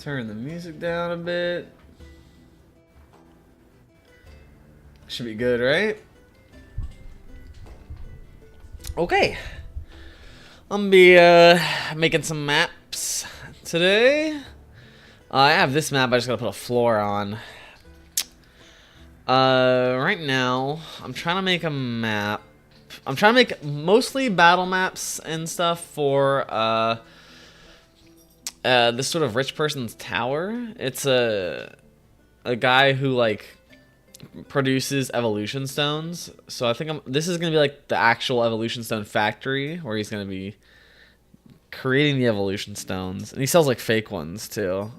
turn the music down a bit. Should be good, right? Okay. I'm gonna be making some maps today. I have this map I just gotta put a floor on. Right now, I'm trying to make a map. I'm trying to make mostly battle maps and stuff for this sort of rich person's tower. It's a guy who like produces evolution stones. So I think this is gonna be like the actual evolution stone factory where he's gonna be creating the evolution stones, and he sells like fake ones too.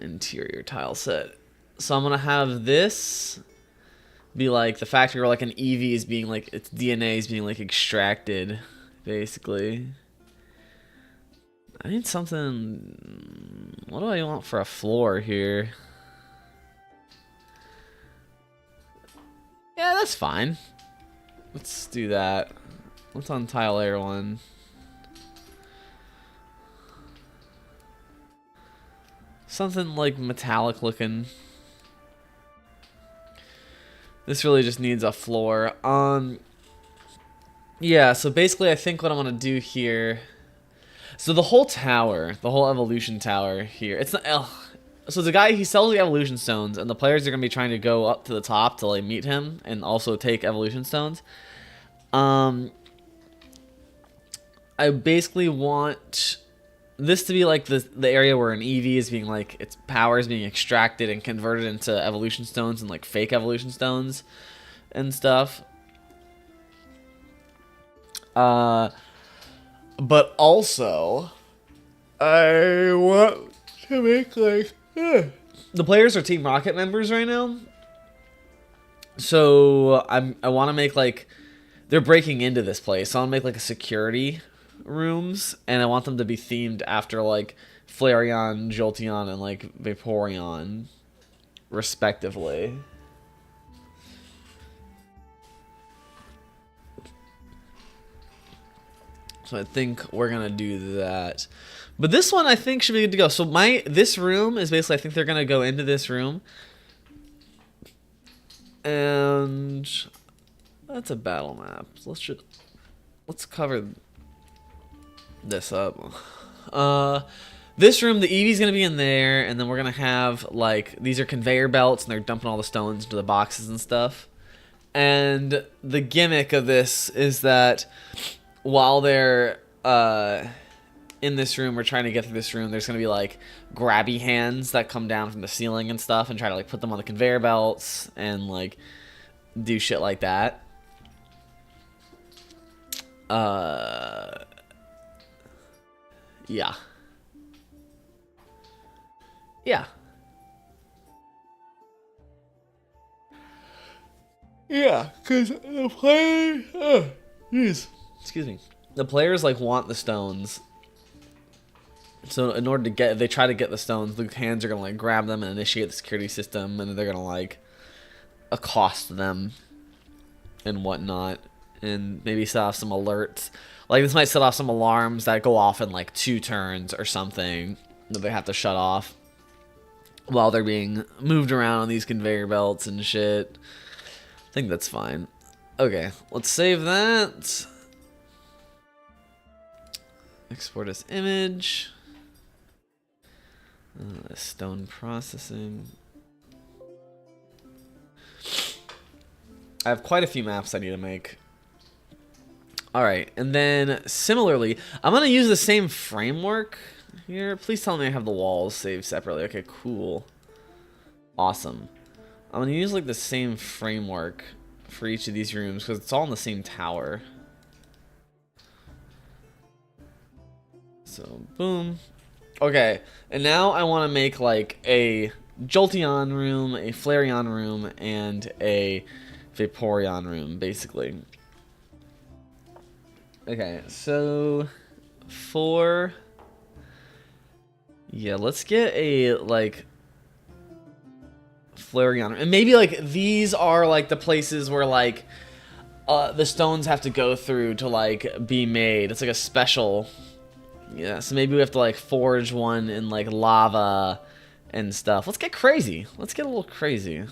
Interior tile set. So I'm gonna have this be like the factory where like an EV is being like its DNA is being like extracted, basically. I need something. What do I want for a floor here? Yeah, that's fine. Let's do that. Let's on tile layer 1. Something like metallic looking. This really just needs a floor. Yeah, so basically I think what I'm gonna do here. So the whole tower, the whole evolution tower here, it's not. So the guy, he sells the evolution stones, and the players are gonna be trying to go up to the top to like meet him and also take evolution stones. I basically want this to be like the area where an EV is being like its power is being extracted and converted into evolution stones and like fake evolution stones and stuff. But also I want to make like the players are Team Rocket members right now. So I want to make like they're breaking into this place. So I want to make like a security rooms, and I want them to be themed after like Flareon, Jolteon, and like Vaporeon, respectively. So I think we're gonna do that. But this one I think should be good to go. So this room is basically, I think they're gonna go into this room. And that's a battle map. So let's cover this up. This room, the Eevee's gonna be in there, and then we're gonna have like these are conveyor belts, and they're dumping all the stones into the boxes and stuff. And the gimmick of this is that while they're in this room, we're trying to get through this room, there's gonna be like grabby hands that come down from the ceiling and stuff, and try to like put them on the conveyor belts and like do shit like that. Yeah. Yeah. Yeah, because the players... jeez. Excuse me. The players, like, want the stones. So in order to get... They try to get the stones, the hands are going to, like, grab them and initiate the security system, and they're going to, like, accost them and whatnot. And maybe set off some alerts. Like, this might set off some alarms that go off in, like, 2 turns or something that they have to shut off while they're being moved around on these conveyor belts and shit. I think that's fine. Okay, let's save that. Export as image. Stone processing. I have quite a few maps I need to make. Alright, and then similarly, I'm going to use the same framework here. Please tell me I have the walls saved separately. Okay, cool. Awesome. I'm going to use like the same framework for each of these rooms because it's all in the same tower. So, boom. Okay, and now I want to make like a Jolteon room, a Flareon room, and a Vaporeon room, basically. Okay, so for... Yeah, let's get a, like, Flareon. And maybe, like, these are, like, the places where, like, the stones have to go through to like be made. It's like a special. Yeah, so maybe we have to like forge one in like lava and stuff. Let's get crazy. Let's get a little crazy.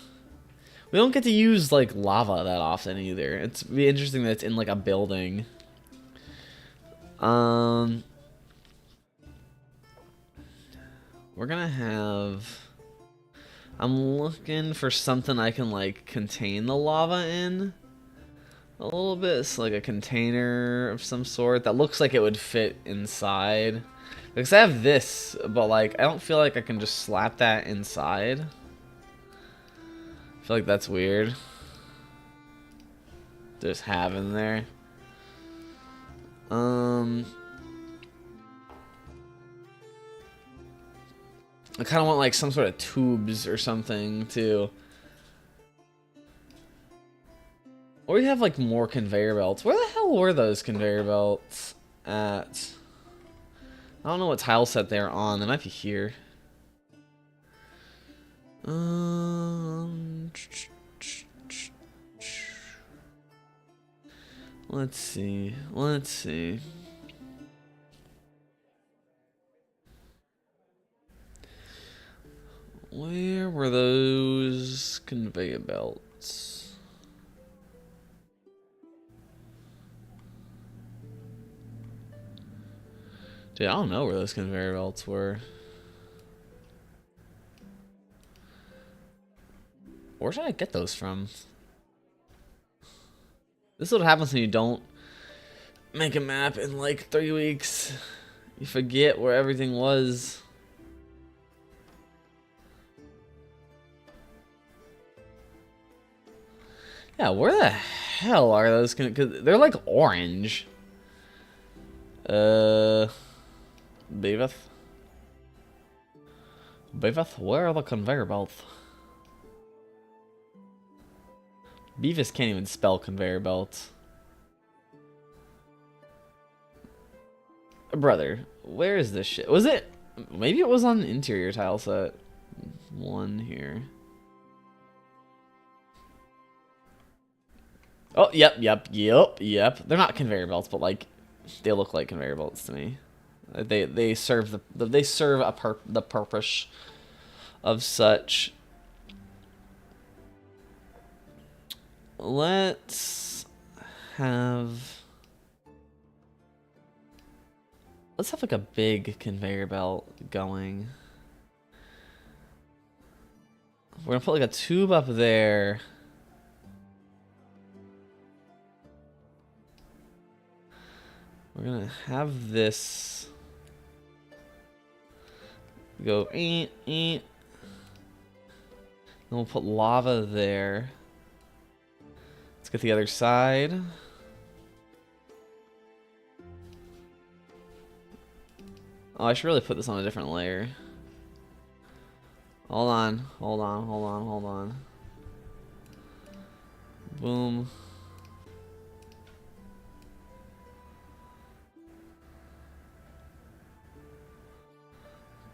We don't get to use like lava that often either. It's be interesting that it's in like a building. We're gonna have. I'm looking for something I can like contain the lava in. A little bit, it's like a container of some sort that looks like it would fit inside. Because I have this, but like I don't feel like I can just slap that inside. I feel like that's weird. Just have in there. I kind of want like some sort of tubes or something too. Or we have like more conveyor belts. Where the hell were those conveyor belts at? I don't know what tile set they're on. They might be here. Let's see. Let's see. Where were those conveyor belts? Dude, I don't know where those conveyor belts were. Where should I get those from? This is what happens when you don't make a map in like 3 weeks. You forget where everything was. Yeah, where the hell are those? Cause they're like orange. Beavis? Beavis, where are the conveyor belts? Beavis can't even spell conveyor belts. Brother, where is this shit? Was it? Maybe it was on the interior tile set. One here. Oh, yep. They're not conveyor belts, but like, they look like conveyor belts to me. They serve the purpose of such. Let's have like a big conveyor belt going. We're gonna put like a tube up there. We're gonna have this go eat. Then we'll put lava there. Let's get the other side. Oh, I should really put this on a different layer. Hold on. Boom.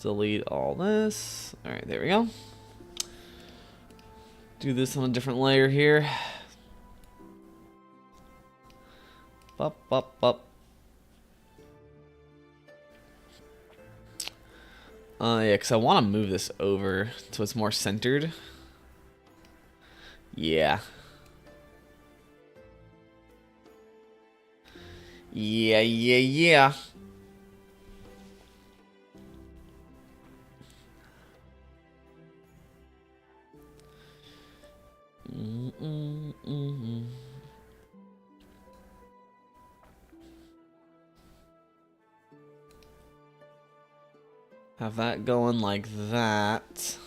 Delete all this. Alright, there we go. Do this on a different layer here. Up. Yeah, because I want to move this over so it's more centered. Yeah. Yeah. Have that going like that.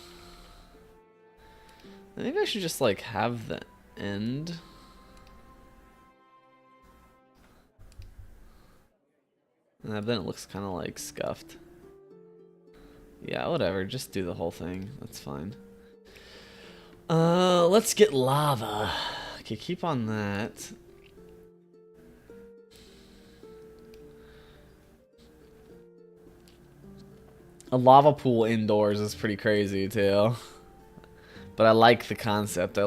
Maybe I should just like have the end. And then it looks kind of like scuffed. Yeah, whatever. Just do the whole thing. That's fine. Let's get lava. Okay, keep on that. A lava pool indoors is pretty crazy too. But I like the concept.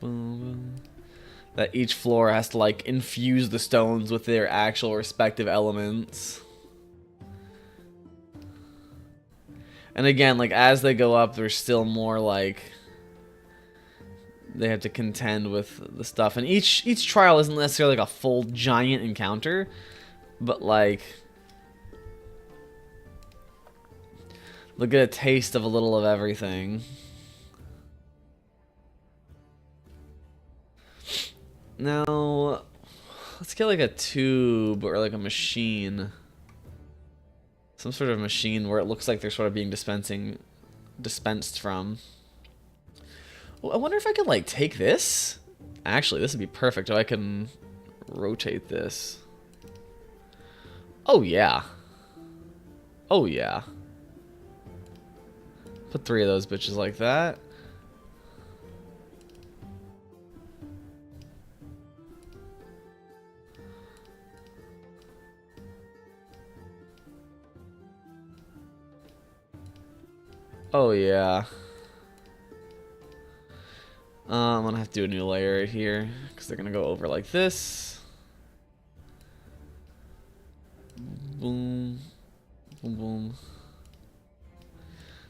boom, boom. That each floor has to like infuse the stones with their actual respective elements. And again, like as they go up, there's still more like they have to contend with the stuff. And each trial isn't necessarily like a full giant encounter, but like they'll get a taste of a little of everything. Now, let's get like a tube or like a machine. Some sort of machine where it looks like they're sort of being dispensed from. Well, I wonder if I could like take this. Actually, this would be perfect if I can rotate this. Oh yeah. Oh yeah. Put 3 of those bitches like that. Oh yeah. I'm gonna have to do a new layer right here because they're gonna go over like this. Boom, boom, boom.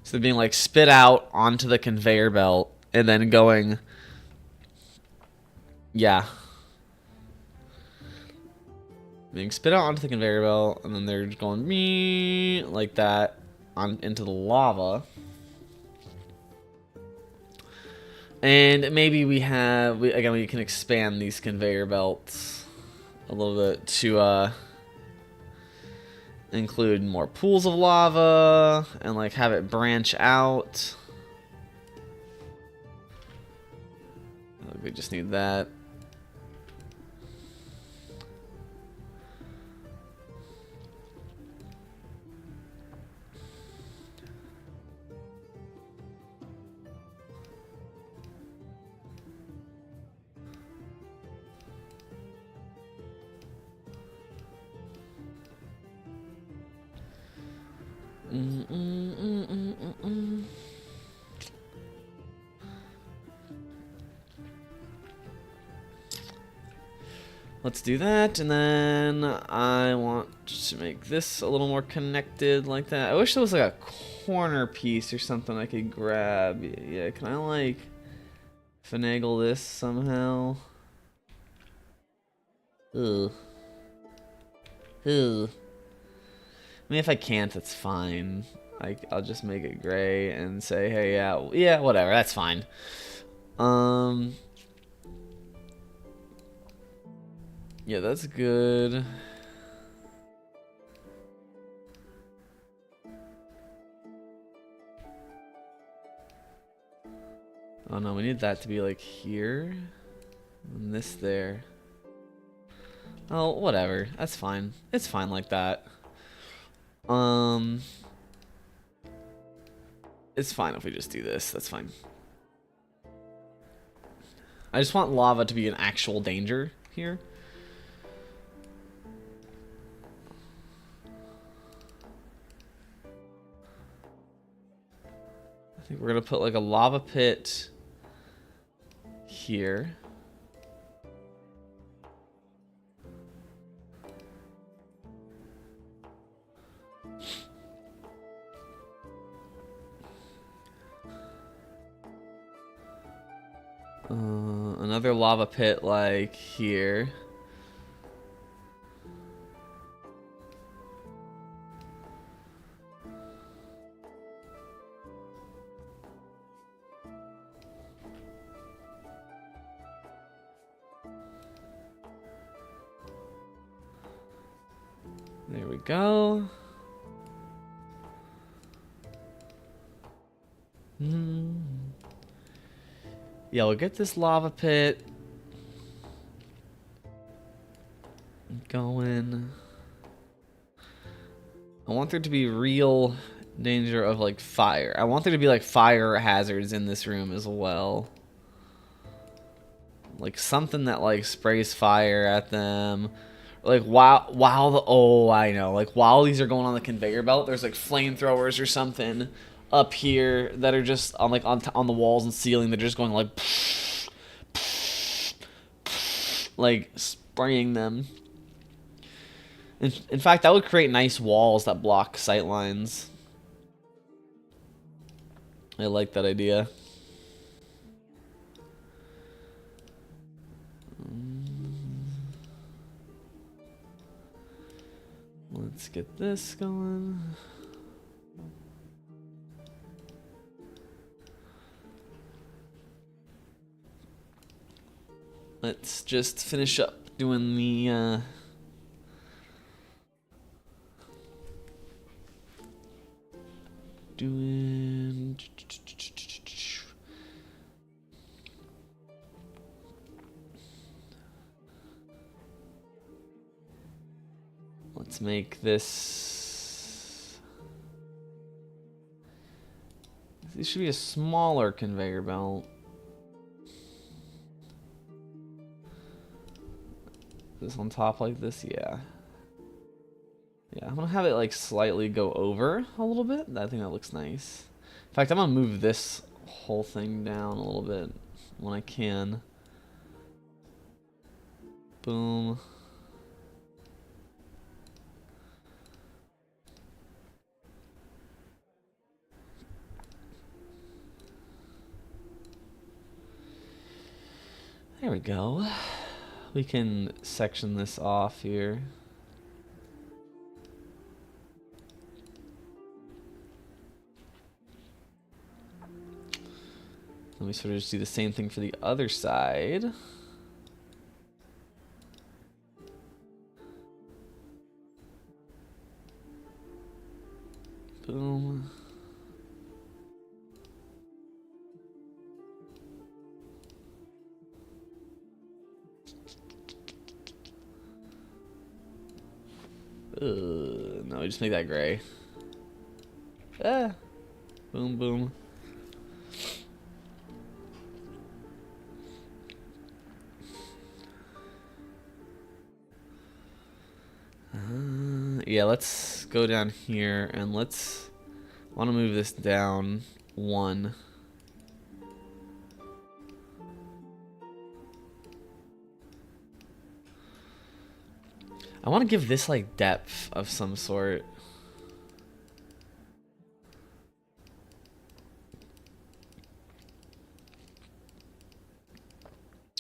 So they're being like spit out onto the conveyor belt and then going, yeah, being spit out onto the conveyor belt and then they're going me like that on into the lava. And maybe we can expand these conveyor belts a little bit to include more pools of lava and like have it branch out. We just need that. Let's do that, and then I want to make this a little more connected like that. I wish there was like a corner piece or something I could grab. Yeah, can I like finagle this somehow? Ugh. Ugh. I mean, if I can't, that's fine. I'll just make it gray and say, hey, yeah, whatever, that's fine. Yeah, that's good. Oh no, we need that to be like here. And this there. Oh, whatever. That's fine. It's fine like that. It's fine if we just do this. That's fine. I just want lava to be an actual danger here. I think we're gonna put like a lava pit here. Another lava pit like here. There we go. Yeah, we'll get this lava pit going. I want there to be real danger of like fire. I want there to be like fire hazards in this room as well. Like something that like sprays fire at them. Like I know. Like while these are going on the conveyor belt, there's like flamethrowers or something up here that are just on like on the walls and ceiling. They're just going like like spraying them. In fact, that would create nice walls that block sight lines. I like that idea. Let's get this going. Let's just finish up doing the let's make this. This should be a smaller conveyor belt. This on top like this, yeah. Yeah, I'm gonna have it like slightly go over a little bit. I think that looks nice. In fact, I'm gonna move this whole thing down a little bit when I can. Boom. There we go. We can section this off here. Let me sort of just do the same thing for the other side. Boom. No, just make that gray. Ah. Boom, boom. Yeah, let's go down here and let's want to move this down one. I want to give this like depth of some sort.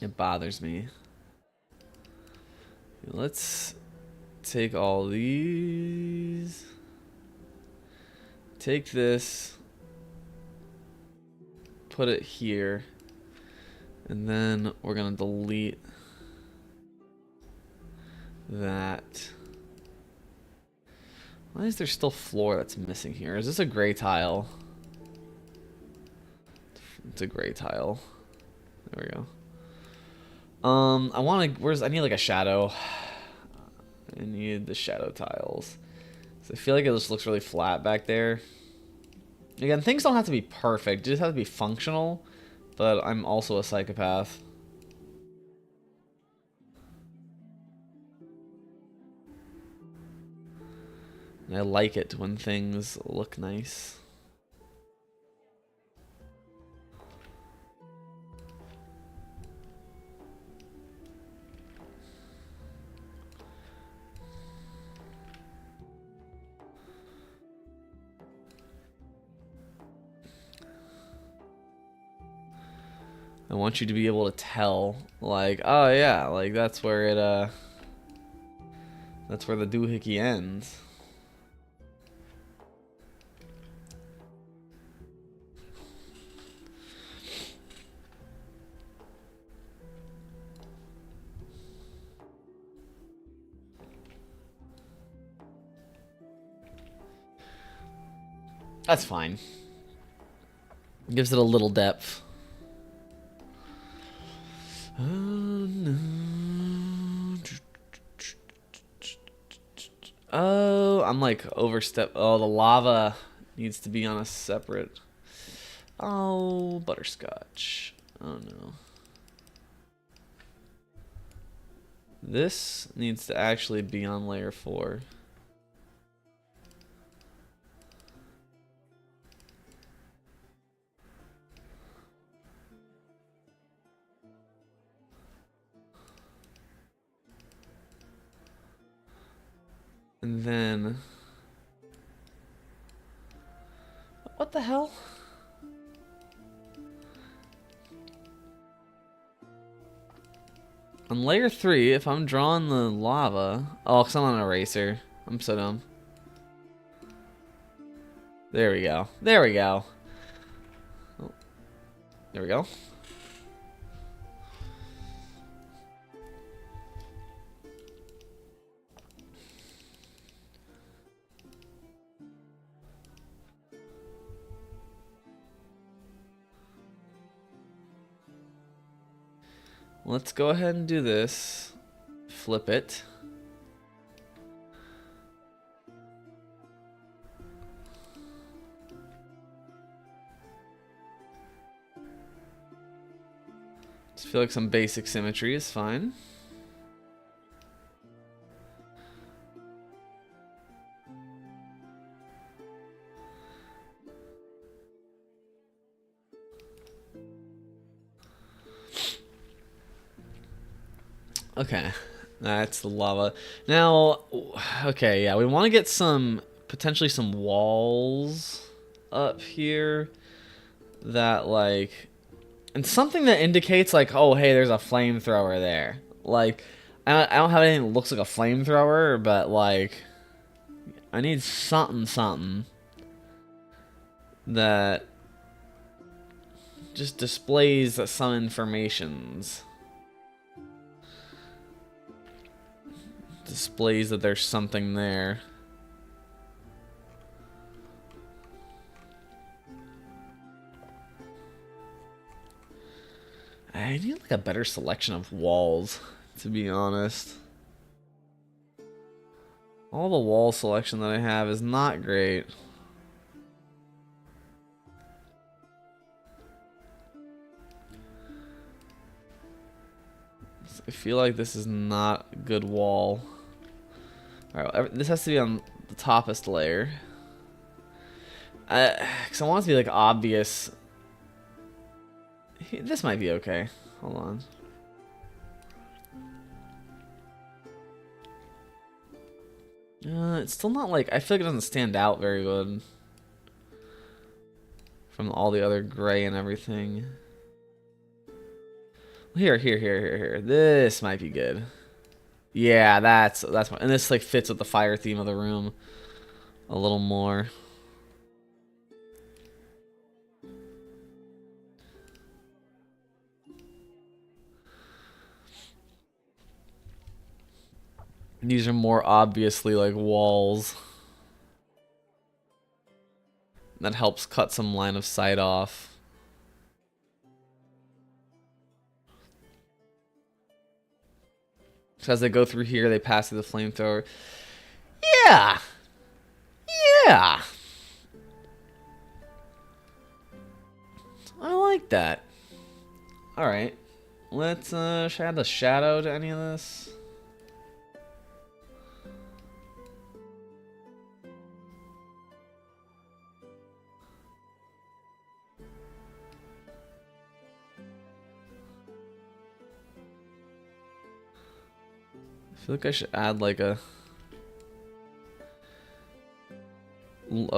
It bothers me. Let's take all these. Take this. Put it here. And then we're going to delete that. Why is there still floor that's missing here? Is this a gray tile? It's a gray tile. There we go. I want to. I need like a shadow. I need the shadow tiles. So I feel like it just looks really flat back there. Again, things don't have to be perfect. They just have to be functional. But I'm also a psychopath. And I like it when things look nice. I want you to be able to tell, like, oh yeah, like that's where it, that's where the doohickey ends. That's fine. Gives it a little depth. Oh, I'm like overstep. Oh, the lava needs to be on a separate. Oh, butterscotch. Oh no. This needs to actually be on layer 4. And then... What the hell? On layer 3, if I'm drawing the lava... Oh, because I'm on an eraser. I'm so dumb. There we go. There we go. Oh. There we go. Let's go ahead and do this. Flip it. Just feel like some basic symmetry is fine. Okay, that's the lava. Now, okay, yeah, we want to get some, potentially some walls up here that, like, and something that indicates, like, oh, hey, there's a flamethrower there. Like, I don't have anything that looks like a flamethrower, but, like, I need something that just displays some informations. Displays that there's something there. I need like a better selection of walls, to be honest. All the wall selection that I have is not great. I feel like this is not a good wall. Alright, this has to be on the toppest layer. Because I want it to be like obvious. This might be okay. Hold on. It's still not like, I feel like it doesn't stand out very good from all the other gray and everything. Here. This might be good. Yeah, that's fine. And this like fits with the fire theme of the room a little more. These are more obviously like walls. That helps cut some line of sight off. So as they go through here, they pass through the flamethrower. Yeah! Yeah! I like that. Alright. Let's add a shadow to any of this. I feel like I should add like a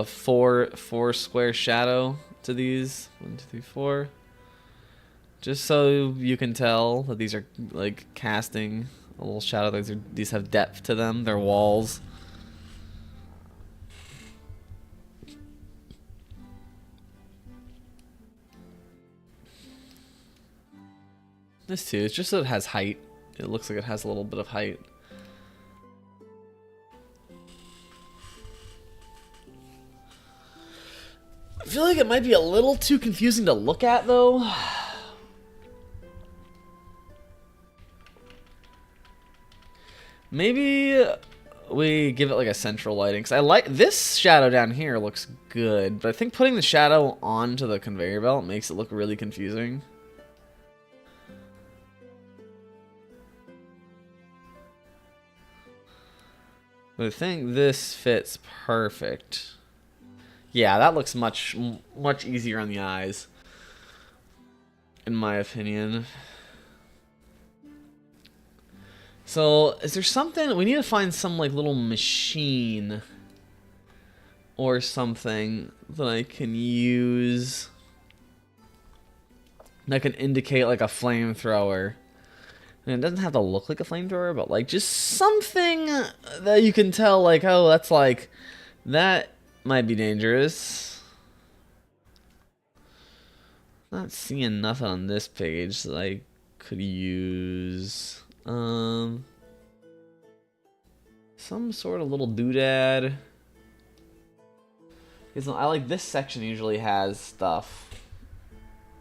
four square shadow to these. 1, 2, 3, 4. Just so you can tell that these are like casting a little shadow. These have depth to them. They're walls. This too. It's just that it has height. It looks like it has a little bit of height. I feel like it might be a little too confusing to look at, though. Maybe we give it like a central lighting. Because I like this shadow down here looks good. But I think putting the shadow onto the conveyor belt makes it look really confusing. But I think this fits perfect. Yeah, that looks much easier on the eyes, in my opinion. So, is there something... We need to find some, like, little machine or something that I can use that can indicate, like, a flamethrower. And it doesn't have to look like a flamethrower, but, like, just something that you can tell, like, oh, that's, like... That might be dangerous. Not seeing nothing on this page that I could use. Some sort of little doodad. Because I like this section usually has stuff.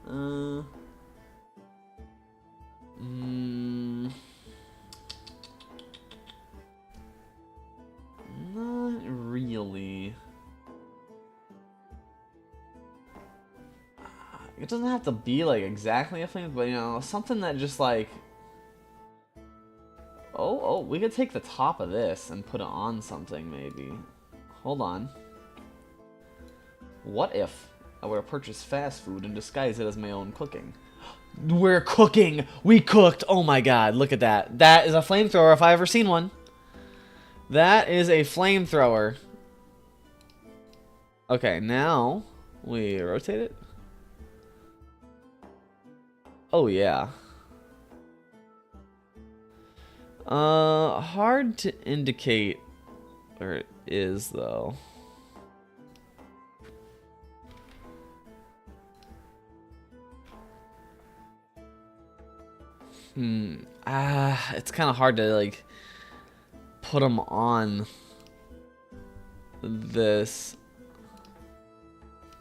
Not really. It doesn't have to be like exactly a flame, but you know, something that just like... Oh, we could take the top of this and put it on something maybe. Hold on. What if I were to purchase fast food and disguise it as my own cooking? We're cooking! We cooked! Oh my god, look at that. That is a flamethrower if I ever seen one. That is a flamethrower. Okay, now we rotate it. Oh yeah. Hard to indicate where it is though. It's kind of hard to like put them on this.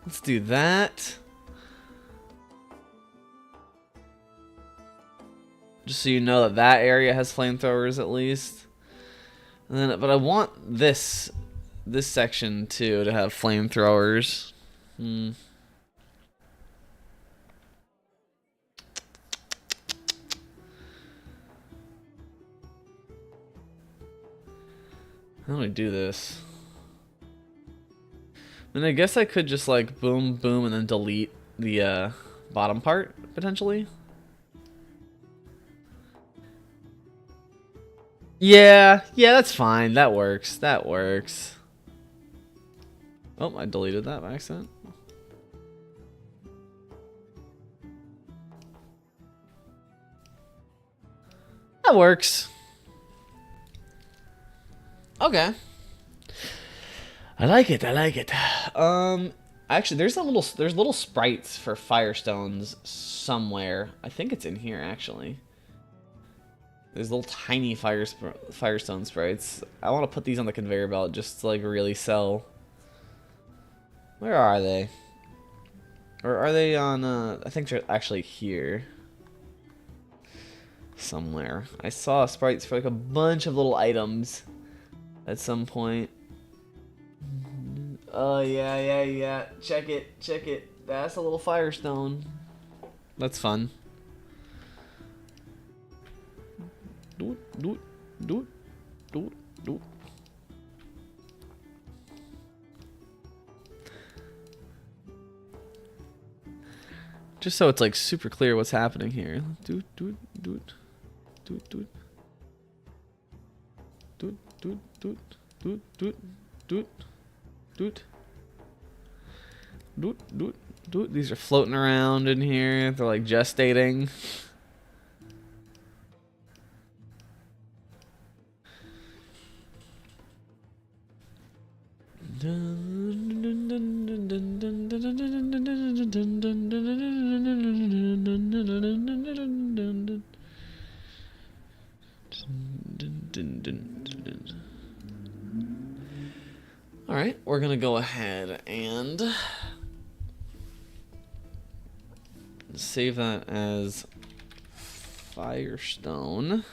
Let's do that. Just so you know that that area has flamethrowers at least. And then, but I want this section too to have flamethrowers. I How do I do this? I mean, I guess I could just like boom, boom, and then delete the bottom part, potentially. Yeah, that's fine. That works. That works. Oh, I deleted that by accident. That works. Okay. I like it. I like it. Actually, there's little sprites for Firestones somewhere. I think it's in here actually. There's little tiny Firestone sprites. I want to put these on the conveyor belt just to like really sell. Where are they? Or are they on? I think they're actually here. Somewhere. I saw sprites for like a bunch of little items at some point. Oh yeah. Check it. That's a little Firestone. That's fun. Do it. Just so it's like super clear what's happening here. Do it. These are floating around in here. They're like gestating. Alright, we're gonna go ahead and save that as Firestone.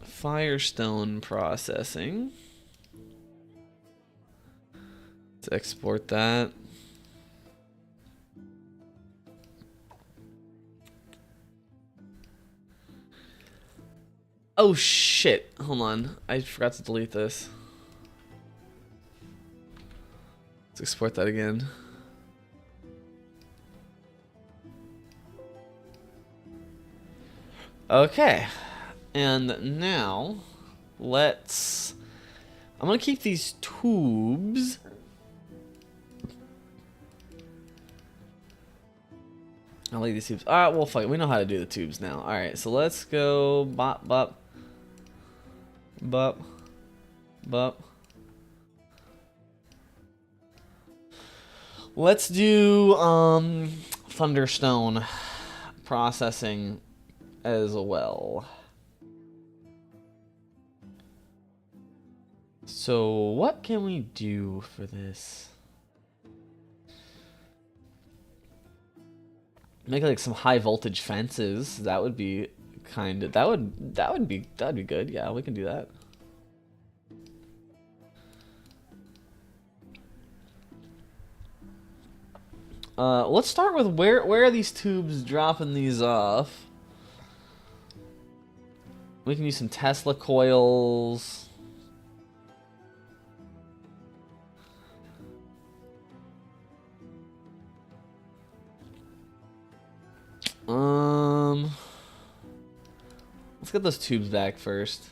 Firestone processing. Let's export that. Oh shit, hold on. I forgot to delete this. Let's export that again. Okay, and now let's. I'm gonna keep these tubes. I like these tubes. Alright, well, fuck it. We know how to do the tubes now. Alright, so let's go bop, bop, bop, bop. Let's do Thunderstone processing as well. So what can we do for this? Make like some high voltage fences. That would be kind of that'd be good. Yeah, we can do that. Let's start with where are these tubes dropping these off? We can use some Tesla coils. Let's get those tubes back first.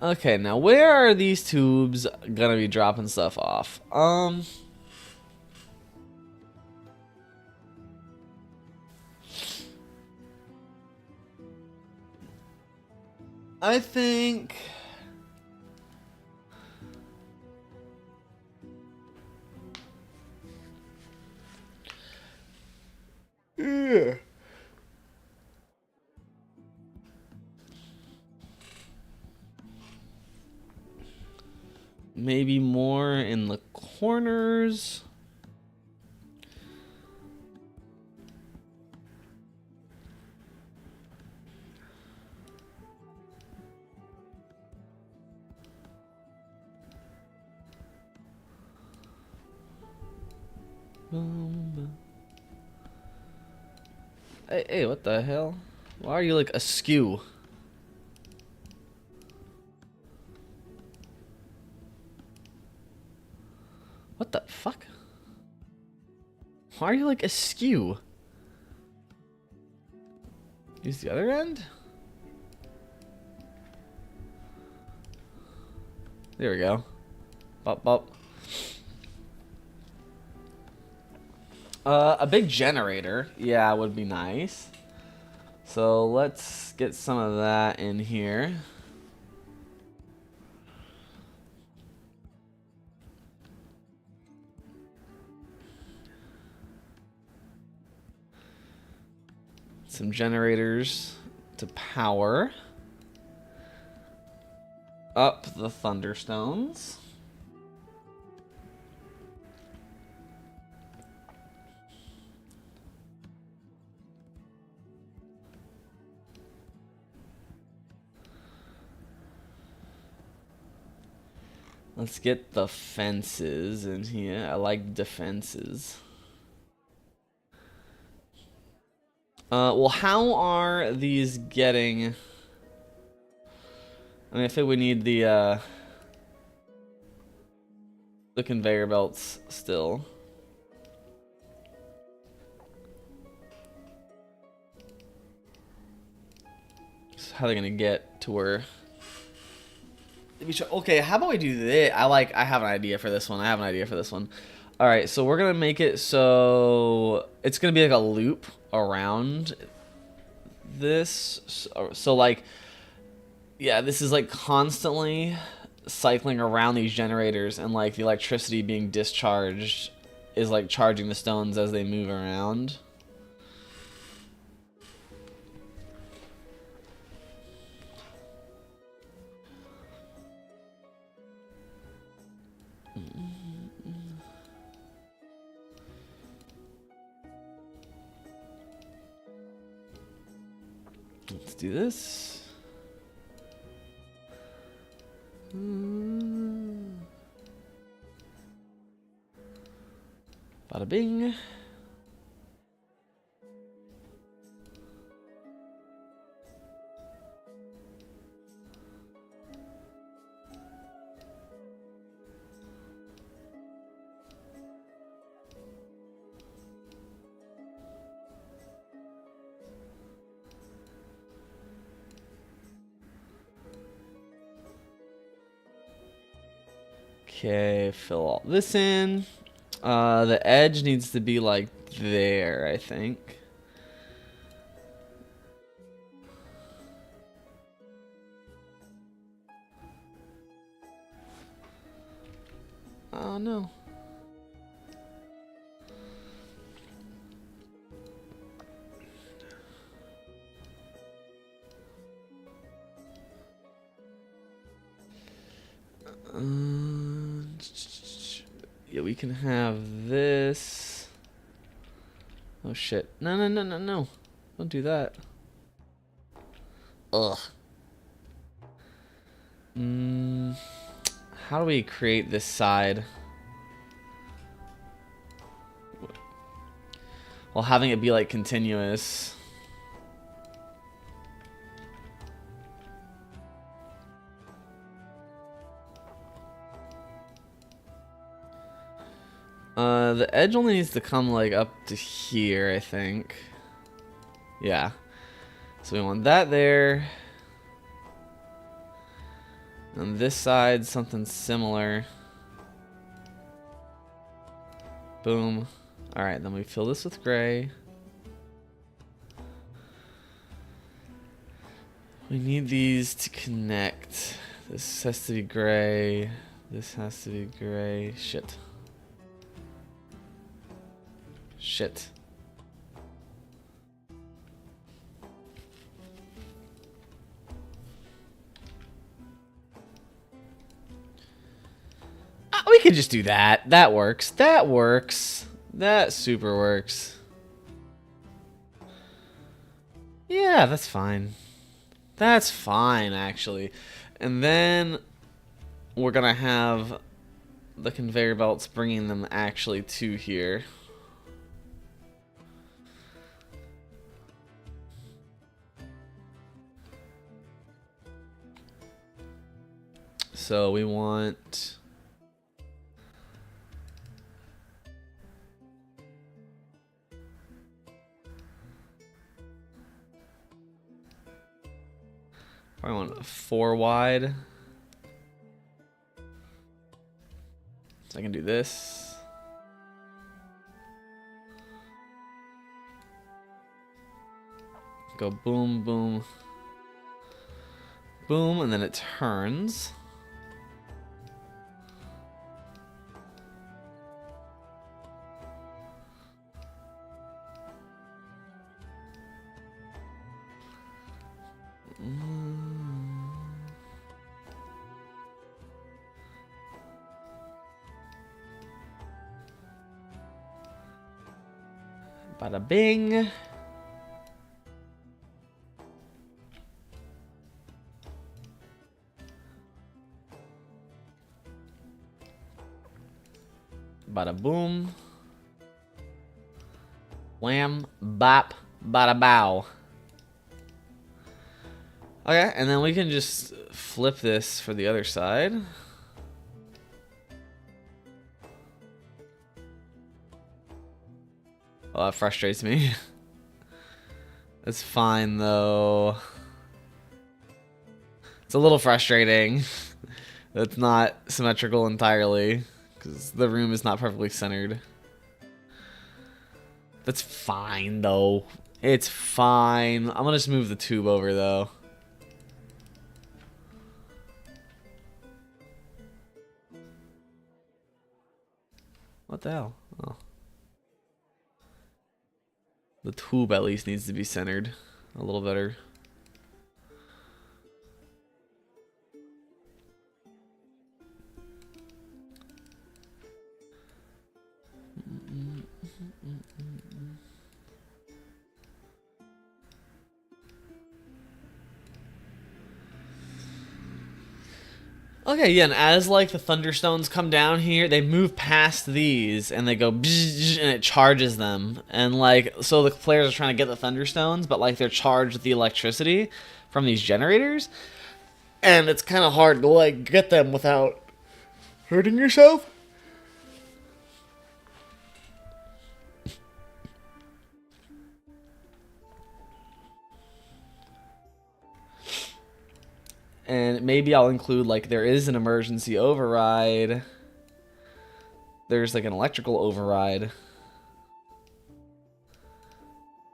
Okay, now where are these tubes gonna be dropping stuff off? I think yeah. Maybe more in the corners. Hey, what the hell? Why are you like askew? What the fuck? Why are you like askew? Use the other end? There we go. Bop, bop. A big generator, yeah, would be nice. So let's get some of that in here. Some generators to power up the Thunderstones. Let's get the fences in here. I like defenses. Well, how are these getting? I mean, I think we need the conveyor belts still. So how are they gonna get to where? Okay, how about we do this? I have an idea for this one. All right, so we're gonna make it so it's gonna be like a loop around this. So like, yeah, this is like constantly cycling around these generators, and like the electricity being discharged is like charging the stones as they move around. Let's do this. Bada bing. Okay, fill all this in. The edge needs to be like there, I think. Oh no. Yeah, we can have this. Oh shit. No, no, no, no, no. Don't do that. Ugh. How do we create this side? While having it be like continuous. The edge only needs to come like up to here, I think. Yeah. So we want that there. On this side, something similar. Boom. Alright, then we fill this with gray. We need these to connect. This has to be gray. This has to be gray. Shit. Shit. We could just do that. That works. That works. That super works. Yeah, that's fine. That's fine, actually. And then we're gonna have the conveyor belts bringing them actually to here. So we want... I want 4 wide. So I can do this. Go boom, boom, boom, and then it turns. Bada bing. Bada boom. Wham, bop, bada bow. Okay, and then we can just flip this for the other side. Oh, that frustrates me. It's fine though. It's a little frustrating. It's not symmetrical entirely because the room is not perfectly centered. That's fine though. It's fine. I'm gonna just move the tube over though. What the hell? Oh. The tube at least needs to be centered a little better. Okay, yeah, and as like the thunderstones come down here, they move past these and they go bzzz, and it charges them. And like, so the players are trying to get the thunderstones, but like they're charged with the electricity from these generators. And it's kind of hard to like get them without hurting yourself. And maybe I'll include like there is an emergency override there's like an electrical override,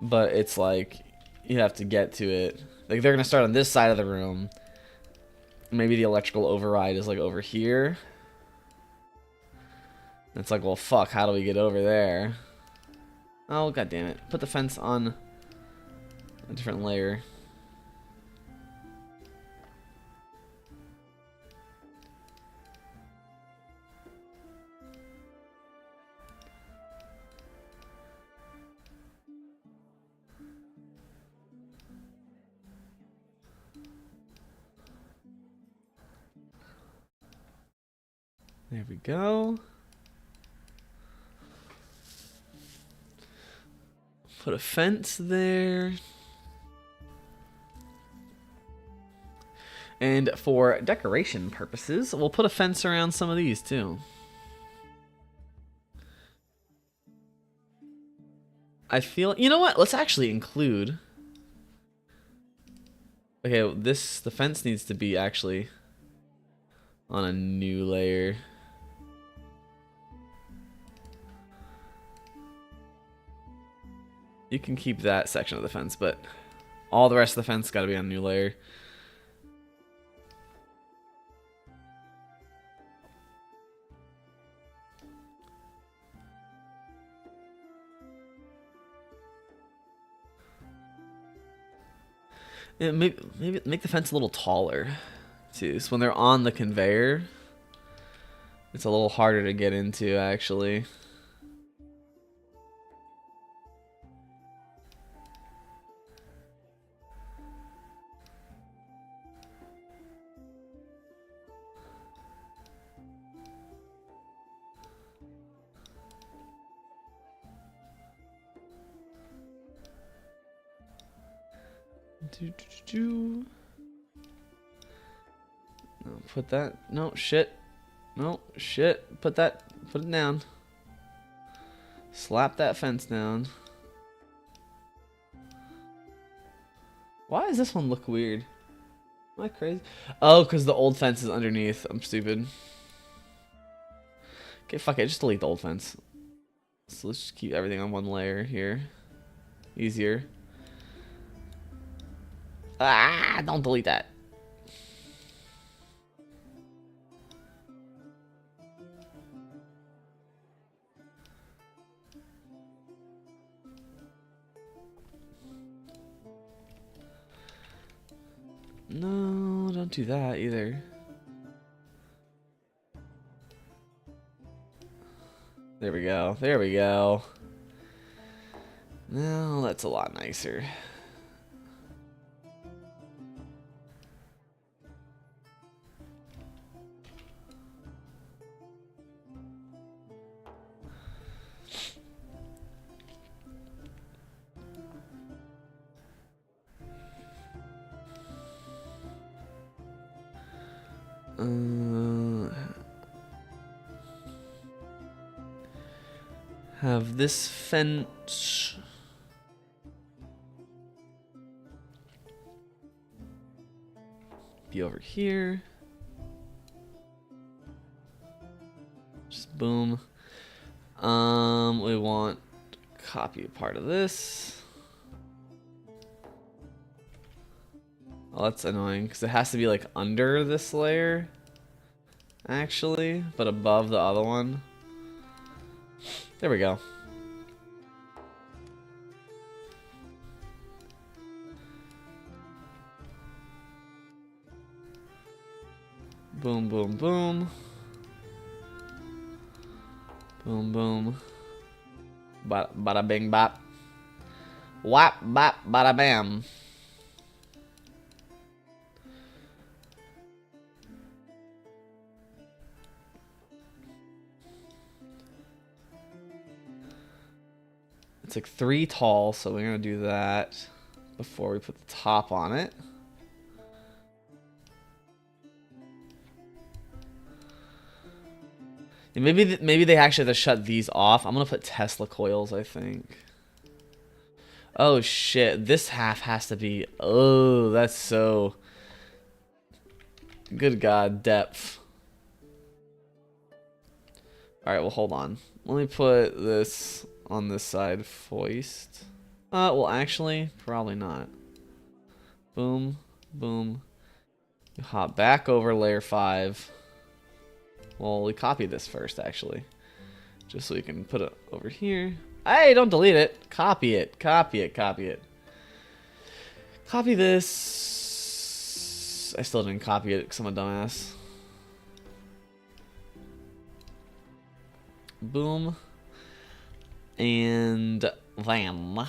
but it's like you have to get to it. Like they're gonna start on this side of the room. Maybe the electrical override is like over here. It's like, well, fuck, how do we get over there? Oh, god damn it. Put the fence on a different layer. There we go. Put a fence there. And for decoration purposes, we'll put a fence around some of these too. I feel, you know what? Let's actually include. Okay, the fence needs to be actually on a new layer. You can keep that section of the fence, but all the rest of the fence got to be on a new layer. Yeah, maybe make the fence a little taller, too. So when they're on the conveyor, it's a little harder to get into, actually. No, put that. No, shit. No, shit. Put it down. Slap that fence down. Why does this one look weird? Am I crazy? Oh, because the old fence is underneath. I'm stupid. Okay, fuck it. Just delete the old fence. So let's just keep everything on one layer here. Easier. Ah, don't delete that. No, don't do that either. There we go. There we go. Now that's a lot nicer. Have this fence be over here. Just boom. We want copy a part of this. Oh, that's annoying because it has to be like under this layer, actually, but above the other one. There we go. Boom, boom, boom. Boom, boom. Bada bing bop. Whap bop bada bam. It's like 3 tall, so we're gonna do that before we put the top on it. And maybe they actually have to shut these off. I'm gonna put Tesla coils, I think. Oh shit, this half has to be. Oh, that's so. Good God, depth. All right, well, hold on. Let me put this on this side. Foist. Well, actually, probably not. Boom, boom. Hop back over layer 5. Well, we copy this first, actually. Just so we can put it over here. Hey, don't delete it. Copy it, copy it, copy it. Copy this. I still didn't copy it because I'm a dumbass. Boom. And then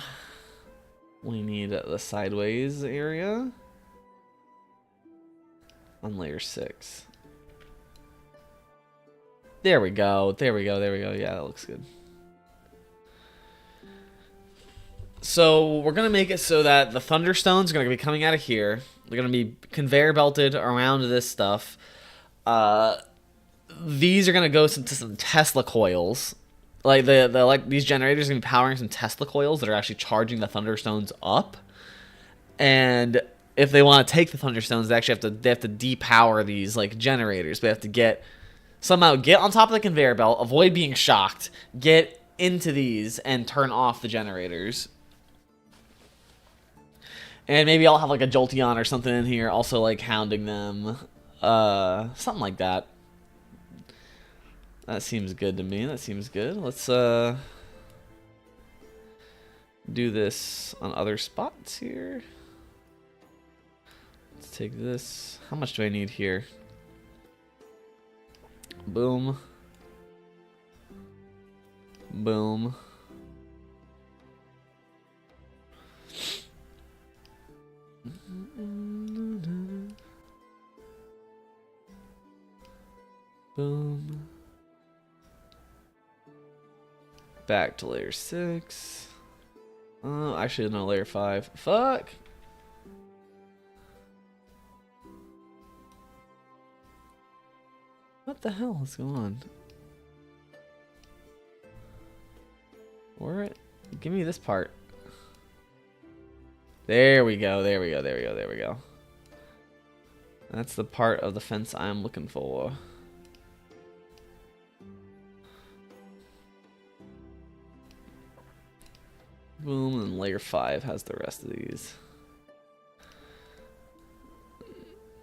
we need the sideways area on layer 6. There we go. There we go. There we go. Yeah, that looks good. So we're going to make it so that the Thunderstones are going to be coming out of here. They're going to be conveyor belted around this stuff. These are going to go into some Tesla coils. Like these generators are going to be powering some Tesla coils that are actually charging the Thunderstones up. And if they want to take the Thunderstones, they have to depower these like generators. They have to somehow get on top of the conveyor belt, avoid being shocked, get into these, and turn off the generators. And maybe I'll have like a Jolteon or something in here, also like hounding them. Something like that. That seems good to me. That seems good. Let's do this on other spots here. Let's take this. How much do I need here? Boom. Boom. Boom. Back to layer 6. Oh, actually, no, layer 5. Fuck. What the hell is going on? Where? Give me this part. There we go. There we go. There we go. There we go. That's the part of the fence I'm looking for. Boom, and layer 5 has the rest of these.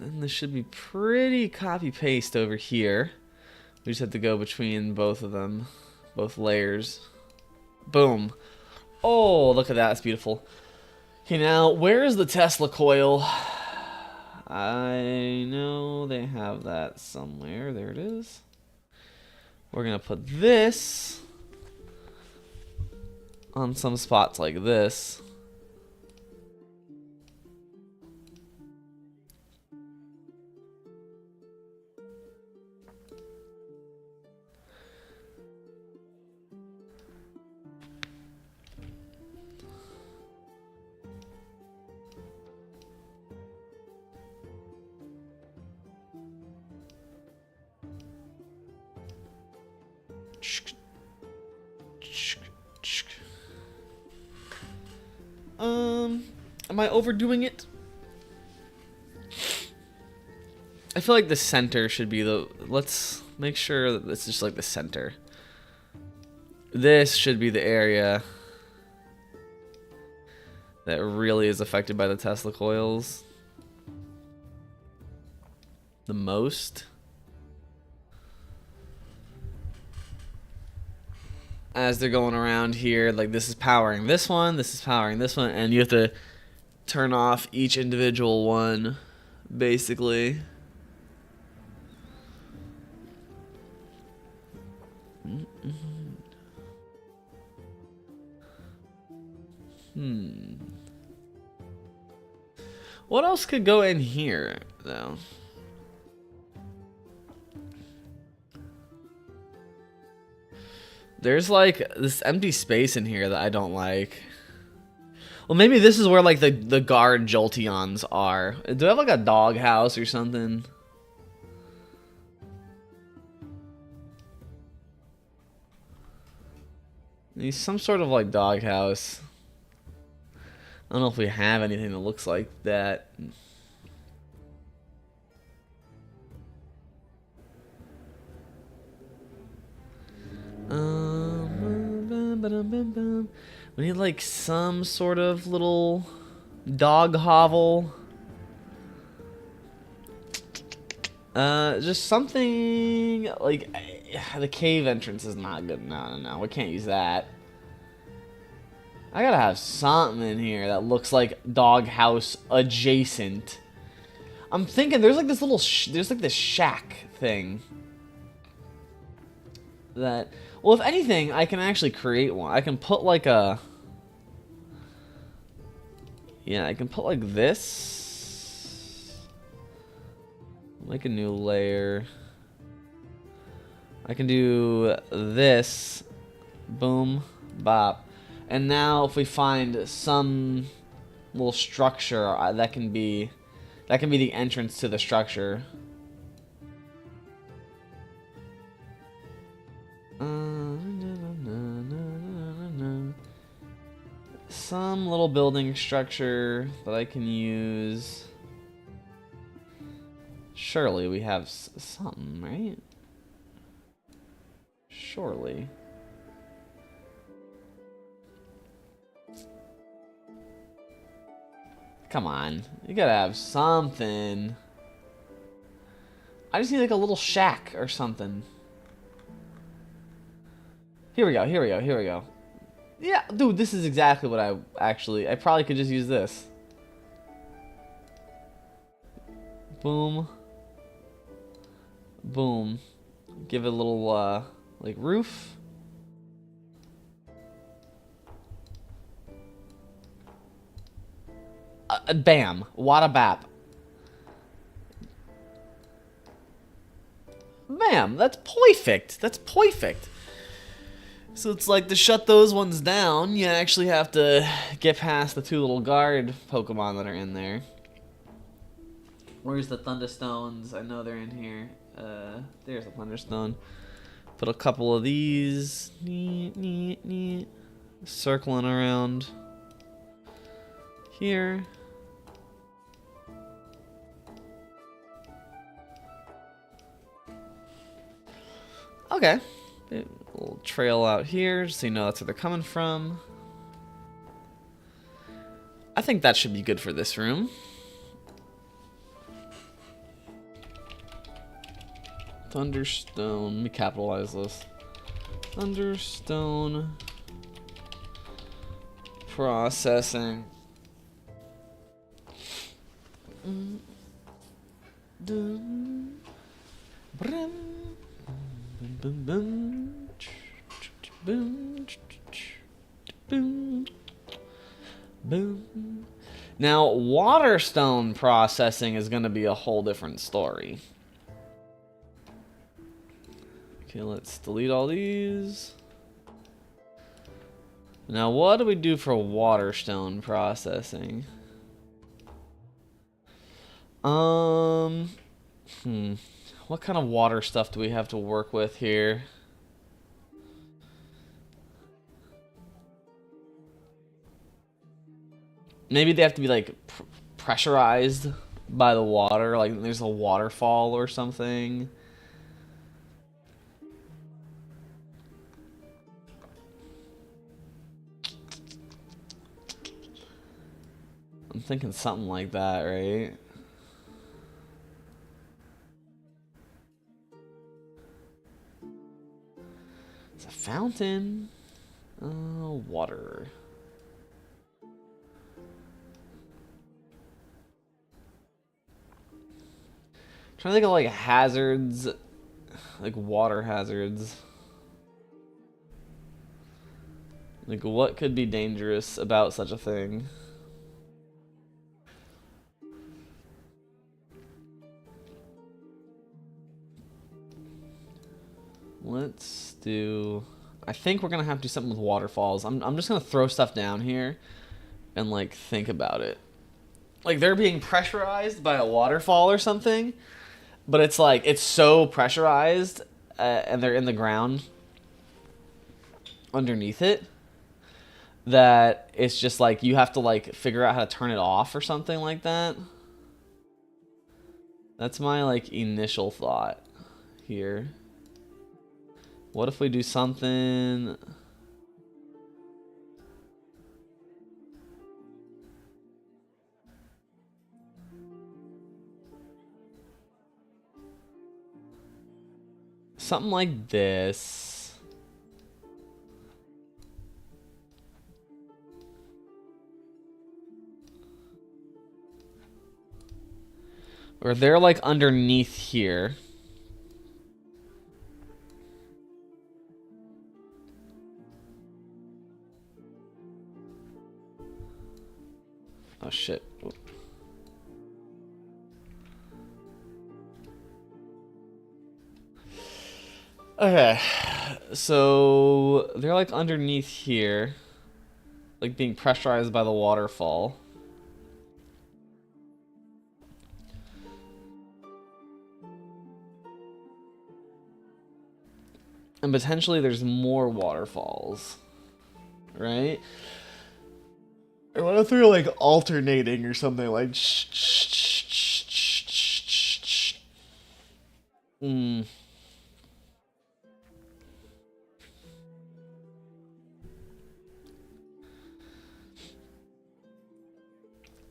And this should be pretty copy-paste over here. We just have to go between both of them. Both layers. Boom. Oh, look at that. That's beautiful. Okay, now, where is the Tesla coil? I know they have that somewhere. There it is. We're going to put this on some spots like this. Am I overdoing it? I feel like the center should be the... Let's make sure that it's just like the center. This should be the area that really is affected by the Tesla coils the most. As they're going around here, like this is powering this one, this is powering this one, and you have to turn off each individual one, basically. What else could go in here, though? There's like this empty space in here that I don't like. Well, maybe this is where like the guard Jolteons are. Do I have like a dog house or something? Need some sort of like dog house. I don't know if we have anything that looks like that. We need like some sort of little dog hovel. Just something like the cave entrance is not good. No, we can't use that. I gotta have something in here that looks like doghouse adjacent. I'm thinking there's like this little there's like this shack thing that, well, if anything, I can actually create one. I can put like a, yeah, I can put like this, like a new layer. I can do this, boom, bop, and now if we find some little structure that can be the entrance to the structure. Some little building structure that I can use. Surely we have something, right? Surely. Come on, you gotta have something. I just need like a little shack or something. Here we go, here we go, here we go. Yeah, dude, this is exactly what I probably could just use this. Boom. Boom. Give it a little, like, roof. Bam. Wada bap. Bam. That's perfect. That's perfect. So it's like to shut those ones down, you actually have to get past the two little guard Pokemon that are in there. Where's the Thunderstones? I know they're in here. There's a Thunderstone. Put a couple of these. Circling around here. Okay. A little trail out here, so you know that's where they're coming from. I think that should be good for this room. Thunderstone. Let me capitalize this. Thunderstone processing. Now, Waterstone processing is going to be a whole different story. Okay, let's delete all these. Now, what do we do for Waterstone processing? What kind of water stuff do we have to work with here? Maybe they have to be like pressurized by the water, like there's a waterfall or something. I'm thinking something like that, right? It's a fountain. Water. Trying to think of like hazards, like water hazards. Like what could be dangerous about such a thing? Let's do... I think we're gonna have to do something with waterfalls. I'm just gonna throw stuff down here and like think about it. Like they're being pressurized by a waterfall or something, but it's like it's so pressurized and they're in the ground underneath it that it's just like you have to like figure out how to turn it off or something like that. That's my like initial thought here. What if we do something something like this. Or they're like underneath here. Oh shit. Okay. So they're like underneath here. Like being pressurized by the waterfall. And potentially there's more waterfalls. Right? Or what if they're like alternating or something like Hmm.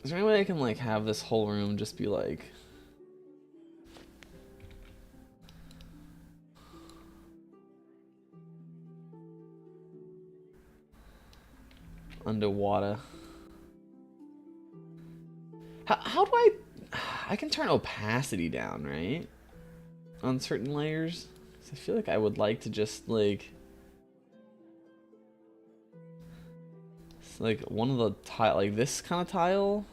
Is there any way I can like have this whole room just be like underwater? How do I can turn opacity down, right? On certain layers. I feel like I would like to just like one of the tile, like this kind of tile.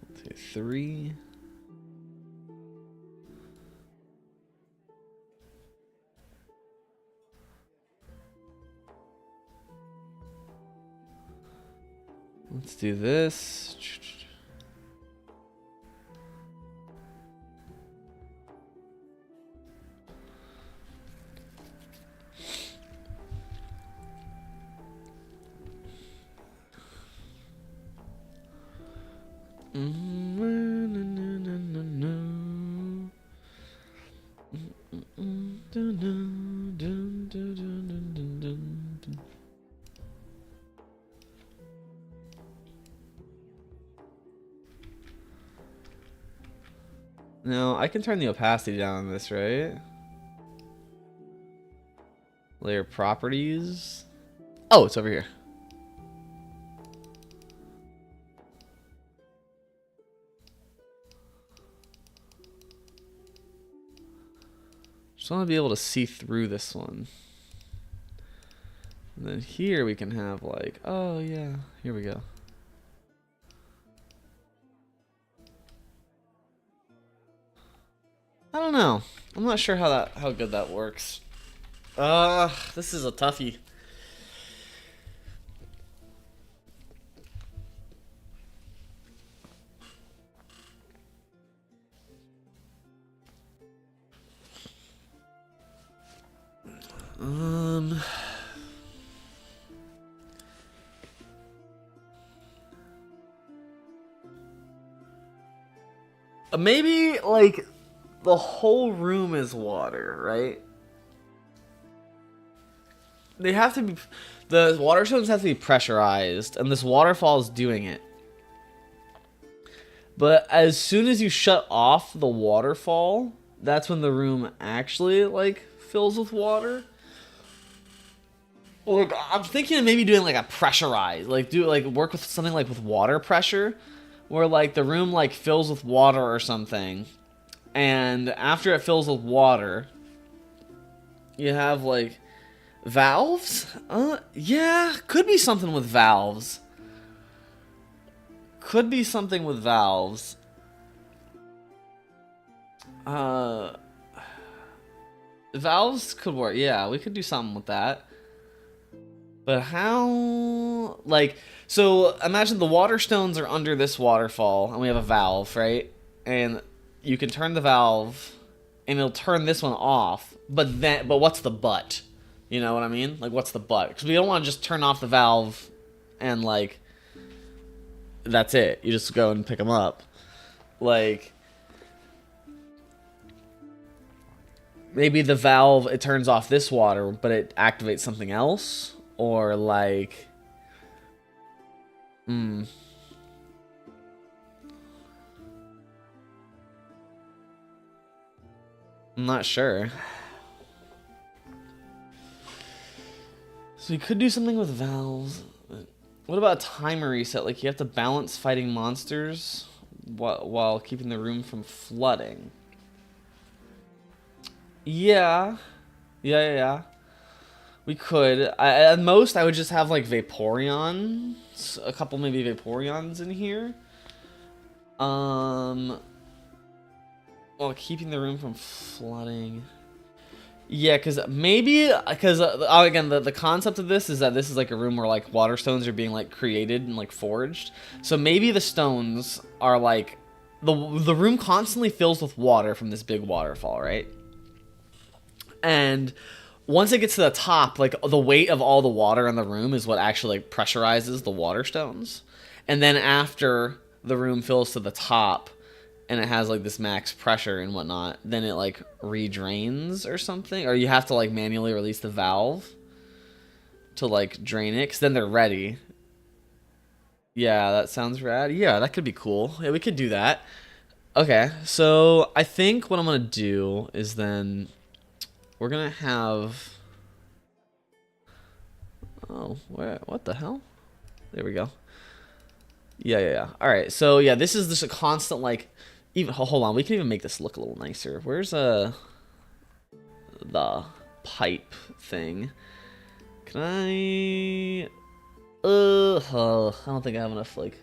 Let's say 3. Let's do this. No, I can turn the opacity down on this, right? Layer properties. Oh, it's over here. Just want to be able to see through this one. And then here we can have like, oh yeah, here we go. I don't know. I'm not sure how good that works. This is a toughie. Maybe like the whole room is water, right? They have to be, the water stones have to be pressurized, and this waterfall is doing it. But as soon as you shut off the waterfall, that's when the room actually like fills with water. Like I'm thinking of maybe doing like a pressurized, like work with something like with water pressure, where like the room like fills with water or something, and after it fills with water, you have like valves. Yeah, could be something with valves. Could be something with valves. Valves could work. Yeah, we could do something with that. But how? Like, so imagine the water stones are under this waterfall, and we have a valve, right? And you can turn the valve, and it'll turn this one off. But what's the but? You know what I mean? Like, what's the but? Because we don't want to just turn off the valve, and like, that's it. You just go and pick them up. Like, maybe the valve, it turns off this water, but it activates something else. Or like, I'm not sure. So we could do something with valves. What about a timer reset? Like you have to balance fighting monsters while keeping the room from flooding. Yeah. Yeah. We could. At most, I would just have like Vaporeons. A couple maybe Vaporeons in here. While keeping the room from flooding. Yeah, because again, the concept of this is that this is like a room where like water stones are being like created and like forged. So maybe the stones are like the room constantly fills with water from this big waterfall, right? And once it gets to the top, like the weight of all the water in the room is what actually like pressurizes the water stones. And then after the room fills to the top and it has like this max pressure and whatnot, then it like re-drains or something, or you have to like manually release the valve to like drain it, because then they're ready. Yeah, that sounds rad. Yeah, that could be cool. Yeah, we could do that. Okay, so I think what I'm gonna do is then we're gonna have, oh, what the hell? There we go. Yeah. All right, so yeah, this is just a constant like. Even hold on, we can even make this look a little nicer. Where's the pipe thing? Can I? I don't think I have enough. Like,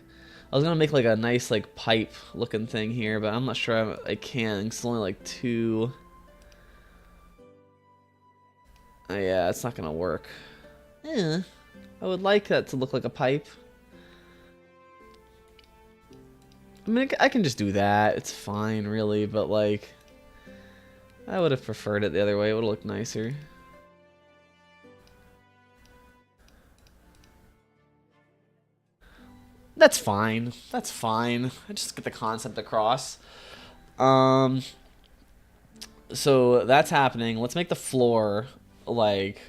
I was gonna make like a nice like pipe looking thing here, but I'm not sure I can. It's only like 2. Oh, yeah, it's not gonna work. I would like that to look like a pipe. I mean, I can just do that. It's fine, really, but, like, I would have preferred it the other way. It would have looked nicer. That's fine. That's fine. I just get the concept across. So that's happening. Let's make the floor, like,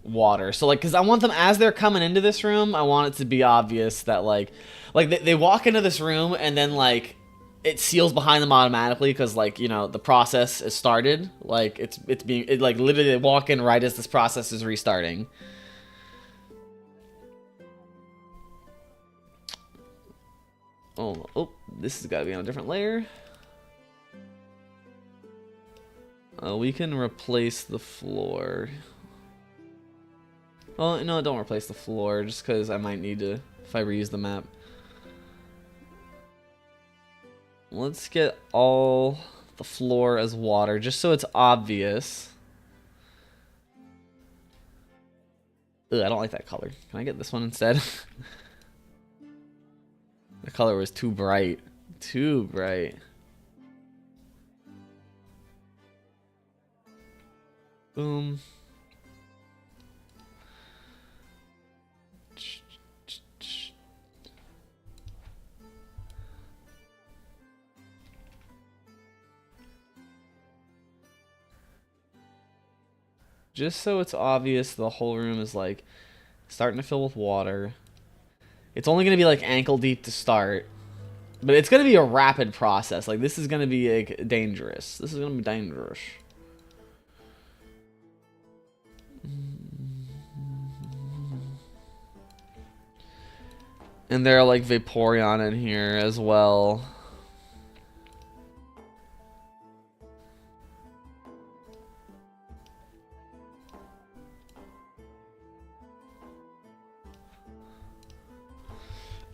water. So, like, because I want them, as they're coming into this room, I want it to be obvious that, like they walk into this room and then like it seals behind them automatically because like, you know, the process is started. Like it's being like literally they walk in right as this process is restarting. Oh, this has got to be on a different layer. We can replace the floor. Well, no, don't replace the floor just because I might need to if I reuse the map. Let's get all the floor as water, just so it's obvious. Ugh, I don't like that color. Can I get this one instead? The color was too bright. Too bright. Boom. Just so it's obvious the whole room is like starting to fill with water. It's only going to be like ankle deep to start. But it's going to be a rapid process. Like this is going to be like dangerous. This is going to be dangerous. And there are like Vaporeon in here as well.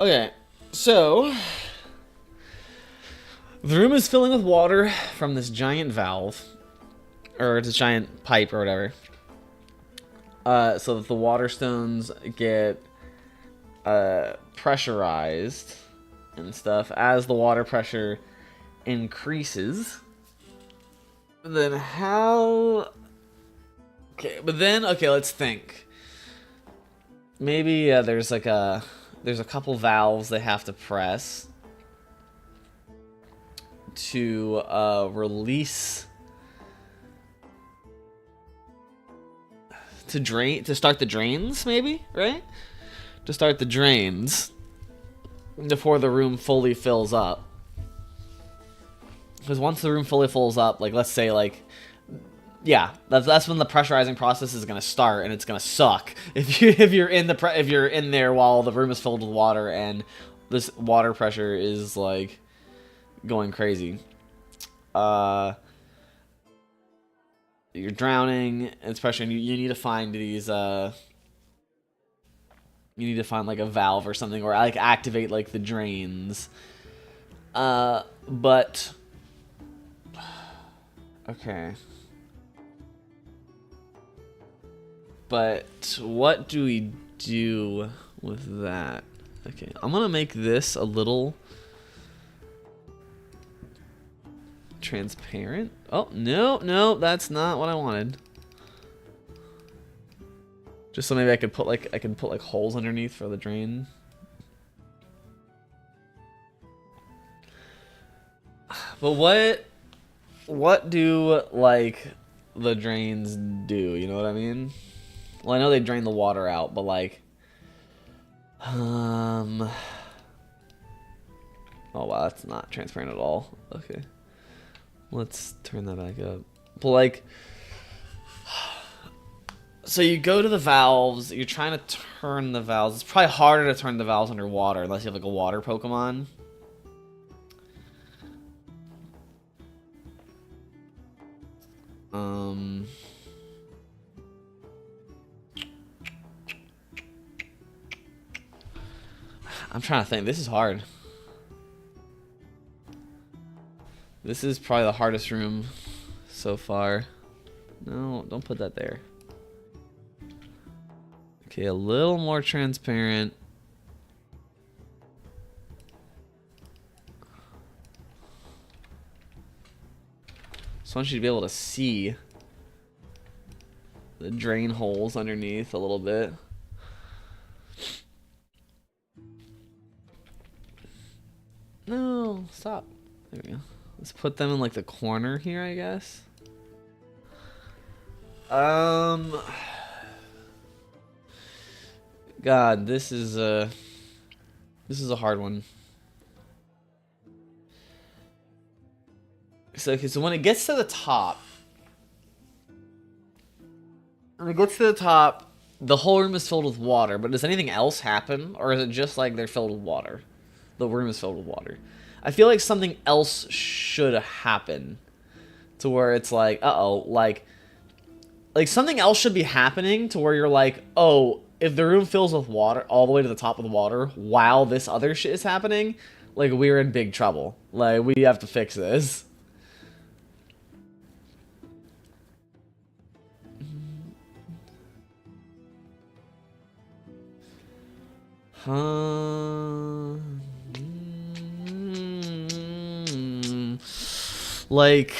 Okay, so the room is filling with water from this giant valve, or this giant pipe or whatever. So that the water stones get pressurized and stuff. As the water pressure increases, then how? Okay, but then let's think. Maybe there's a couple valves they have to press to release to start the drains, maybe, right? To start the drains before the room fully fills up. Because once the room fully fills up, like let's say like Yeah, that's when the pressurizing process is gonna start, and it's gonna suck if you're in there while the room is filled with water and this water pressure is like going crazy. You're drowning, it's pressure, and you need to find these you need to find like a valve or something, or like activate like the drains. But okay. But what do we do with that? Okay, I'm gonna make this a little transparent. Oh, no, that's not what I wanted. Just so maybe I could put like holes underneath for the drain. But what do like the drains do? You know what I mean? Well, I know they drain the water out, but like oh wow, that's not transparent at all. Okay. Let's turn that back up. But like, so you go to the valves, you're trying to turn the valves. It's probably harder to turn the valves underwater unless you have like a water Pokemon. I'm trying to think. This is hard. This is probably the hardest room so far. No, don't put that there. Okay, a little more transparent. So I want you to be able to see the drain holes underneath a little bit. No, stop. There we go. Let's put them in like the corner here, I guess. God, this is a hard one. So okay, so when it gets to the top, the whole room is filled with water. But does anything else happen, or is it just like they're filled with water? The room is filled with water. I feel like something else should happen to where it's like, uh-oh, like something else should be happening to where you're like, oh, if the room fills with water all the way to the top of the water while this other shit is happening, like we're in big trouble. Like we have to fix this. Like,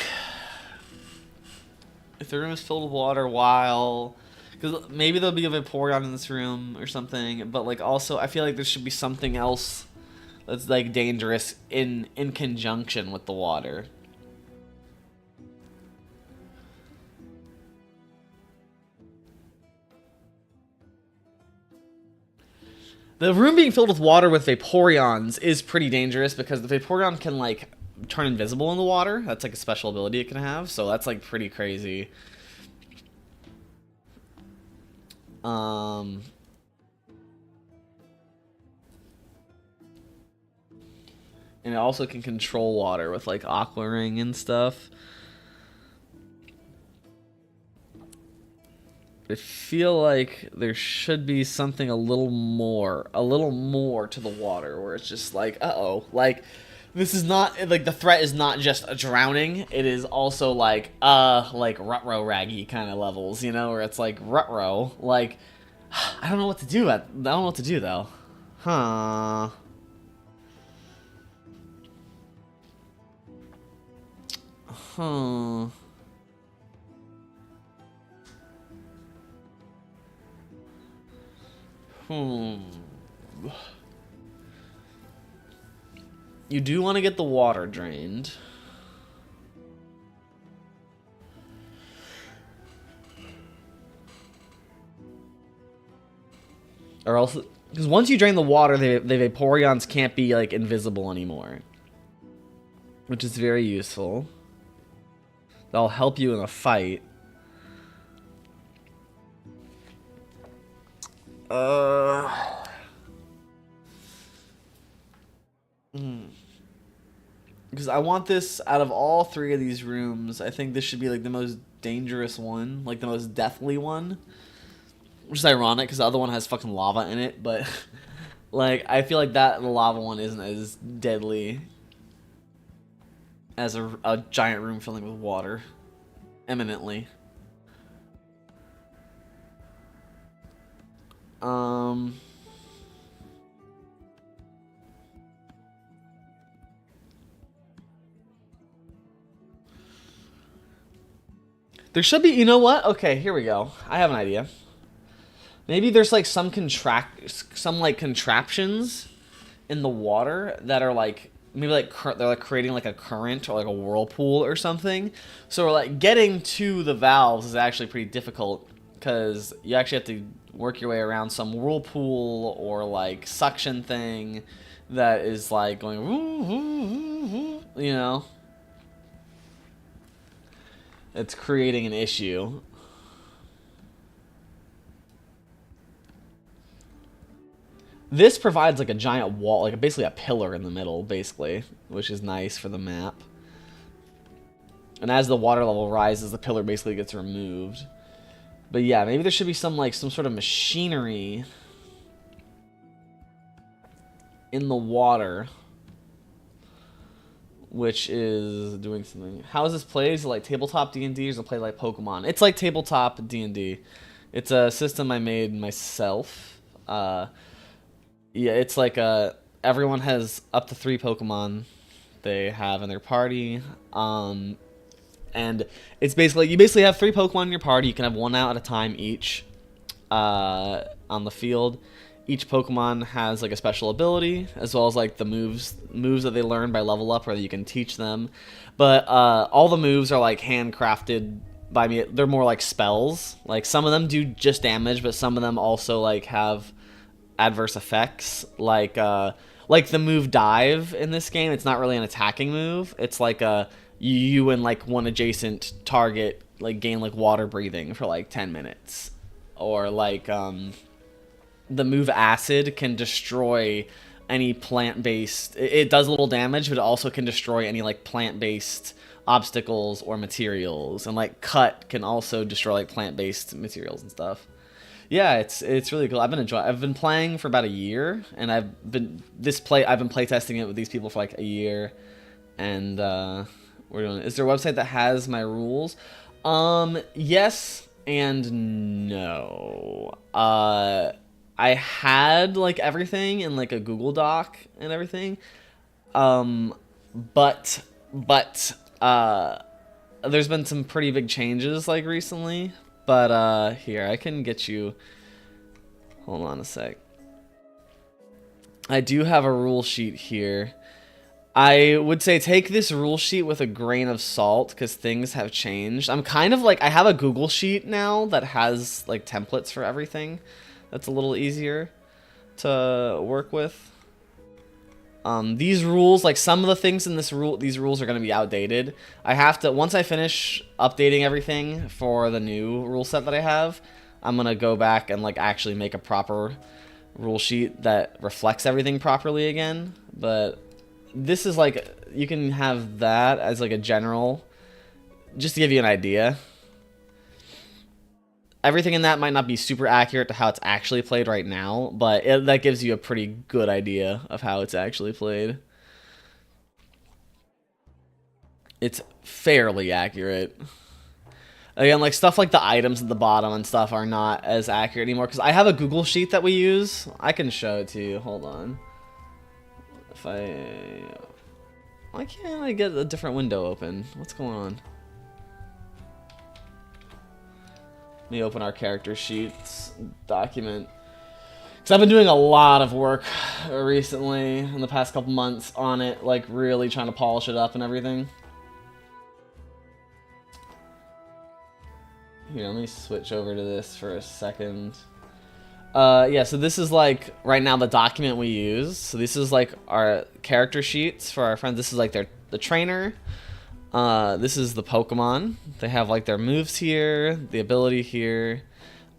if the room is filled with water while, because maybe there'll be a Vaporeon in this room or something, but like also I feel like there should be something else that's like dangerous in conjunction with the water. The room being filled with water with Vaporeons is pretty dangerous because the Vaporeon can like turn invisible in the water. That's like a special ability it can have, so that's like pretty crazy. And it also can control water with like Aqua Ring and stuff. I feel like there should be something a little more to the water where it's just like, uh-oh, like this is not like the threat is not just a drowning, it is also like Rutro Raggy kind of levels, you know, where it's like Rutro, like I don't know what to do though. Huh. Huh. You do want to get the water drained. Or else, because once you drain the water, the Vaporeons can't be like invisible anymore, which is very useful. That'll help you in a fight. Because I want this out of all three of these rooms. I think this should be like the most dangerous one, like the most deathly one. Which is ironic because the other one has fucking lava in it, but like I feel like the lava one isn't as deadly as a giant room filling with water, eminently. There should be, you know what? Okay, here we go. I have an idea. Maybe there's like some contraptions in the water that are like maybe like they're like creating like a current or like a whirlpool or something. So like getting to the valves is actually pretty difficult because you actually have to work your way around some whirlpool or like suction thing that is like going, you know, it's creating an issue. This provides like a giant wall, like basically a pillar in the middle, basically, which is nice for the map. And as the water level rises, the pillar basically gets removed. But yeah, maybe there should be some sort of machinery in the water, which is doing something. How is this played? Is it like tabletop D&D or is it played like Pokemon? It's like tabletop D&D. It's a system I made myself. Yeah, it's like everyone has up to 3 Pokemon they have in their party. And it's basically, you basically have 3 Pokemon in your party. You can have 1 out at a time each on the field. Each Pokemon has like a special ability, as well as like the moves that they learn by level up, or that you can teach them. But all the moves are like handcrafted by me. They're more like spells. Like some of them do just damage, but some of them also like have adverse effects, like the move dive in this game. It's not really an attacking move. It's like you and like one adjacent target like gain like water breathing for like 10 minutes, or like the move acid can destroy any plant-based. It does a little damage, but it also can destroy any like plant-based obstacles or materials, and like cut can also destroy like plant-based materials and stuff. Yeah, it's really cool. I've been playing for about a year, and I've been playtesting it with these people for like a year, and we're doing. Is there a website that has my rules? Yes and no. I had like everything in like a Google Doc and everything, but there's been some pretty big changes like recently. But here, I can get you. Hold on a sec. I do have a rule sheet here. I would say take this rule sheet with a grain of salt because things have changed. I'm kind of like, I have a Google sheet now that has like templates for everything. That's a little easier to work with. These rules, like some of the things in these rules are going to be outdated. I have to, once I finish updating everything for the new rule set that I have, I'm going to go back and like actually make a proper rule sheet that reflects everything properly again. But this is like, you can have that as like a general, just to give you an idea. Everything in that might not be super accurate to how it's actually played right now, but that gives you a pretty good idea of how it's actually played. It's fairly accurate. Again, like stuff like the items at the bottom and stuff are not as accurate anymore, because I have a Google sheet that we use. I can show it to you. Hold on. Why can't I get a different window open? What's going on? Let me open our character sheets document. Because I've been doing a lot of work recently in the past couple months on it, like really trying to polish it up and everything. Here, let me switch over to this for a second. Yeah, so this is like right now the document we use. So this is like our character sheets for our friends. This is like the trainer. This is the Pokemon. They have like their moves here, the ability here.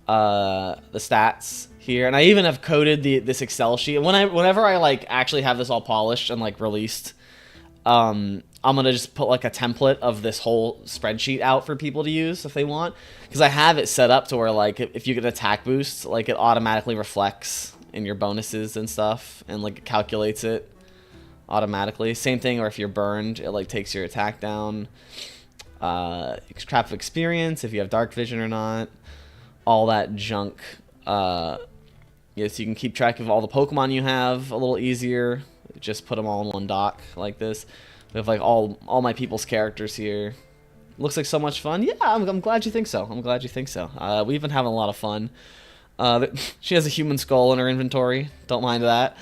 the stats here, and I even have coded this Excel sheet. Whenever I like actually have this all polished and like released, I'm gonna just put like a template of this whole spreadsheet out for people to use if they want, because I have it set up to where like if you get attack boost, like it automatically reflects in your bonuses and stuff, and like it calculates it automatically. Same thing, or if you're burned, it like takes your attack down. Trap of experience, if you have dark vision or not, all that junk. Yes, you can keep track of all the Pokemon you have a little easier. Just put them all in one doc like this. We have like all my people's characters here. Looks like so much fun. Yeah, I'm glad you think so. I'm glad you think so. We've been having a lot of fun. She has a human skull in her inventory. Don't mind that.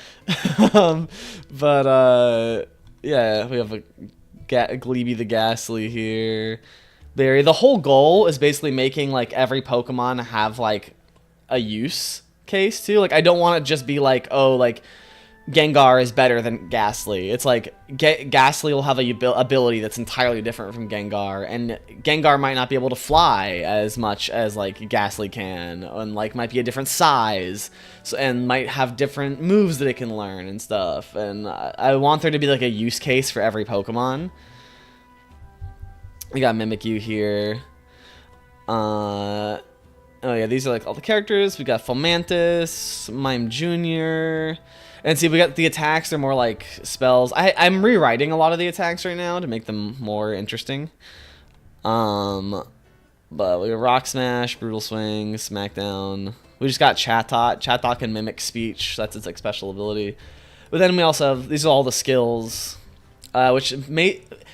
Yeah, we have a Gleeby the Ghastly here. Barry. The whole goal is basically making like every Pokemon have like a use case too. Like I don't want it just be like, oh, like Gengar is better than Ghastly. It's like Ghastly will have a ability that's entirely different from Gengar, and Gengar might not be able to fly as much as like Ghastly can, and like might be a different size, so, and might have different moves that it can learn and stuff. And I want there to be like a use case for every Pokemon. We got Mimikyu here. Oh yeah, these are like all the characters. We got Fomantis, Mime Jr. And see, we got the attacks. They're more like spells. I'm rewriting a lot of the attacks right now to make them more interesting. But we have Rock Smash, Brutal Swing, Smackdown. We just got Chatot. Chatot can mimic speech. That's its like special ability. But then we also have, these are all the skills, which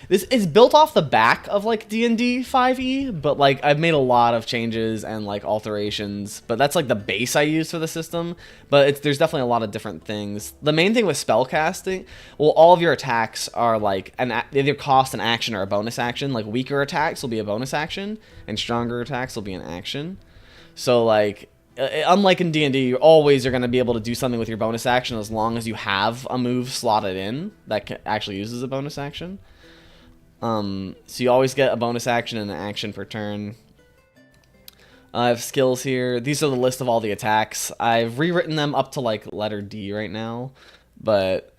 this is built off the back of like D&D 5e, but like I've made a lot of changes and like alterations, but that's like the base I use for the system. But there's definitely a lot of different things. The main thing with spell casting, well, all of your attacks are like they either cost an action or a bonus action. Like weaker attacks will be a bonus action, and stronger attacks will be an action. So like, unlike in D&D, you always are going to be able to do something with your bonus action as long as you have a move slotted in that actually uses a bonus action. So you always get a bonus action and an action per turn. I have skills here. These are the list of all the attacks. I've rewritten them up to like letter D right now, but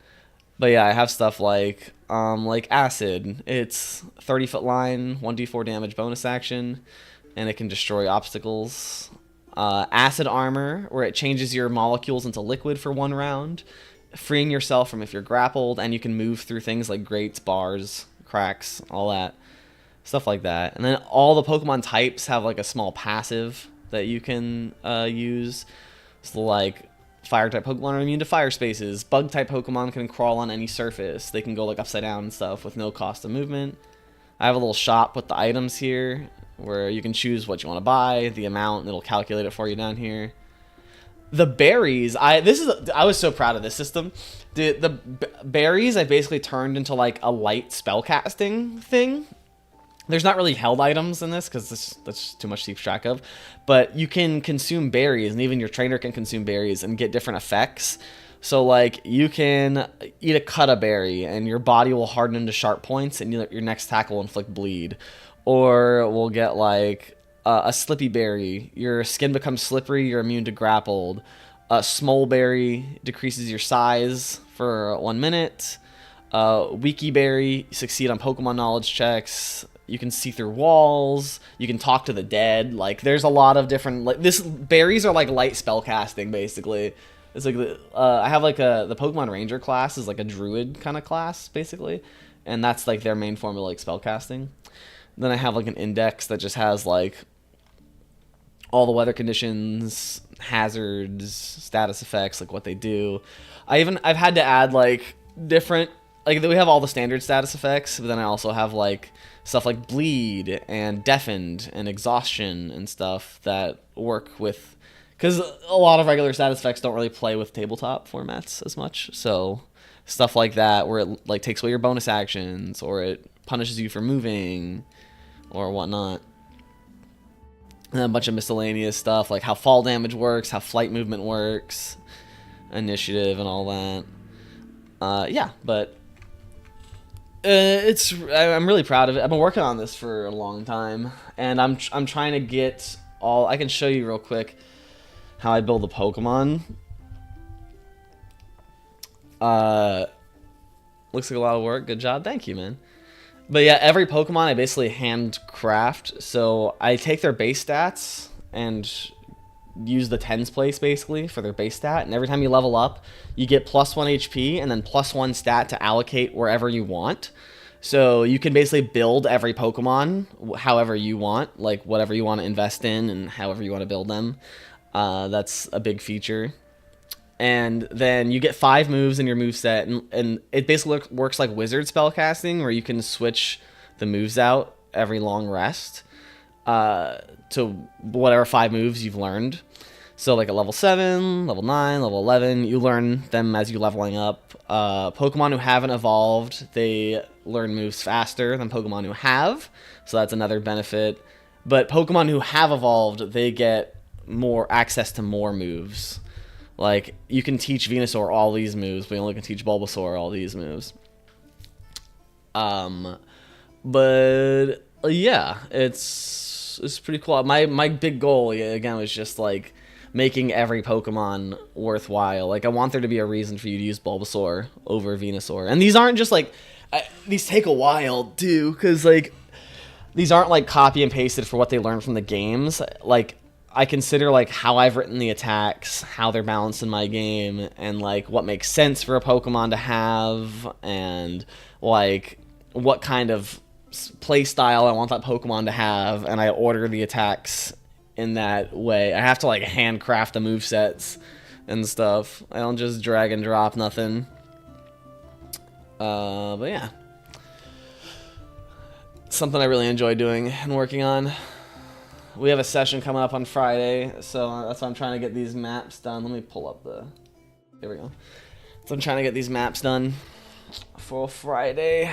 yeah, I have stuff like Acid. It's 30-foot line, 1d4 damage bonus action, and it can destroy obstacles. Acid Armor, where it changes your molecules into liquid for 1 round, freeing yourself from if you're grappled, and you can move through things like grates, bars, cracks, all that stuff like that. And then all the Pokemon types have like a small passive that you can use. So like fire type Pokemon are immune to fire spaces. Bug type Pokemon can crawl on any surface. They can go like upside down and stuff with no cost of movement. I have a little shop with the items here where you can choose what you want to buy, the amount, and it'll calculate it for you down here. The berries, I was so proud of this system. The berries I basically turned into like a light spellcasting thing. There's not really held items in this because that's too much to keep track of. But you can consume berries, and even your trainer can consume berries and get different effects. So like you can eat a Cutta berry and your body will harden into sharp points, and your next attack will inflict bleed. Or we'll get like a Slippy berry. Your skin becomes slippery. You're immune to grappled. Smole berry decreases your size for 1 minute. Wiki berry, succeed on Pokemon knowledge checks. You can see through walls. You can talk to the dead. Like there's a lot of different berries are like light spell casting basically. It's like I have like the Pokemon Ranger class is like a druid kind of class basically, and that's like their main formula like spell casting. Then I have like an index that just has like all the weather conditions, hazards, status effects, like what they do. I've had to add like different, like we have all the standard status effects, but then I also have like stuff like bleed and deafened and exhaustion and stuff that work with, because a lot of regular status effects don't really play with tabletop formats as much. So stuff like that where it like takes away your bonus actions, or it punishes you for moving or whatnot. And then a bunch of miscellaneous stuff like how fall damage works, how flight movement works, initiative and all that. Yeah, but I'm really proud of it. I've been working on this for a long time, and I'm trying to get all. I can show you real quick how I build a Pokemon. Looks like a lot of work. Good job. Thank you, man. But yeah, every Pokemon I basically handcraft. So I take their base stats and use the tens place basically for their base stat. And every time you level up, you get +1 HP and then +1 stat to allocate wherever you want. So you can basically build every Pokemon however you want, like whatever you want to invest in and however you want to build them. That's a big feature. And then you get 5 moves in your moveset, and it basically works like wizard spellcasting, where you can switch the moves out every long rest to whatever 5 moves you've learned. So like at level 7, level 9, level 11, you learn them as you're leveling up. Pokemon who haven't evolved, they learn moves faster than Pokemon who have, so that's another benefit. But Pokemon who have evolved, they get more access to more moves. Like, you can teach Venusaur all these moves, but you only can teach Bulbasaur all these moves. But yeah, it's pretty cool. My big goal, again, was just like making every Pokemon worthwhile. Like, I want there to be a reason for you to use Bulbasaur over Venusaur. And these aren't just like, these take a while too, because like, these aren't like copy and pasted for what they learned from the games. Like, I consider like how I've written the attacks, how they're balanced in my game, and like what makes sense for a Pokemon to have, and like what kind of play style I want that Pokemon to have, and I order the attacks in that way. I have to like handcraft the movesets and stuff. I don't just drag and drop nothing. But yeah. Something I really enjoy doing and working on. We have a session coming up on Friday, so that's why I'm trying to get these maps done. Let me pull up the... There we go. So I'm trying to get these maps done for Friday.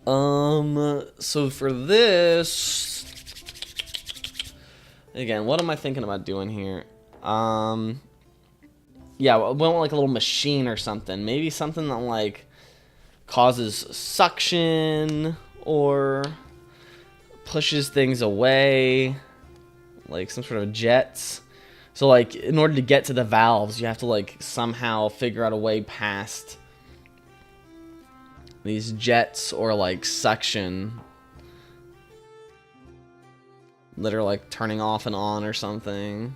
So for this... Again, what am I thinking about doing here? Yeah, we want like a little machine or something. Maybe something that like causes suction or pushes things away, like some sort of jets. So like in order to get to the valves, you have to like somehow figure out a way past these jets or like suction that are like turning off and on or something.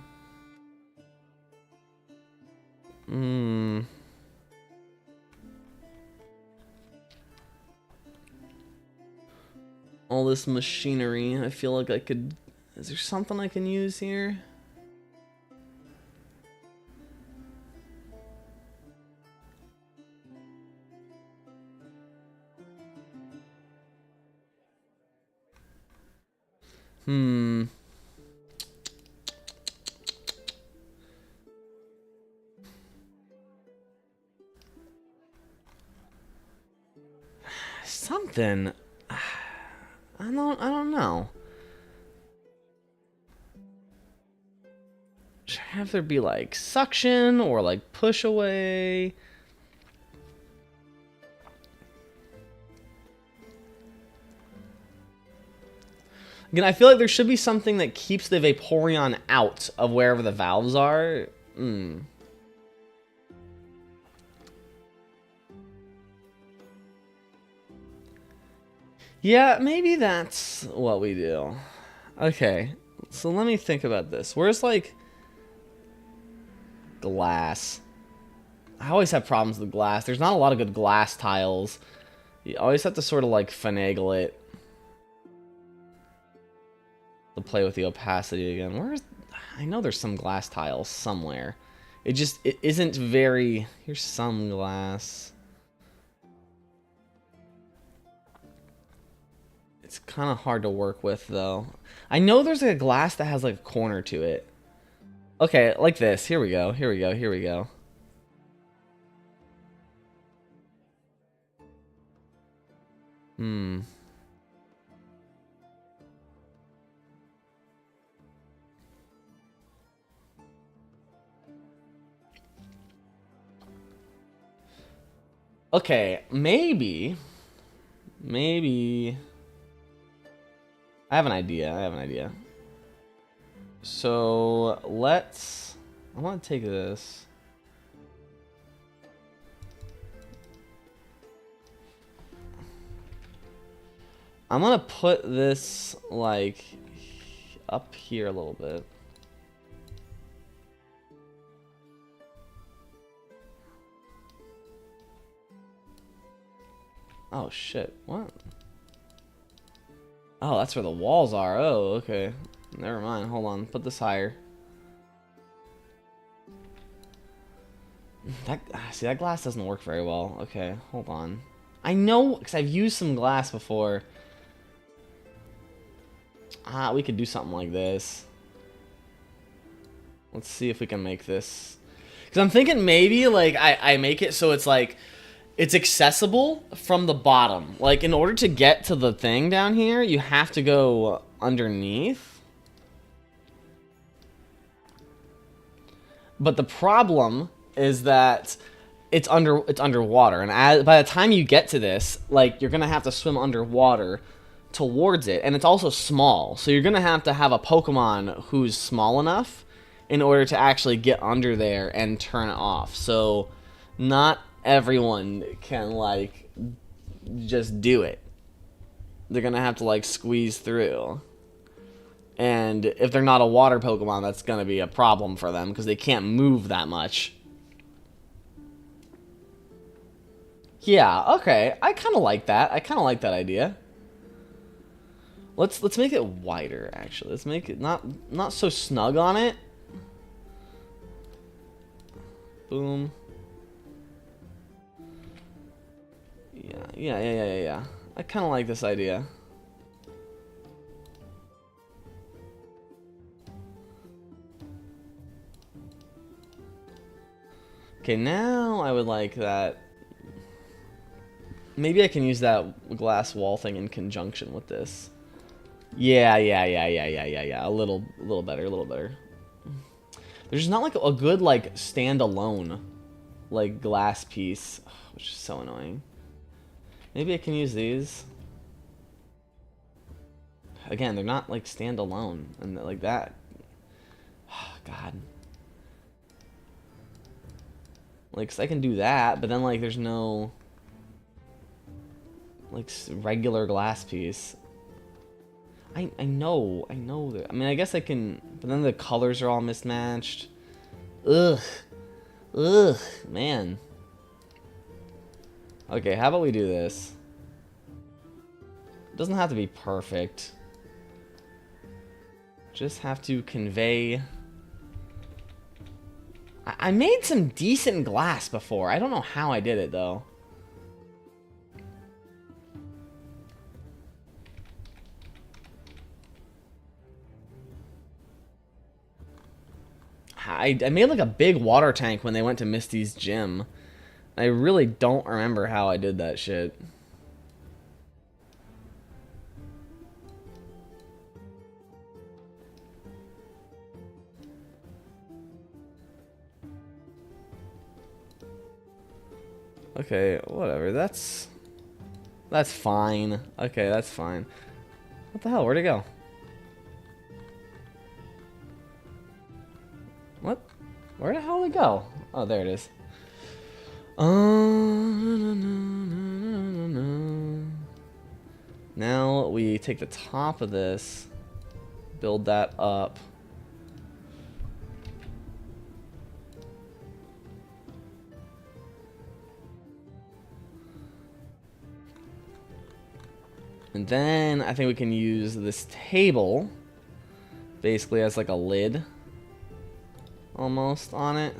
All this machinery, I feel like I could... Is there something I can use here? Something... I don't know. Should have there be like suction or like push away? Again, I feel like there should be something that keeps the Vaporeon out of wherever the valves are. Yeah, maybe that's what we do. Okay, so let me think about this. Where's, like, glass? I always have problems with glass. There's not a lot of good glass tiles. You always have to sort of, like, finagle it to play with the opacity again. Where's... I know there's some glass tiles somewhere. It isn't very... Here's some glass. It's kind of hard to work with, though. I know there's a glass that has, like, a corner to it. Okay, like this. Here we go. Here we go. Here we go. Okay, maybe... I have an idea. I have an idea. So let's. I want to take this. I'm gonna put this like up here a little bit. Oh shit, what? Oh, that's where the walls are. Oh, okay. Never mind, hold on. Put this higher. See, that glass doesn't work very well. Okay, hold on. I know, because I've used some glass before. We could do something like this. Let's see if we can make this. Because I'm thinking maybe, like, I make it so it's, like, it's accessible from the bottom. Like, in order to get to the thing down here, you have to go underneath. But the problem is that it's underwater. And by the time you get to this, like, you're going to have to swim underwater towards it, and it's also small, so you're gonna have to have a Pokemon who's small enough in order to actually get under there and turn it off. So not everyone can like just do it. They're gonna have to like squeeze through, and if they're not a water Pokemon, that's gonna be a problem for them because they can't move that much. Yeah, okay, I kind of like that. I kind of like that idea. Let's make it wider, actually. Let's make it not so snug on it. Boom. Yeah. I kind of like this idea. Okay, now I would like that. Maybe I can use that glass wall thing in conjunction with this. Yeah. A little better. There's just not like a good like standalone like glass piece, which is so annoying. Maybe I can use these. Again, they're not like standalone and like that. God. Like, so I can do that, but then like there's no like regular glass piece. I know that. I mean, I guess I can, but then the colors are all mismatched. Ugh, man. Okay, how about we do this? It doesn't have to be perfect. Just have to convey. I made some decent glass before. I don't know how I did it though. I made like a big water tank when they went to Misty's gym. I really don't remember how I did that shit. Okay, whatever. That's fine. Okay, that's fine. What the hell? Where'd it go? What? Where the hell did it go? Oh, there it is. Now we take the top of this, build that up. And then I think we can use this table basically as like a lid almost on it.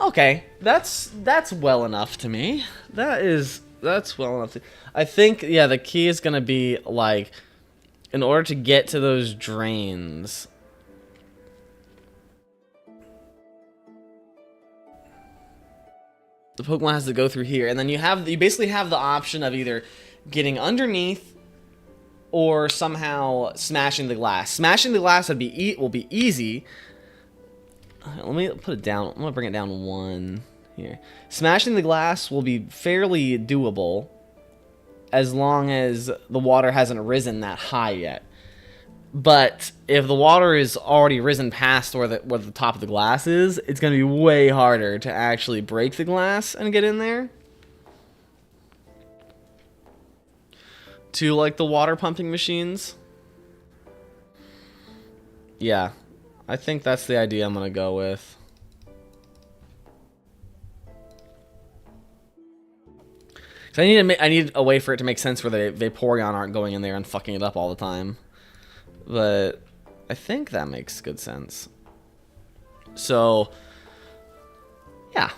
Okay, that's well enough to me. That's well enough to, I think, yeah, the key is gonna be like, in order to get to those drains, the Pokemon has to go through here, and then you basically have the option of either getting underneath or somehow smashing the glass. Smashing the glass will be easy. Let me put it down. I'm gonna bring it down 1 here. Smashing the glass will be fairly doable as long as the water hasn't risen that high yet. But if the water is already risen past where the top of the glass is, it's gonna be way harder to actually break the glass and get in there. To like the water pumping machines. Yeah, I think that's the idea I'm gonna go with. So I need a way for it to make sense where the Vaporeon aren't going in there and fucking it up all the time. But I think that makes good sense. So yeah.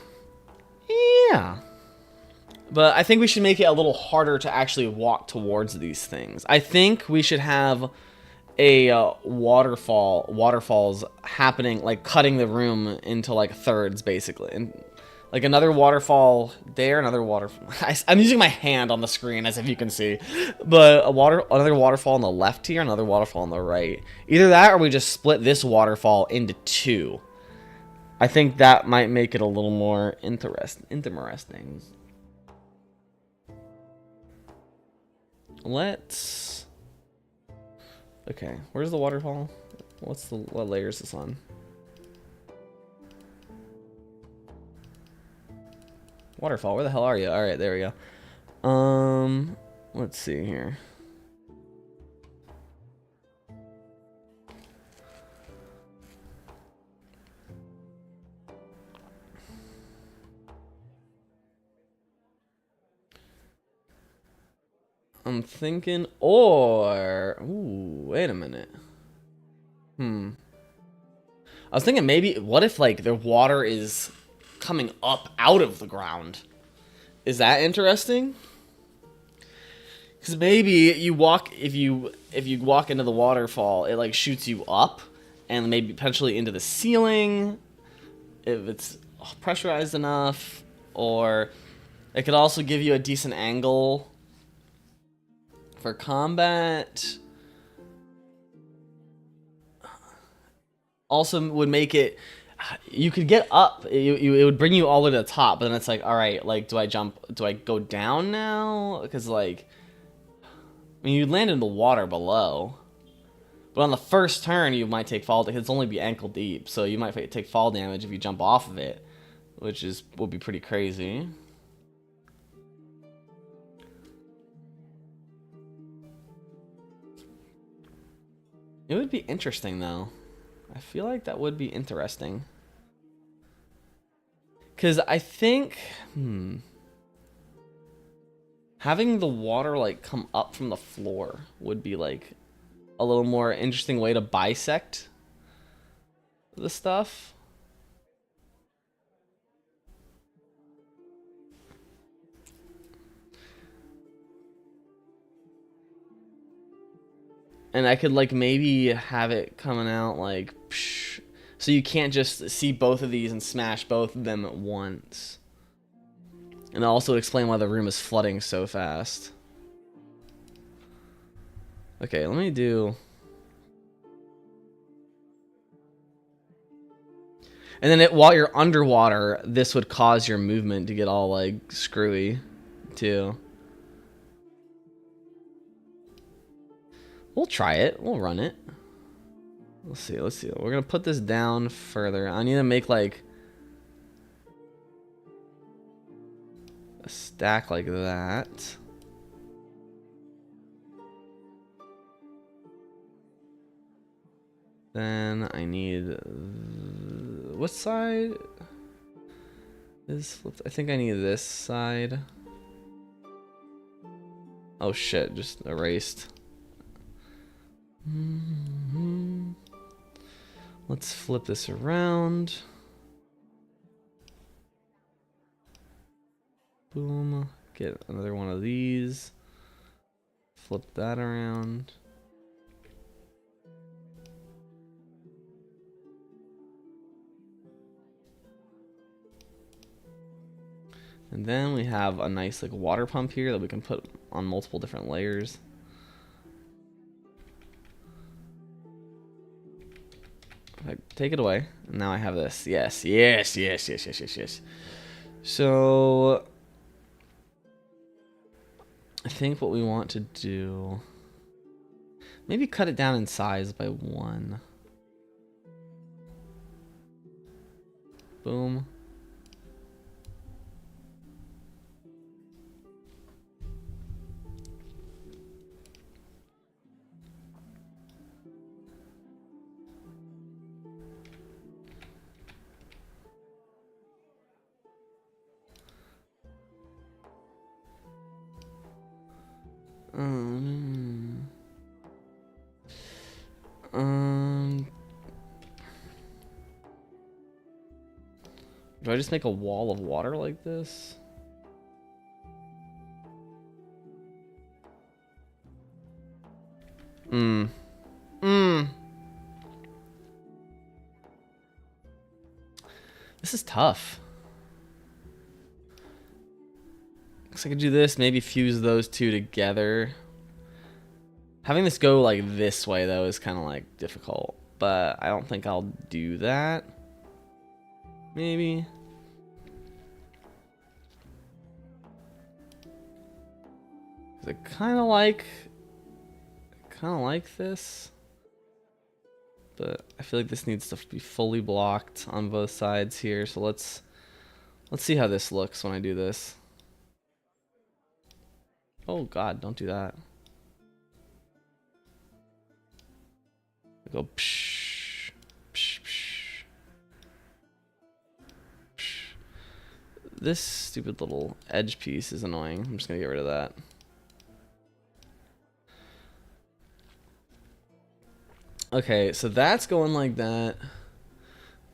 But I think we should make it a little harder to actually walk towards these things. I think we should have a waterfalls happening, like cutting the room into like thirds basically. And like another waterfall there, another waterfall. I'm using my hand on the screen as if you can see. But another waterfall on the left here, another waterfall on the right. Either that or we just split this waterfall into 2. I think that might make it a little more interesting. Let's... Okay, where's the waterfall? What layer is this on? Waterfall, where the hell are you? Alright, there we go. Let's see here. I'm thinking, or... Ooh, wait a minute. I was thinking maybe, what if like the water is coming up out of the ground? Is that interesting? Because maybe you walk, if you walk into the waterfall, it like shoots you up and maybe potentially into the ceiling if it's pressurized enough, or it could also give you a decent angle for combat. Also would make it, you could get up, it would bring you all the way to the top, but then it's like, all right, like, do I go down now? Because like, I mean, you'd land in the water below, but on the first turn you might take fall damage. It's only be ankle deep, so you might take fall damage if you jump off of it, which would be pretty crazy. It would be interesting though. I feel like that would be interesting. Because I think, having the water like come up from the floor would be like a little more interesting way to bisect the stuff. And I could like maybe have it coming out like, psh, so you can't just see both of these and smash both of them at once. And also explain why the room is flooding so fast. Okay, let me do... And then while you're underwater, this would cause your movement to get all like screwy too. We'll try it. We'll run it. Let's see. We're gonna put this down further. I need to make like a stack like that. Then I need... what side is flipped? I think I need this side. Oh shit, just erased. Let's flip this around. Boom. Get another one of these. Flip that around. And then we have a nice like water pump here that we can put on multiple different layers. Take it away. And now I have this. Yes, yes, yes, yes, yes, yes, yes. So I think what we want to do, maybe cut it down in size by 1. Boom. Do I just make a wall of water like this? This is tough. Looks like I could do this, maybe fuse those two together. Having this go like this way though is kind of like difficult, but I don't think I'll do that. Maybe. I kind of like this, but I feel like this needs to be fully blocked on both sides here. So let's see how this looks when I do this. Oh God, don't do that. I go psh, psh, psh, psh. This stupid little edge piece is annoying. I'm just gonna get rid of that. Okay, so that's going like that.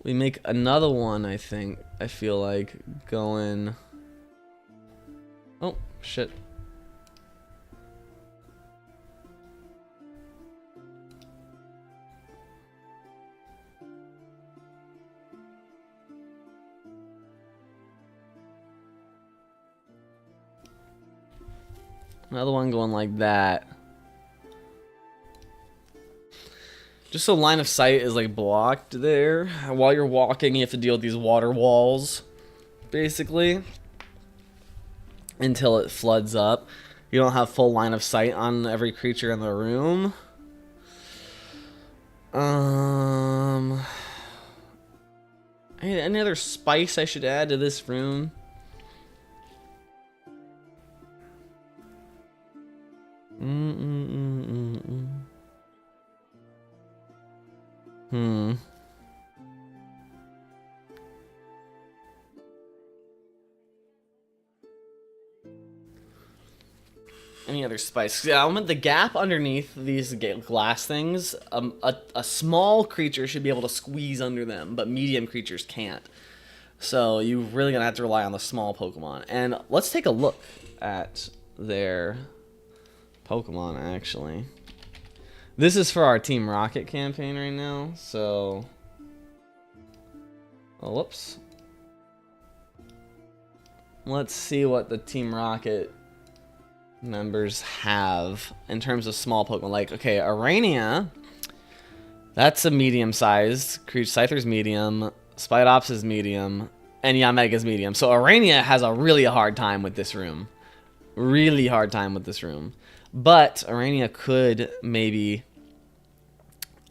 We make another one, I think. I feel like going. Oh, shit. Another one going like that. Just so line of sight is like blocked there. While you're walking, you have to deal with these water walls, basically, until it floods up. You don't have full line of sight on every creature in the room. Any other spice I should add to this room? Any other spice? Yeah, the gap underneath these glass things, a small creature should be able to squeeze under them, but medium creatures can't. So you're really gonna have to rely on the small Pokemon. And let's take a look at their Pokemon, actually. This is for our Team Rocket campaign right now, so... Oh, whoops. Let's see what the Team Rocket members have in terms of small Pokemon. Like, okay, Arania, that's a medium-sized creature. Scyther's medium, Spidops is medium, and Yamega's medium. So Arania has a really hard time with this room. Really hard time with this room. But Arania could maybe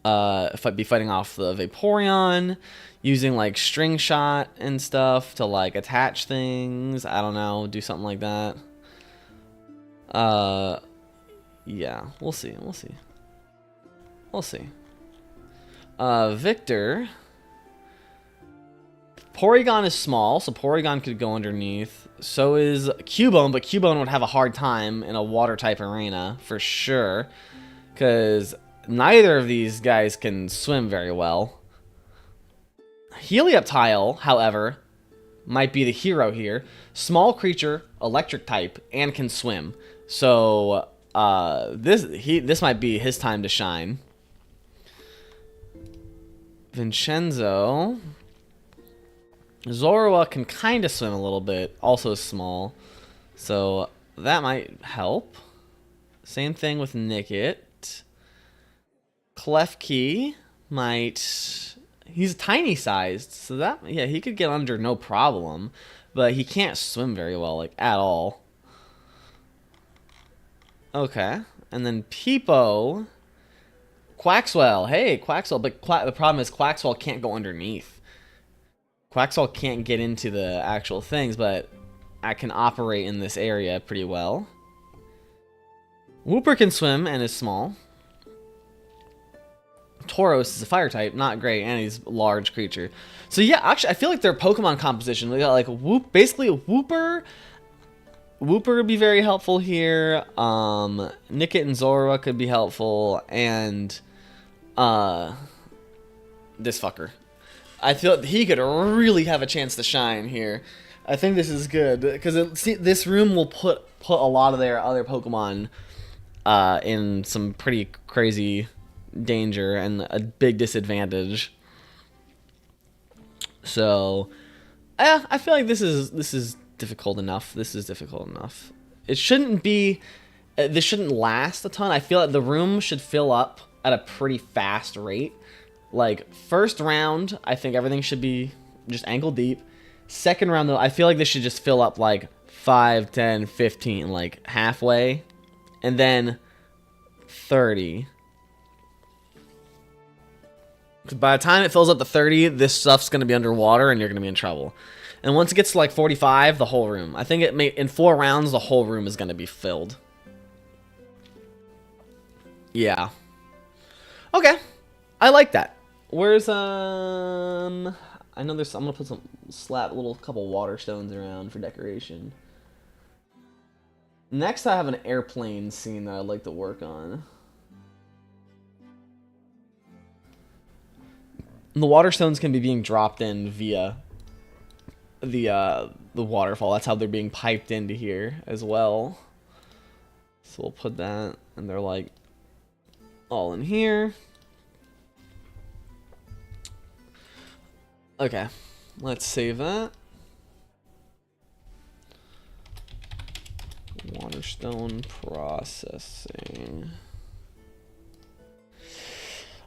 be fighting off the Vaporeon, using like String Shot and stuff to like attach things. I don't know, do something like that. Yeah, we'll see. Victor. Porygon is small, so Porygon could go underneath. So is Cubone, but Cubone would have a hard time in a water-type arena, for sure. Because neither of these guys can swim very well. Helioptile, however, might be the hero here. Small creature, electric type, and can swim. So this might be his time to shine. Vincenzo. Zorua can kind of swim a little bit, also small. So that might help. Same thing with Nickit. Klefki might He's tiny sized, so that, yeah, he could get under no problem, but he can't swim very well, like, at all. Okay, and then Peepo, Quaxwell. Hey, Quaxwell, but the problem is Quaxwell can't go underneath. Quaxwell can't get into the actual things, but I can operate in this area pretty well. Wooper can swim and is small. Tauros is a fire type, not great, and he's a large creature. So yeah, actually, I feel like their Pokemon composition, we got like basically Wooper. Wooper would be very helpful here. Nickit and Zorua could be helpful, and this fucker. I feel like he could really have a chance to shine here. I think this is good because this room will put a lot of their other Pokemon in some pretty crazy danger and a big disadvantage. So, I feel like this is difficult enough. This is difficult enough. It shouldn't be. This shouldn't last a ton. I feel like the room should fill up at a pretty fast rate. Like first round, I think everything should be just ankle deep. Second round though, I feel like this should just fill up like 5, 10, 15, like halfway, and then 30. By the time it fills up to 30, this stuff's going to be underwater and you're going to be in trouble. And once it gets to like 45, the whole room. I think in 4 rounds, the whole room is going to be filled. Yeah. Okay. I like that. Where's, I know I'm going to put a couple water stones around for decoration. Next, I have an airplane scene that I'd like to work on. The water stones can be being dropped in via the waterfall. That's how they're being piped into here as well. So we'll put that, and they're like all in here. Okay, let's save that. Waterstone processing.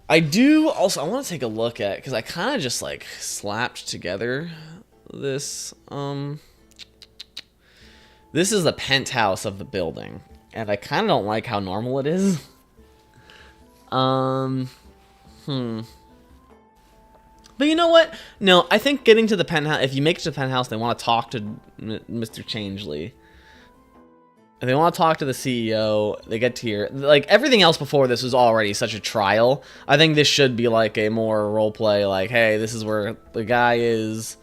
I do also, I want to take a look at, because I kind of just like slapped together this, this is the penthouse of the building, and I kind of don't like how normal it is. But you know what? No, I think getting to the penthouse, if you make it to the penthouse, they want to talk to Mr. Changeley. If they want to talk to the CEO, they get to here. Like, everything else before this was already such a trial. I think this should be like a more roleplay, like, hey, this is where the guy is.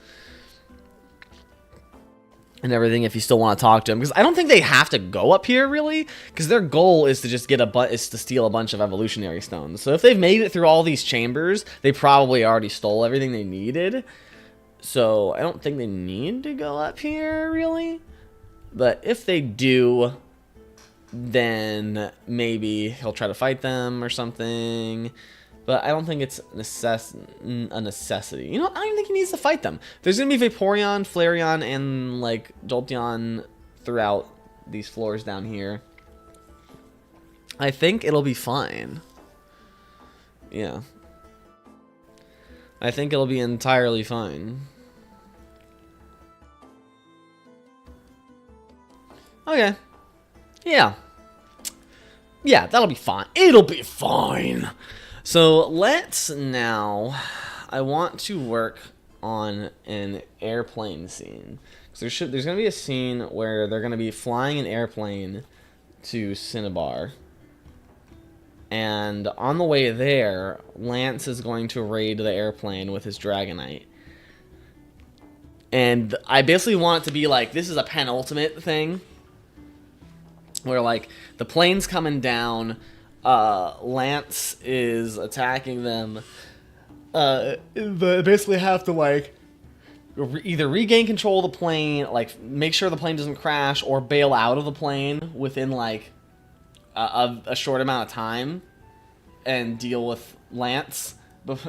And everything, if you still want to talk to him. Because I don't think they have to go up here, really. Because their goal is to just get is to steal a bunch of evolutionary stones. So if they've made it through all these chambers, they probably already stole everything they needed. So I don't think they need to go up here, really. But if they do, then maybe he'll try to fight them or something. But I don't think it's a necessity. You know, I don't even think he needs to fight them. There's going to be Vaporeon, Flareon, and, like, Jolteon throughout these floors down here. I think it'll be fine. Yeah. I think it'll be entirely fine. Okay. Yeah. Yeah, that'll be fine. It'll be fine. So let's now, I want to work on an airplane scene. So there's going to be a scene where they're going to be flying an airplane to Cinnabar. And on the way there, Lance is going to raid the airplane with his Dragonite. And I basically want it to be like, this is a penultimate thing. Where, like, the plane's coming down, Lance is attacking them. They basically have to, like, either regain control of the plane, like, make sure the plane doesn't crash, or bail out of the plane within, like, a short amount of time and deal with Lance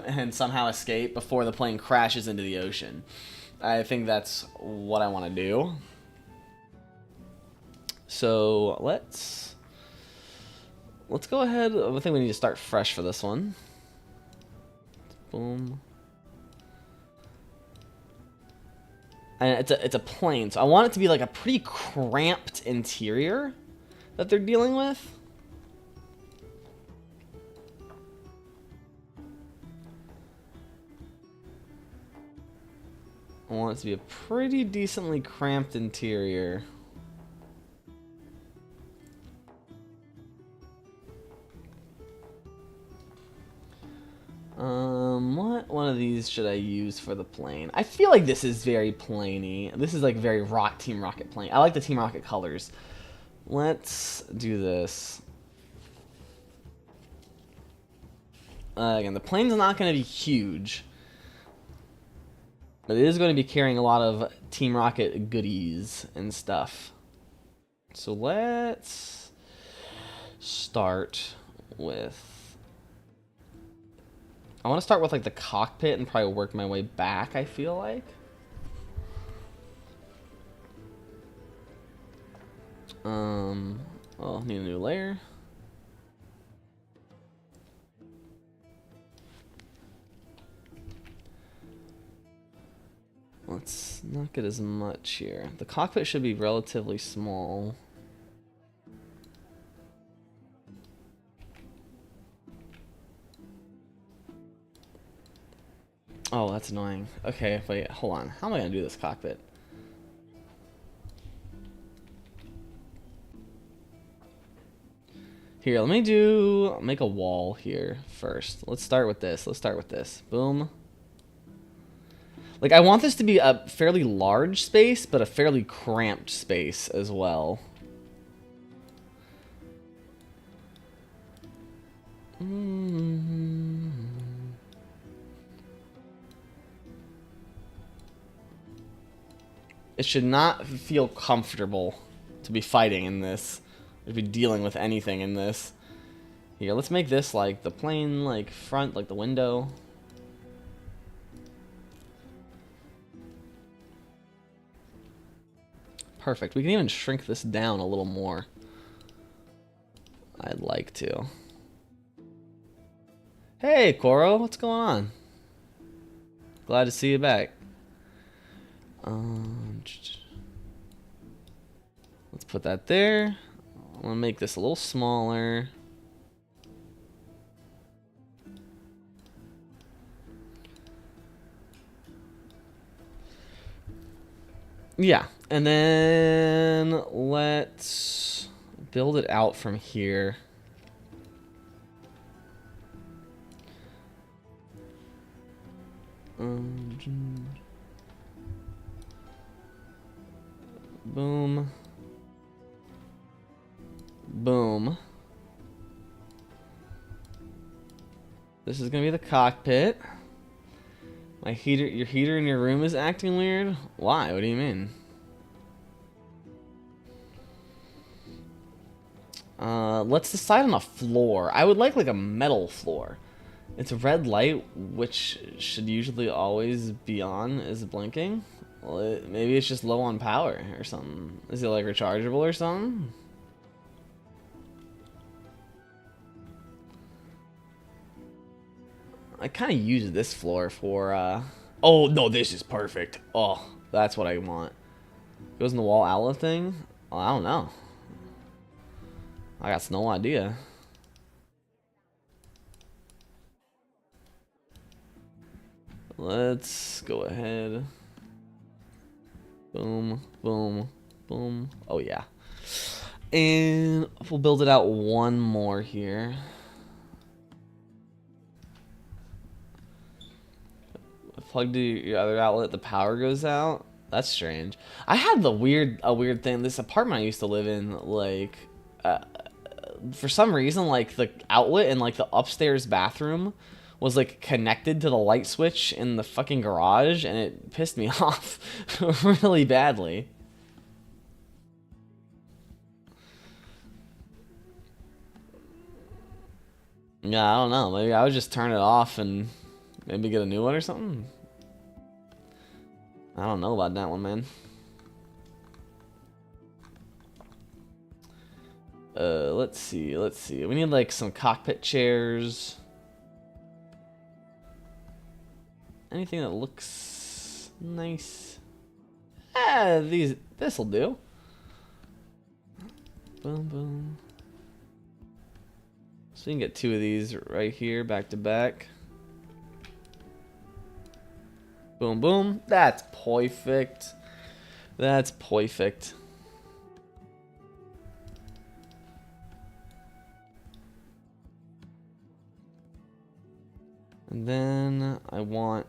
and somehow escape before the plane crashes into the ocean. I think that's what I want to do. So let's go ahead. I think we need to start fresh for this one. Boom, And it's a plane, so I want it to be like a pretty cramped interior that they're dealing with. I want it to be a pretty decently cramped interior. What one of these should I use for the plane? I feel like this is very plainy. This is like very Team Rocket plane. I like the Team Rocket colors. Let's do this. Again, the plane's not going to be huge, but it is going to be carrying a lot of Team Rocket goodies and stuff. So let's start with... I want to start with like the cockpit and probably work my way back, I feel like. Oh, need a new layer. Let's not get as much here. The cockpit should be relatively small. Oh, that's annoying. Okay, wait, hold on. How am I gonna do this cockpit? Here, let me make a wall here first. Let's start with this. Boom. Like, I want this to be a fairly large space, but a fairly cramped space as well. It should not feel comfortable to be fighting in this, to be dealing with anything in this. Here, let's make this like the plane, like front, like the window. Perfect. We can even shrink this down a little more. I'd like to. Hey, Koro, what's going on? Glad to see you back. Let's put that there. I'm gonna make this a little smaller. Yeah, and then let's build it out from here. Boom. Boom. This is gonna be the cockpit. My heater, your heater in your room is acting weird? Why? What do you mean? Let's decide on a floor. I would like a metal floor. It's a red light, which should usually always be on, is blinking. Well, maybe it's just low on power or something. Is it like rechargeable or something? I kind of use this floor for, oh, no, this is perfect. Oh, that's what I want. Goes in the wall outlet thing? Oh, I don't know. I got no idea. Let's go ahead. Boom, boom, boom. Oh, yeah. And we'll build it out one more here. Plug to your other outlet, the power goes out. That's strange. I had a weird thing. This apartment I used to live in, like, for some reason, like the outlet in like the upstairs bathroom was like connected to the light switch in the fucking garage, and it pissed me off really badly. Yeah, I don't know. Maybe I would just turn it off and maybe get a new one or something. I don't know about that one, man. Let's see. We need like some cockpit chairs. Anything that looks nice. This'll do. Boom, boom. So you can get 2 of these right here, back to back. Boom, boom. That's perfect. That's perfect. And then I want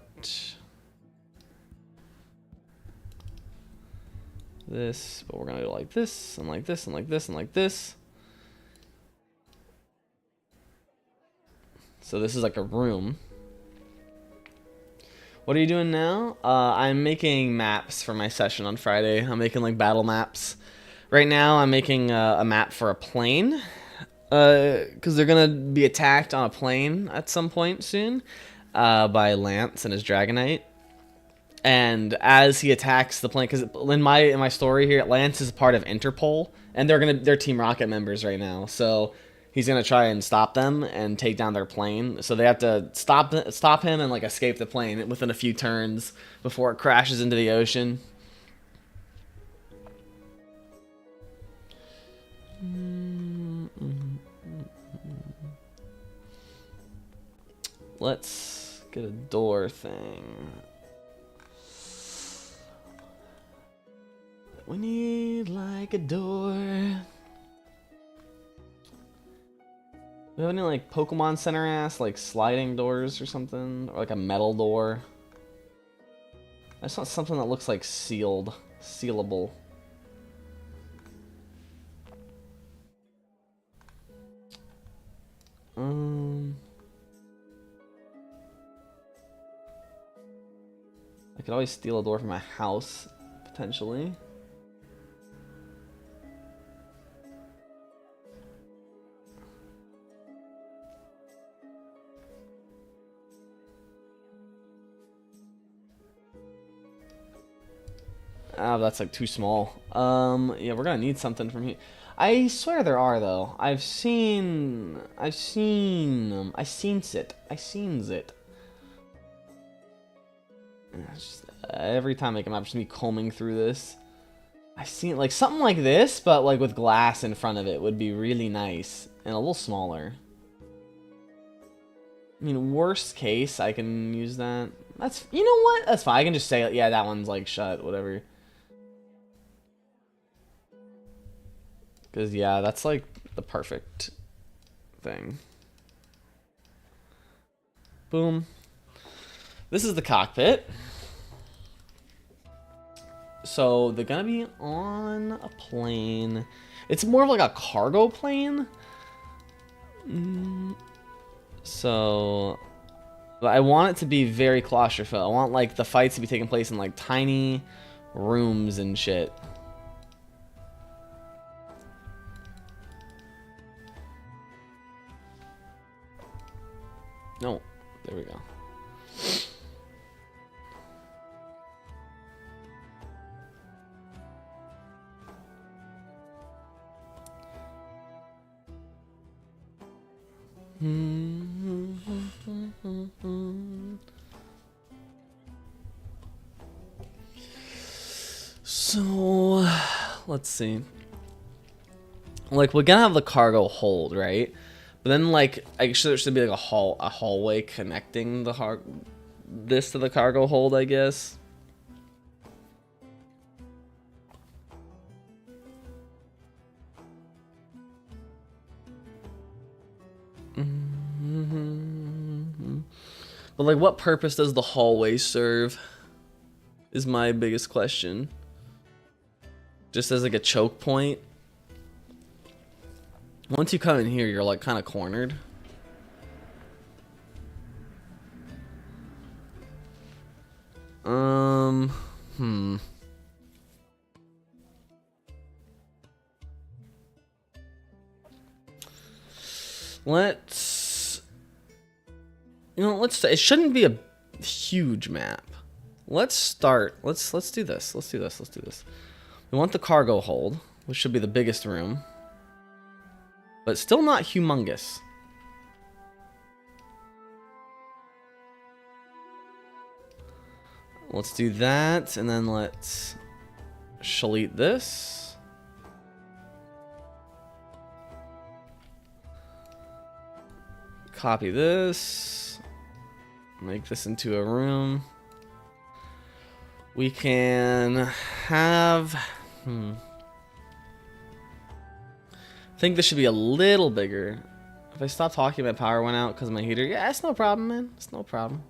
this, but we're gonna go like this, and like this, and like this, and like this. So this is like a room. What are you doing now? I'm making maps for my session on Friday. I'm making like battle maps. Right now I'm making a map for a plane. Because they're gonna be attacked on a plane at some point soon by Lance and his Dragonite. And as he attacks the plane, because in my story here, Lance is a part of Interpol, and they're Team Rocket members right now. So he's gonna try and stop them and take down their plane. So they have to stop him and like escape the plane within a few turns before it crashes into the ocean. Let's get a door thing. We need like a door. We have any like Pokemon Center ass like sliding doors or something, or like a metal door? I just want something that looks like sealable. I could always steal a door from my house, potentially. Oh, that's like too small. Yeah, we're gonna need something from here. I swear there are though. I've seen them. I seen it. Every time I come up, I'm just gonna be combing through this. I seen like something like this, but like with glass in front of it would be really nice and a little smaller. I mean, worst case, I can use that. That's, you know what? That's fine. I can just say, yeah, that one's like shut, whatever. Because, yeah, that's like the perfect thing. Boom. This is the cockpit. So they're gonna be on a plane. It's more of like a cargo plane. So I want it to be very claustrophobic. I want like the fights to be taking place in like tiny rooms and shit. No, there we go. So, let's see. Like, we're gonna have the cargo hold, right? But then, like, there should be like a hallway connecting this to the cargo hold, I guess. But like, what purpose does the hallway serve? Is my biggest question. Just as like a choke point. Once you come in here, you're like kind of cornered. It shouldn't be a huge map. Let's do this. Let's do this. We want the cargo hold, which should be the biggest room. But still not humongous. Let's do that, and then let's delete this. Copy this. Make this into a room. We can have... I think this should be a little bigger. If I stop talking, my power went out because of my heater. Yeah, it's no problem, man. It's no problem.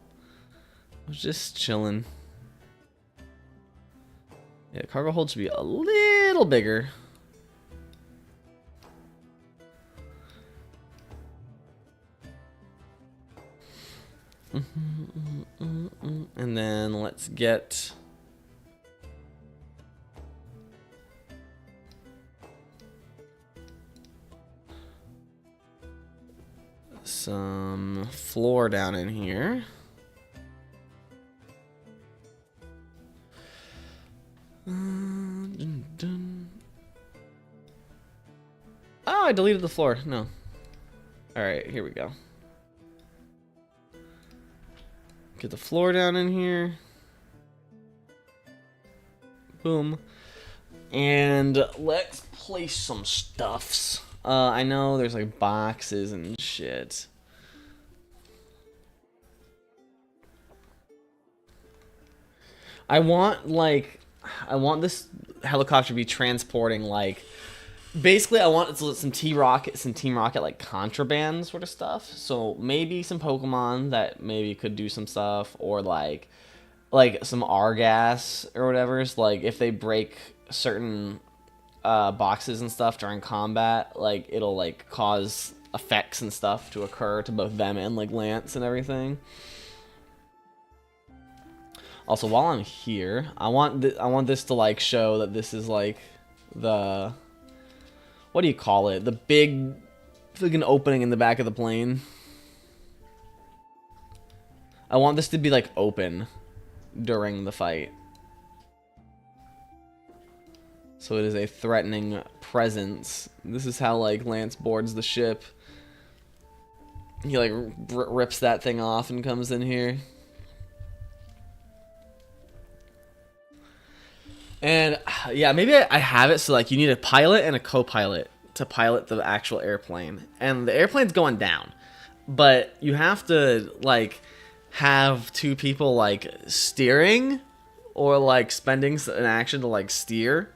I was just chilling. Yeah, cargo hold should be a little bigger. And then let's get some floor down in here. Oh, I deleted the floor. No. Alright, here we go. Get the floor down in here. Boom. And let's place some stuffs. I know there's like boxes and shit. I want this helicopter to be transporting like, basically I want some Team Rocket like contraband sort of stuff. So maybe some Pokemon that maybe could do some stuff, or like some Argas or whatever. So like if they break certain boxes and stuff during combat, like it'll like cause effects and stuff to occur to both them and like Lance and everything. Also, while I'm here, I want this to like show that this is like the, what do you call it? The big freaking opening in the back of the plane. I want this to be like open during the fight. So it is a threatening presence. This is how like Lance boards the ship. He like rips that thing off and comes in here. And yeah, maybe I have it so like you need a pilot and a co-pilot to pilot the actual airplane. And the airplane's going down, but you have to like have two people like steering, or like spending an action to like steer,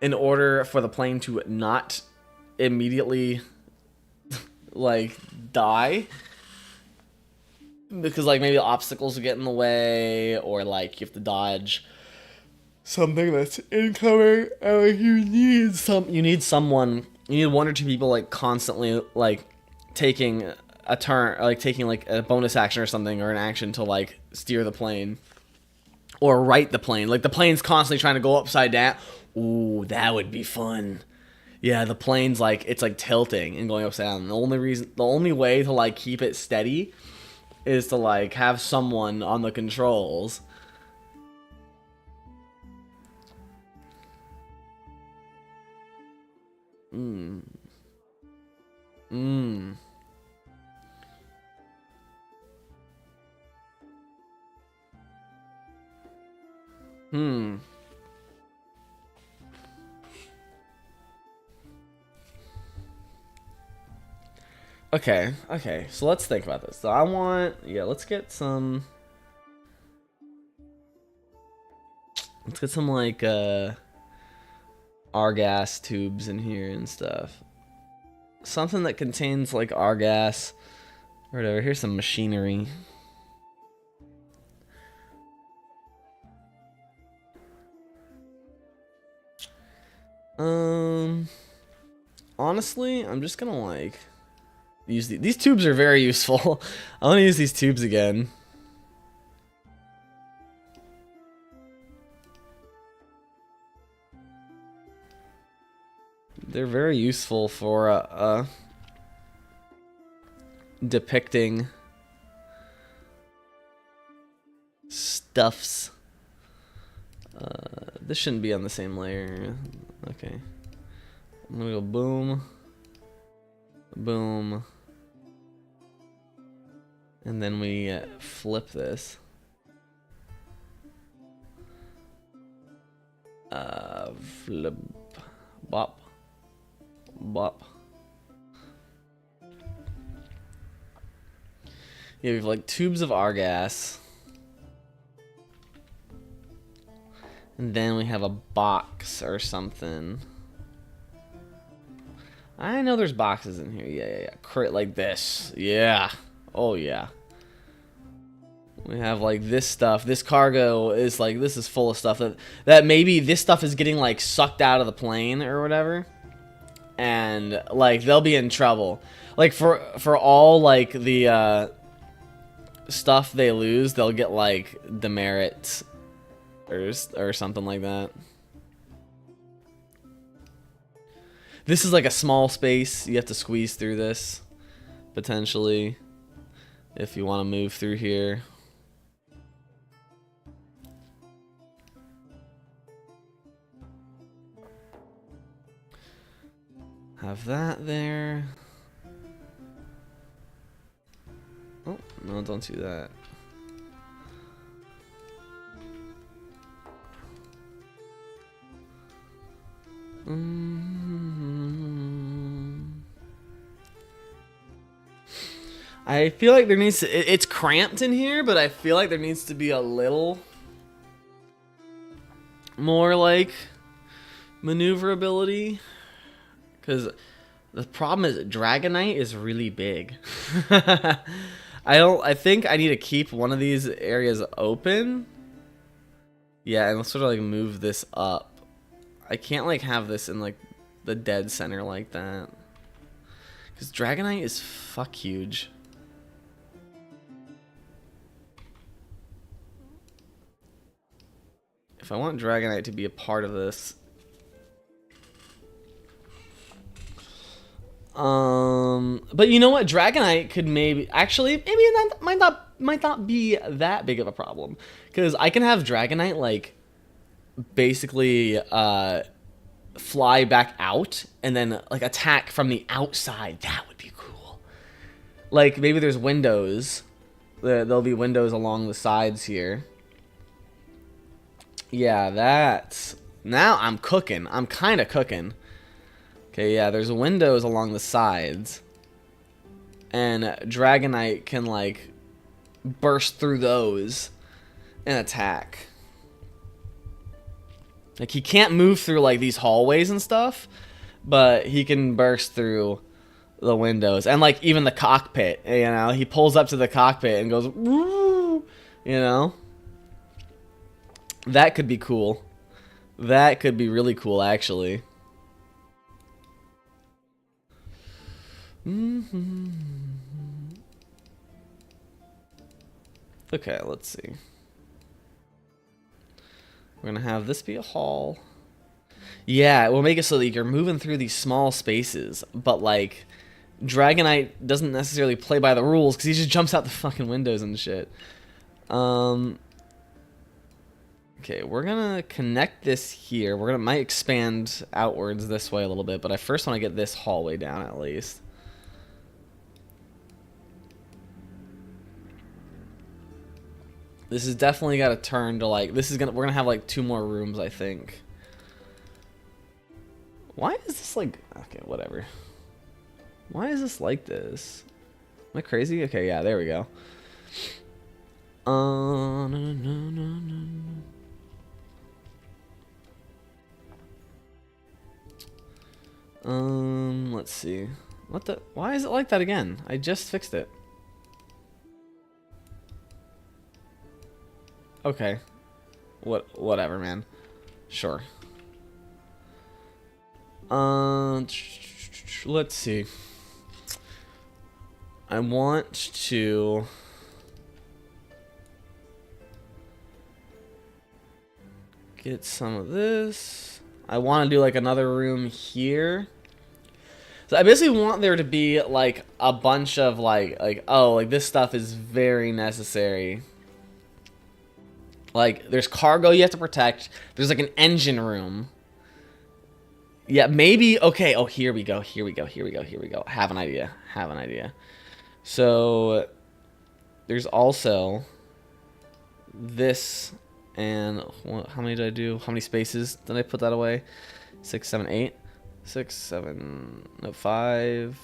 in order for the plane to not immediately like die. Because like maybe obstacles will get in the way, or like you have to dodge something that's incoming, and like you need one or two people like constantly like taking a turn, or like taking like a bonus action or something, or an action to like steer the plane or right the plane. Like the plane's constantly trying to go upside down. Ooh, that would be fun. Yeah, the plane's like, it's like tilting and going upside down. The only way to like keep it steady is to like have someone on the controls. Hmm. Okay, so let's think about this. So let's get some like Argas tubes in here and stuff. Something that contains like Argas or whatever. Here's some machinery. Honestly, I'm just gonna like use these tubes are very useful. I want to use these tubes again. They're very useful for depicting stuffs. This shouldn't be on the same layer. Okay. I'm gonna go boom. Boom. And then we flip this. Flip. Bop. Bop. Yeah, we have like tubes of Argas. And then we have a box or something. I know there's boxes in here. Yeah. Crate like this. Yeah. Oh, yeah. We have like this stuff. This cargo is like, this is full of stuff that maybe this stuff is getting like sucked out of the plane or whatever. And like they'll be in trouble. Like for all like the stuff they lose, they'll get like demerits or something like that. This is like a small space. You have to squeeze through this potentially if you want to move through here. Have that there. Oh, no, don't do that. I feel like there needs to, it's cramped in here, but I feel like there needs to be a little more like maneuverability. Because the problem is Dragonite is really big. I think I need to keep one of these areas open. Yeah, and let's sort of like move this up. I can't like have this in like the dead center like that. Because Dragonite is fuck huge. If I want Dragonite to be a part of this. But you know what? Dragonite could maybe it might not be that big of a problem. Because I can have Dragonite like basically fly back out and then like attack from the outside. That would be cool. Like maybe there's windows. There'll be windows along the sides here. Yeah, that's... Now I'm cooking. I'm kind of cooking. Okay, yeah, there's windows along the sides. And Dragonite can, like, burst through those and attack. Like, he can't move through, like, these hallways and stuff, but he can burst through the windows. And, like, even the cockpit, you know? He pulls up to the cockpit and goes, woo, you know? That could be cool. That could be really cool, actually. Okay, let's see. We're gonna have this be a hall. Yeah, we'll make it so that you're moving through these small spaces, but like Dragonite doesn't necessarily play by the rules because he just jumps out the fucking windows and shit. Okay, we're gonna connect this here. Might expand outwards this way a little bit, but I first want to get this hallway down at least. This is definitely got to turn to like, we're gonna have like 2 more rooms, I think. Why is this like, okay, whatever. Why is this like this? Am I crazy? Okay, yeah, there we go. No. Let's see. What the? Why is it like that again? I just fixed it. Okay. Whatever, man. Sure. Let's see. I want to get some of this. I want to do like another room here. So I basically want there to be like a bunch of like this stuff is very necessary. Like there's cargo you have to protect. There's like an engine room. Yeah, maybe. Okay. Oh, here we go. Have an idea. So there's also this And how many did I do? How many spaces did I put that away? 6, 7, 8. 6, 7, no, 5,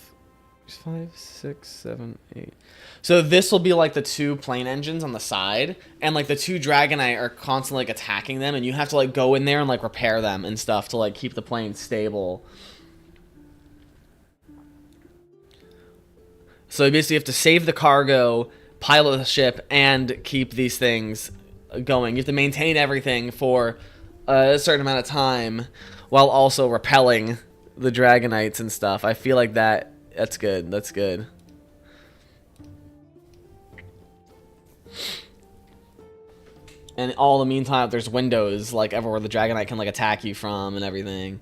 5, 6, 7, 8. So this will be like the 2 plane engines on the side, and like the 2 Dragonite are constantly like attacking them, and you have to like go in there and like repair them and stuff to like keep the plane stable. So you basically have to save the cargo, pilot the ship, and keep these things going. You have to maintain everything for a certain amount of time while also repelling the Dragonites and stuff. I feel like that's good. That's good. And all the meantime, there's windows like everywhere the Dragonite can like attack you from and everything.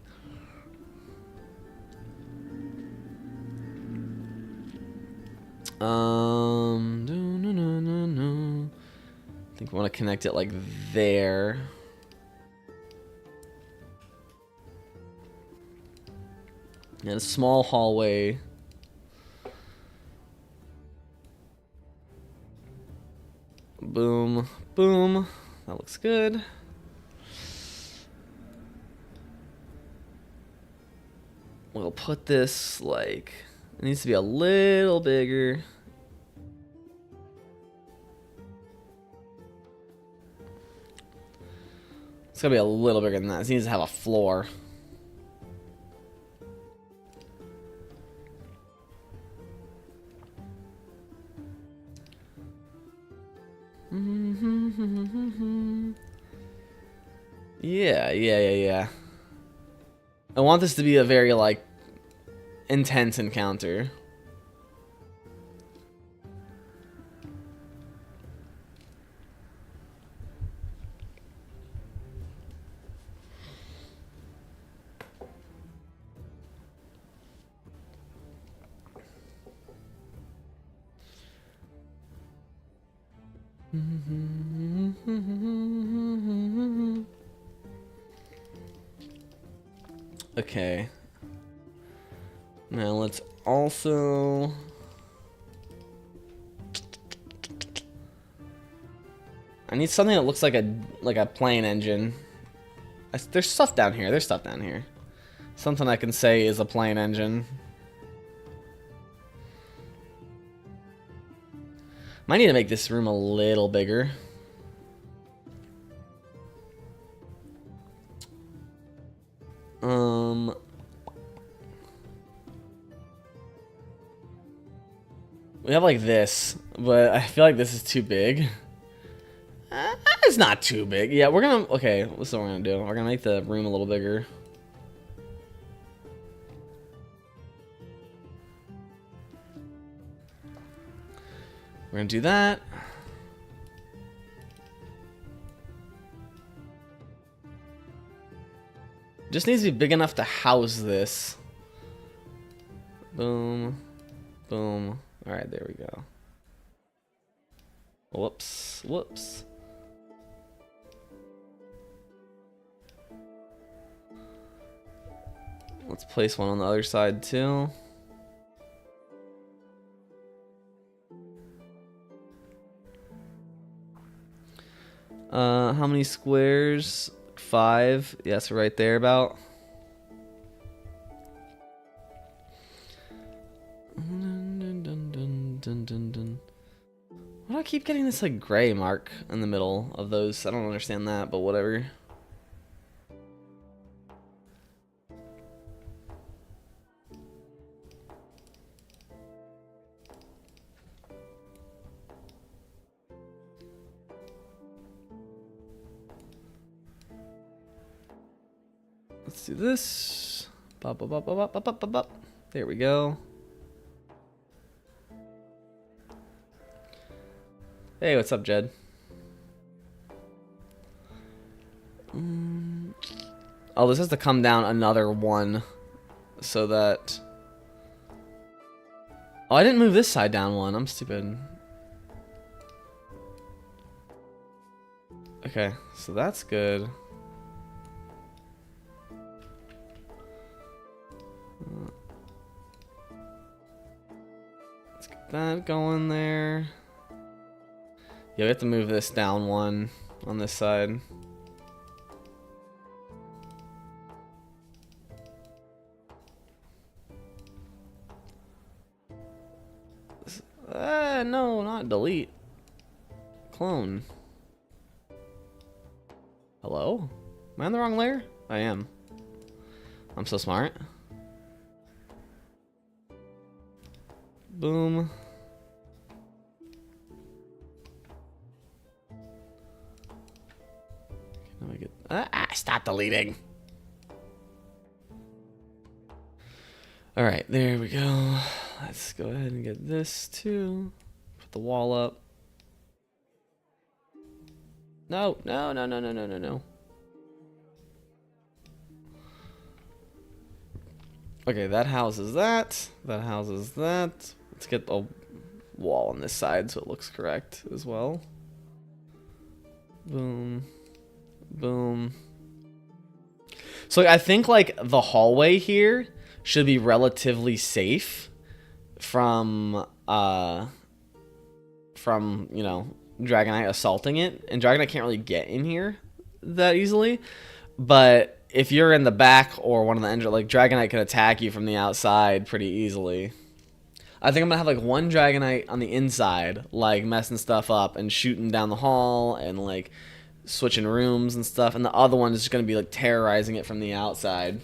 No. I think we want to connect it like there. And a small hallway. Boom, boom. That looks good. We'll put this like, it needs to be a little bigger. It's gotta be a little bigger than that. It needs to have a floor. Yeah. I want this to be a very, like, intense encounter. Okay. Now let's also... I need something that looks like a plane engine. There's stuff down here. There's stuff down here. Something I can say is a plane engine. Might need to make this room a little bigger. We have like this, but I feel like this is too big. It's not too big. Yeah, we're gonna, okay, this is what we're gonna do. We're gonna make the room a little bigger. We're gonna do that. Just needs to be big enough to house this. Boom. Boom. Alright, there we go. Whoops. Whoops. Let's place one on the other side too. How many squares? 5. Yes, right there about. Why do I keep getting this like gray mark in the middle of those? I don't understand that, but whatever. Let's do this. There we go. Hey, what's up, Jed? Oh, this has to come down another one so that... Oh, I didn't move this side down one. I'm stupid. Okay, so that's good. Let's get that going there. Yeah, we have to move this down one. on this side. No, not delete. Clone. Hello? Am I on the wrong layer? I am. I'm so smart. Boom. Now we get stop deleting. All right, there we go. Let's go ahead and get this too. Put the wall up. No, no, no, no, no, no, no, no. Okay, that houses that. That houses that. Let's get the wall on this side so it looks correct as well. Boom. Boom. So I think like the hallway here should be relatively safe from you know, Dragonite assaulting it, and Dragonite can't really get in here that easily. But if you're in the back or one of the engine, like Dragonite can attack you from the outside pretty easily. I think I'm gonna have like one Dragonite on the inside, like messing stuff up and shooting down the hall and like switching rooms and stuff, and the other one is just gonna be like terrorizing it from the outside.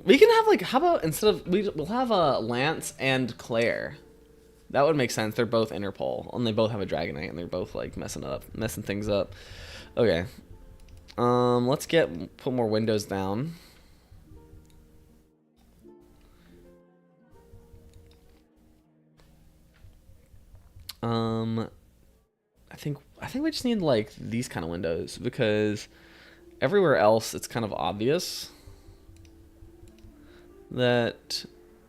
We can have like, how about instead of we'll have Lance and Claire. That would make sense. They're both Interpol, and they both have a Dragonite, and they're both like messing things up. Okay. Let's put more windows down. I think we just need like these kind of windows, because everywhere else it's kind of obvious that,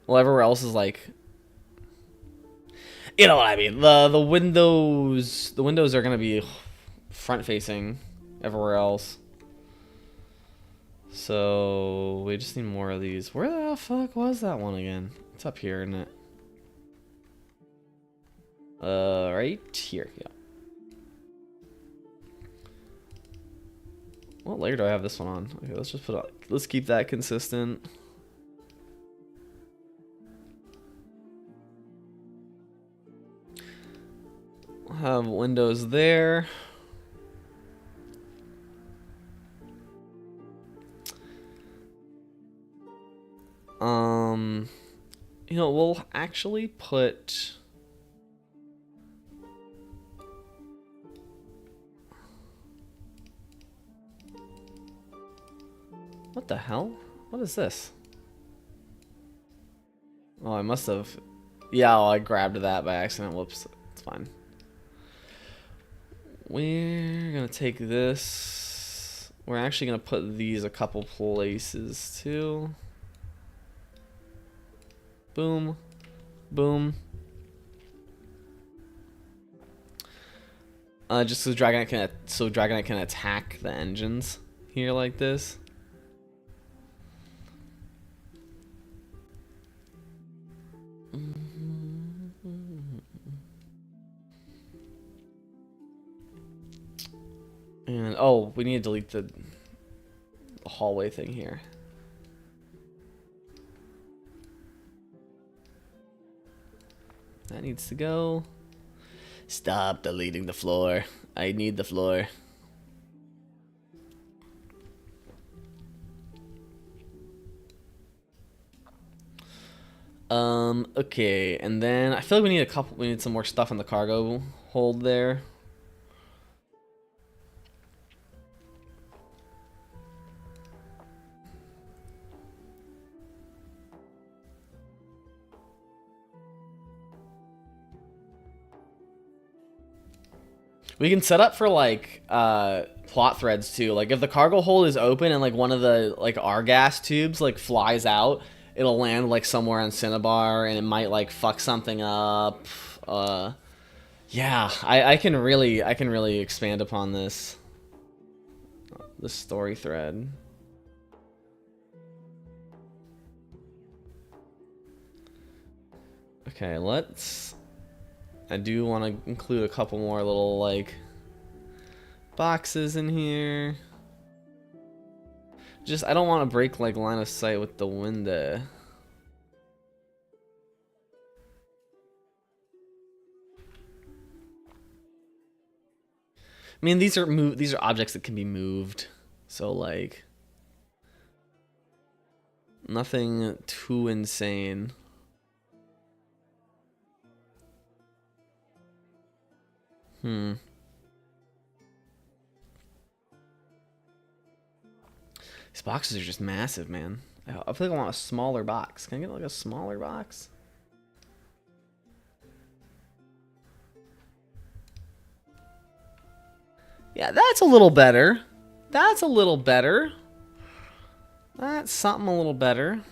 well, everywhere else is like, you know what I mean. The windows are gonna be front facing everywhere else. So we just need more of these. Where the fuck was that one again? It's up here, isn't it? Right here. Yeah. What layer do I have this one on? Okay, let's just let's keep that consistent. We'll have windows there. You know, we'll actually put what the hell? What is this? Oh, I must have. Yeah, I grabbed that by accident. Whoops. It's fine. We're gonna take this. We're actually gonna put these a couple places too. Boom. Boom. Just so Dragonite can attack the engines here like this. And oh, we need to delete the hallway thing here. That needs to go. Stop deleting the floor. I need the floor. Okay, and then I feel like we need some more stuff in the cargo hold there. We can set up for like plot threads too. Like if the cargo hold is open and like one of the like Argas tubes like flies out, it'll land like somewhere on Cinnabar and it might like fuck something up. Yeah, I can really expand upon this story thread. Okay, let's... I do want to include a couple more little, like, boxes in here. Just, I don't want to break, like, line of sight with the window. I mean, these are objects that can be moved. So, like, nothing too insane. These boxes are just massive, man. I feel like I want a smaller box. Can I get like a smaller box? Yeah, that's a little better. That's a little better. That's something a little better.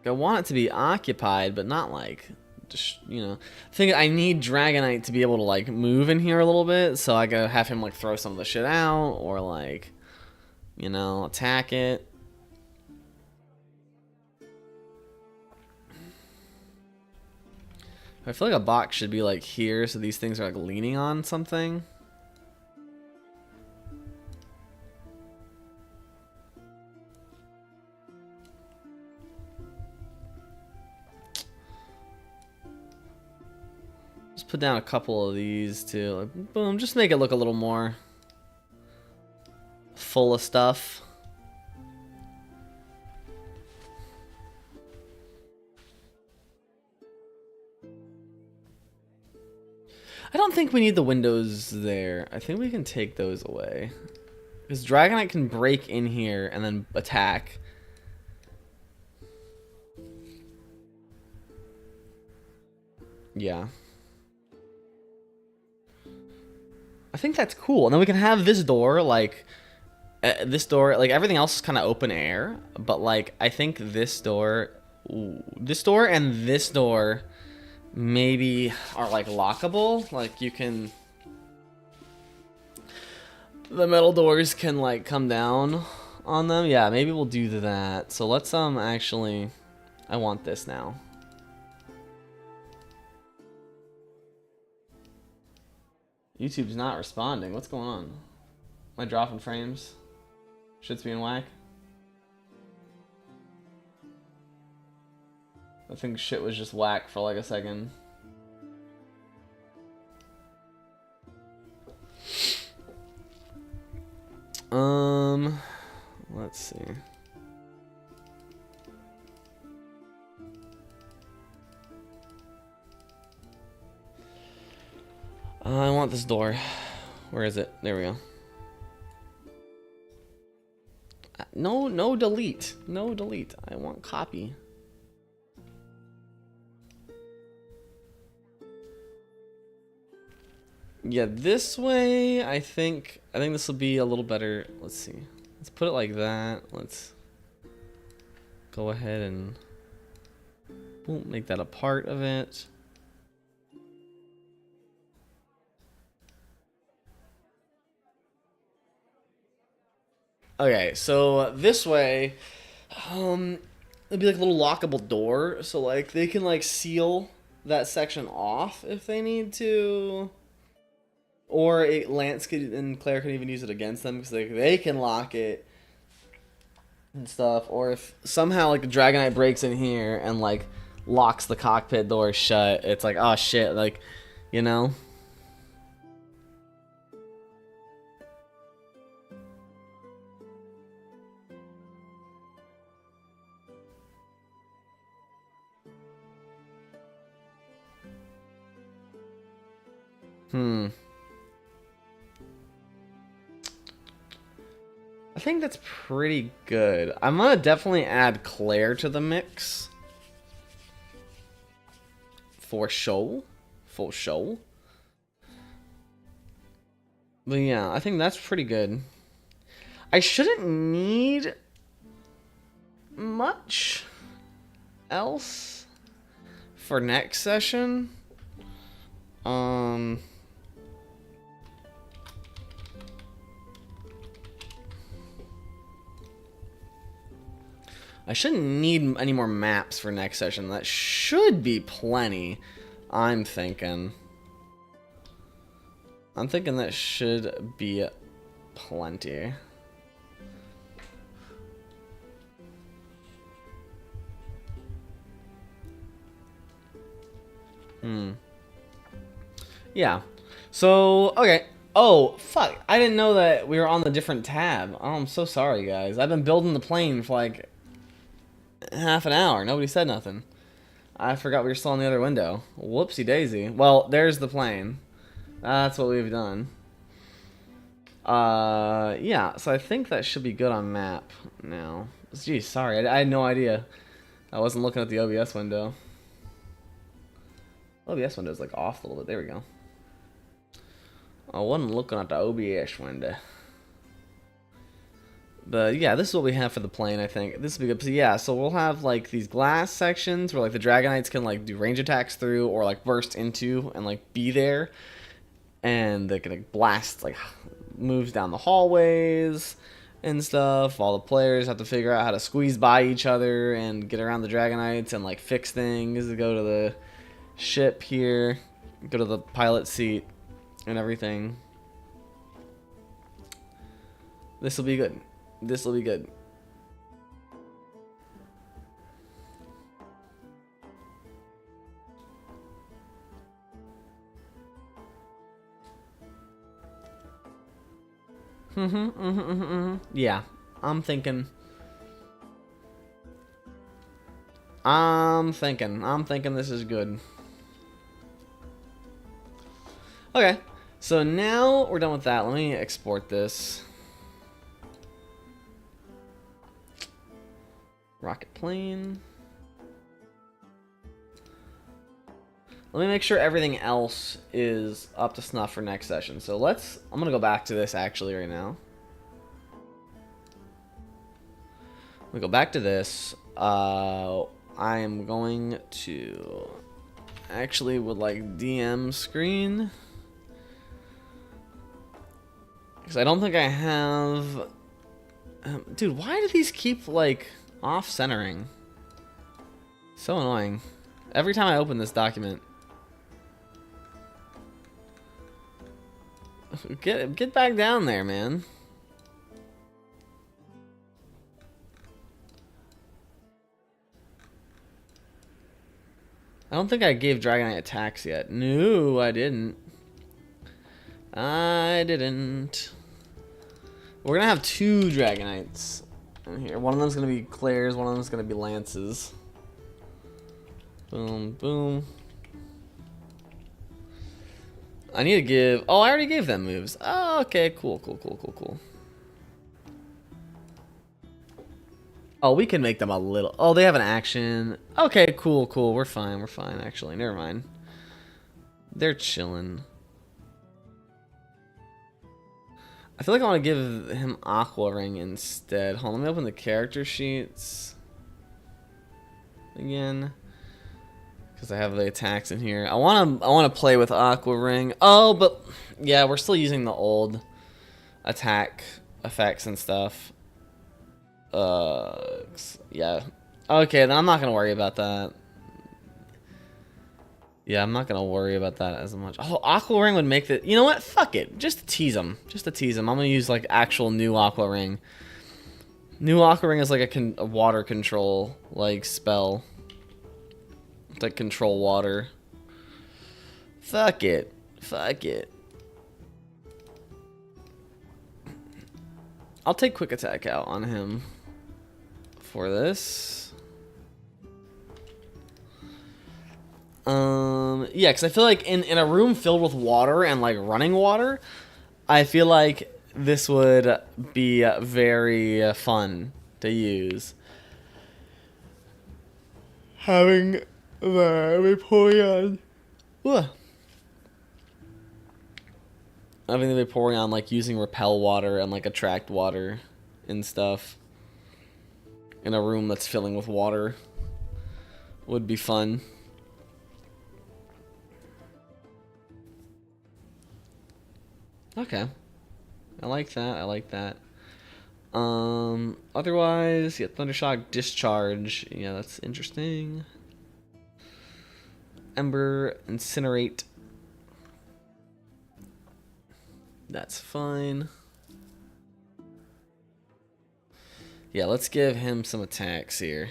I want it to be occupied, but not like, just, you know. I think I need Dragonite to be able to like move in here a little bit, so I gotta have him like throw some of the shit out, or like, you know, attack it. I feel like a box should be like here, so these things are like leaning on something. Just put down a couple of these too. Like, boom, just make it look a little more full of stuff. I don't think we need the windows there. I think we can take those away. Because Dragonite can break in here and then attack. Yeah. I think that's cool. And then we can have this door, like... like, everything else is kind of open air. But, like, I think this door... Ooh, this door and this door... maybe are like lockable, like you can, the metal doors can like come down on them. Yeah, maybe we'll do that. So let's actually, I want this now. YouTube's not responding. What's going on? Am I dropping frames? Shit's being whack. I think shit was just whack for like a second. Let's see. I want this door. Where is it? There we go. No delete. No delete. I want copy. Yeah, this way, I think this will be a little better. Let's see. Let's put it like that. Let's go ahead and boom, make that a part of it. Okay, so this way, it'll be like a little lockable door, so like they can like seal that section off if they need to. Or Lance and Claire can even use it against them because they can lock it and stuff. Or if somehow like the Dragonite breaks in here and like locks the cockpit door shut, it's like, oh shit, like, you know. I think that's pretty good. I'm gonna definitely add Claire to the mix. For show. For show. But yeah, I think that's pretty good. I shouldn't need much else for next session. I shouldn't need any more maps for next session. That should be plenty, I'm thinking. I'm thinking that should be plenty. Yeah. So, okay. Oh, fuck. I didn't know that we were on the different tab. Oh, I'm so sorry, guys. I've been building the plane for like half an hour. Nobody said nothing. I forgot we were still in the other window. Whoopsie daisy. Well, there's the plane. That's what we've done. Yeah, so I think that should be good on map now. Geez, sorry. I had no idea. I wasn't looking at the OBS window. OBS window is like off a little bit. There we go. I wasn't looking at the OBS window. But yeah, this is what we have for the plane, I think. This will be good. So yeah, so we'll have like these glass sections where like the Dragonites can like do range attacks through or like burst into and like be there. And they can like blast like moves down the hallways and stuff. All the players have to figure out how to squeeze by each other and get around the Dragonites and like fix things. Go to the ship here, go to the pilot seat and everything. This will be good. This will be good. Yeah, I'm thinking this is good. Okay, so now we're done with that. Let me export this. Rocket plane. Let me make sure everything else is up to snuff for next session. So I'm gonna go back to this actually right now. We go back to this. I am going to actually would like DM screen. Because I don't think I have... dude, why do these keep like off-centering? So annoying. Every time I open this document. Get back down there, man. I don't think I gave Dragonite attacks yet. No, I didn't. I didn't. We're gonna have 2 Dragonites in here. One of them's gonna be Claire's, one of them's gonna be Lance's. Boom, boom. I need to give... oh, I already gave them moves. Oh, okay, cool. Oh, we can make them a little... oh, they have an action. Okay, cool. We're fine, actually. Never mind. They're chilling. I feel like I want to give him Aqua Ring instead. Hold on, let me open the character sheets again, because I have the attacks in here. I want to play with Aqua Ring. Oh, but yeah, we're still using the old attack effects and stuff. Yeah. Okay, then I'm not gonna worry about that. Yeah, I'm not gonna worry about that as much. Oh, Aqua Ring would make the... you know what? Fuck it. Just to tease him. I'm gonna use like actual new Aqua Ring. New Aqua Ring is like a water control like spell. It's like control water. Fuck it. I'll take quick attack out on him for this. Yeah, because I feel like in a room filled with water and like running water, I feel like this would be very fun to use. Having the Vaporeon. Having the Vaporeon like using repel water and like attract water and stuff in a room that's filling with water would be fun. Okay. I like that. Otherwise, yeah, Thundershock, Discharge. Yeah, that's interesting. Ember, Incinerate. That's fine. Yeah, let's give him some attacks here.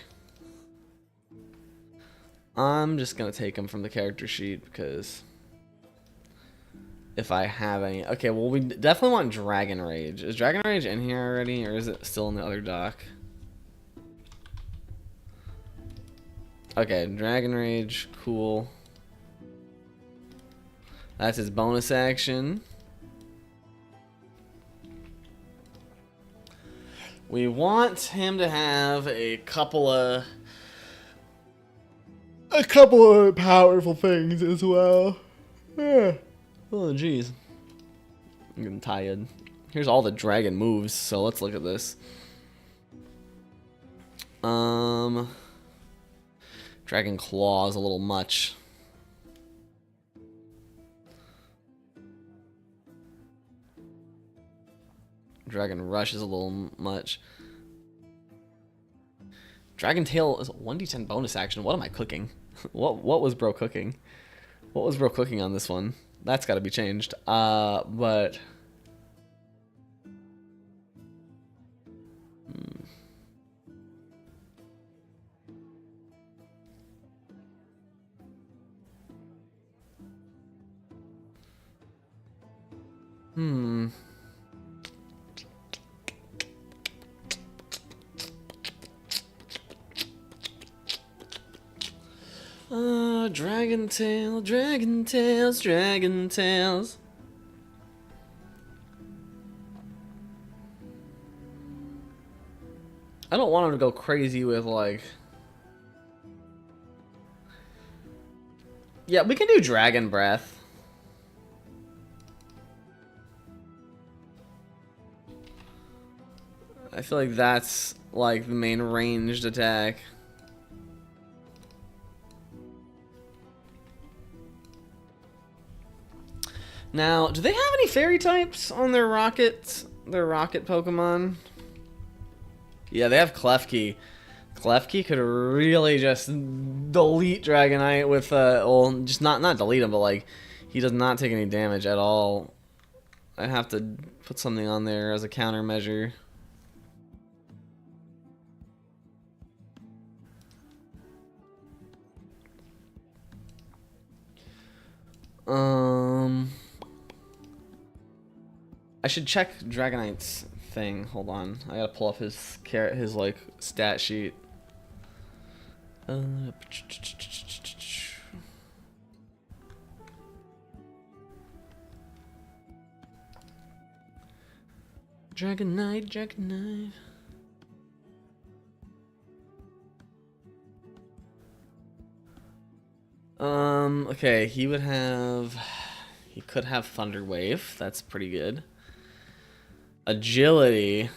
I'm just gonna take him from the character sheet because if I have any. Okay, well, we definitely want Dragon Rage. Is Dragon Rage in here already, or is it still in the other dock? Okay, Dragon Rage, cool. That's his bonus action. We want him to have a couple of powerful things as well. Yeah. Oh, jeez. I'm getting tired. Here's all the dragon moves, so let's look at this. Dragon Claw is a little much. Dragon Rush is a little much. Dragon Tail is a 1d10 bonus action. What am I cooking? What was bro cooking? What was bro cooking on this one? That's got to be changed. But Dragon Tail, Dragon Tails, Dragon Tails. I don't want him to go crazy with like. Yeah, we can do Dragon Breath. I feel like that's like the main ranged attack. Now, do they have any fairy types on their rocket Pokemon? Yeah, they have Klefki. Klefki could really just delete Dragonite with well, just not delete him, but like he does not take any damage at all. I have to put something on there as a countermeasure. I should check Dragonite's thing. Hold on, I gotta pull up his like stat sheet. Dragonite. Okay, he could have Thunder Wave. That's pretty good. Agility.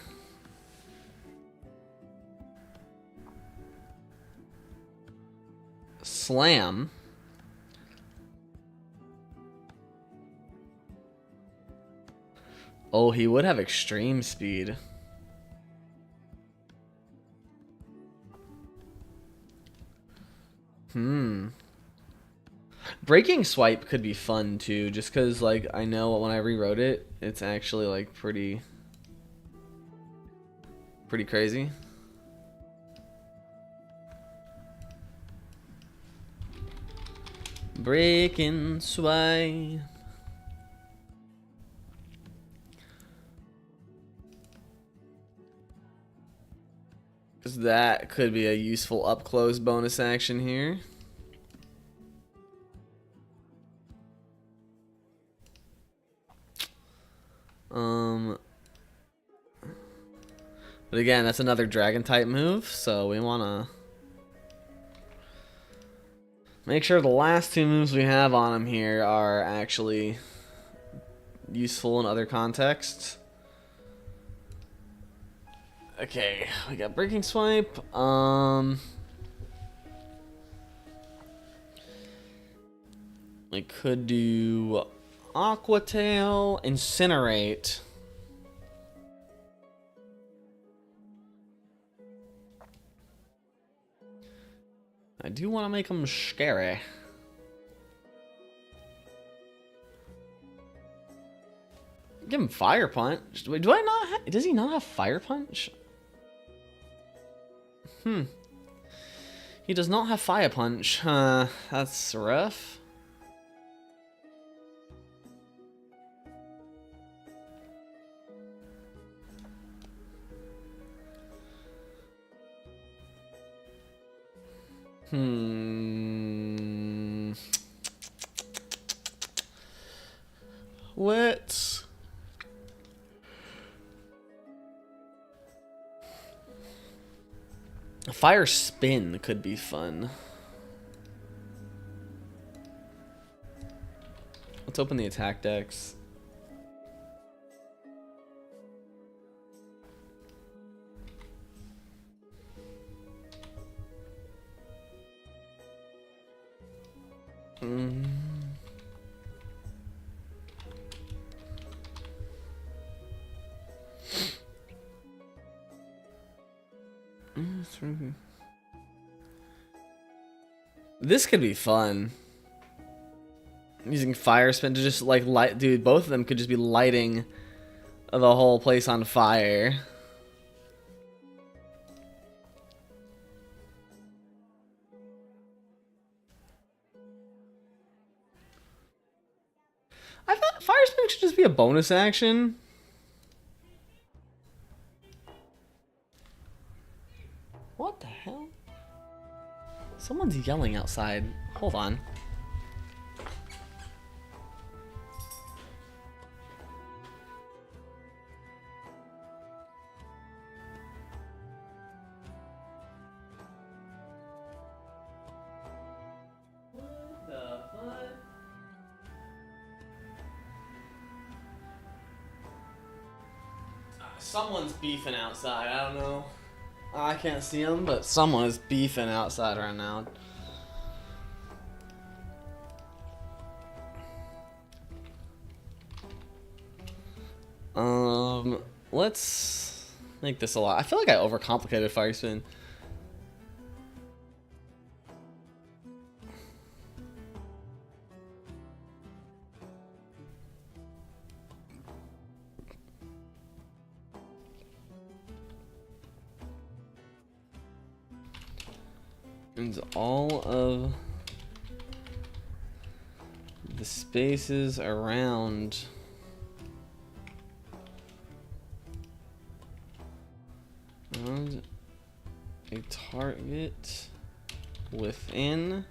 Slam. Oh, he would have extreme speed. Breaking Swipe could be fun too, just because like I know when I rewrote it, it's actually like pretty crazy. Breaking Swipe. Because that could be a useful up close bonus action here. But again, that's another dragon type move, so we want to make sure the last two moves we have on him here are actually useful in other contexts. Okay, we got Breaking Swipe. We could do Aqua Tail, Incinerate. I do want to make them scary. Give him Fire Punch. Wait, do I not have... Does he not have Fire Punch? He does not have Fire Punch. That's rough. Let's... A Fire Spin could be fun. Let's open the attack decks. This could be fun. Using Fire Spin to just like light, dude, both of them could just be lighting the whole place on fire. I thought Fire Spin should just be a bonus action. What the hell? Someone's yelling outside. Hold on. What the fuck? Someone's beefing outside. I don't know. I can't see them, but someone is beefing outside right now. Let's make this a lot. I feel like I overcomplicated Fire Spin. And all of the spaces around a target within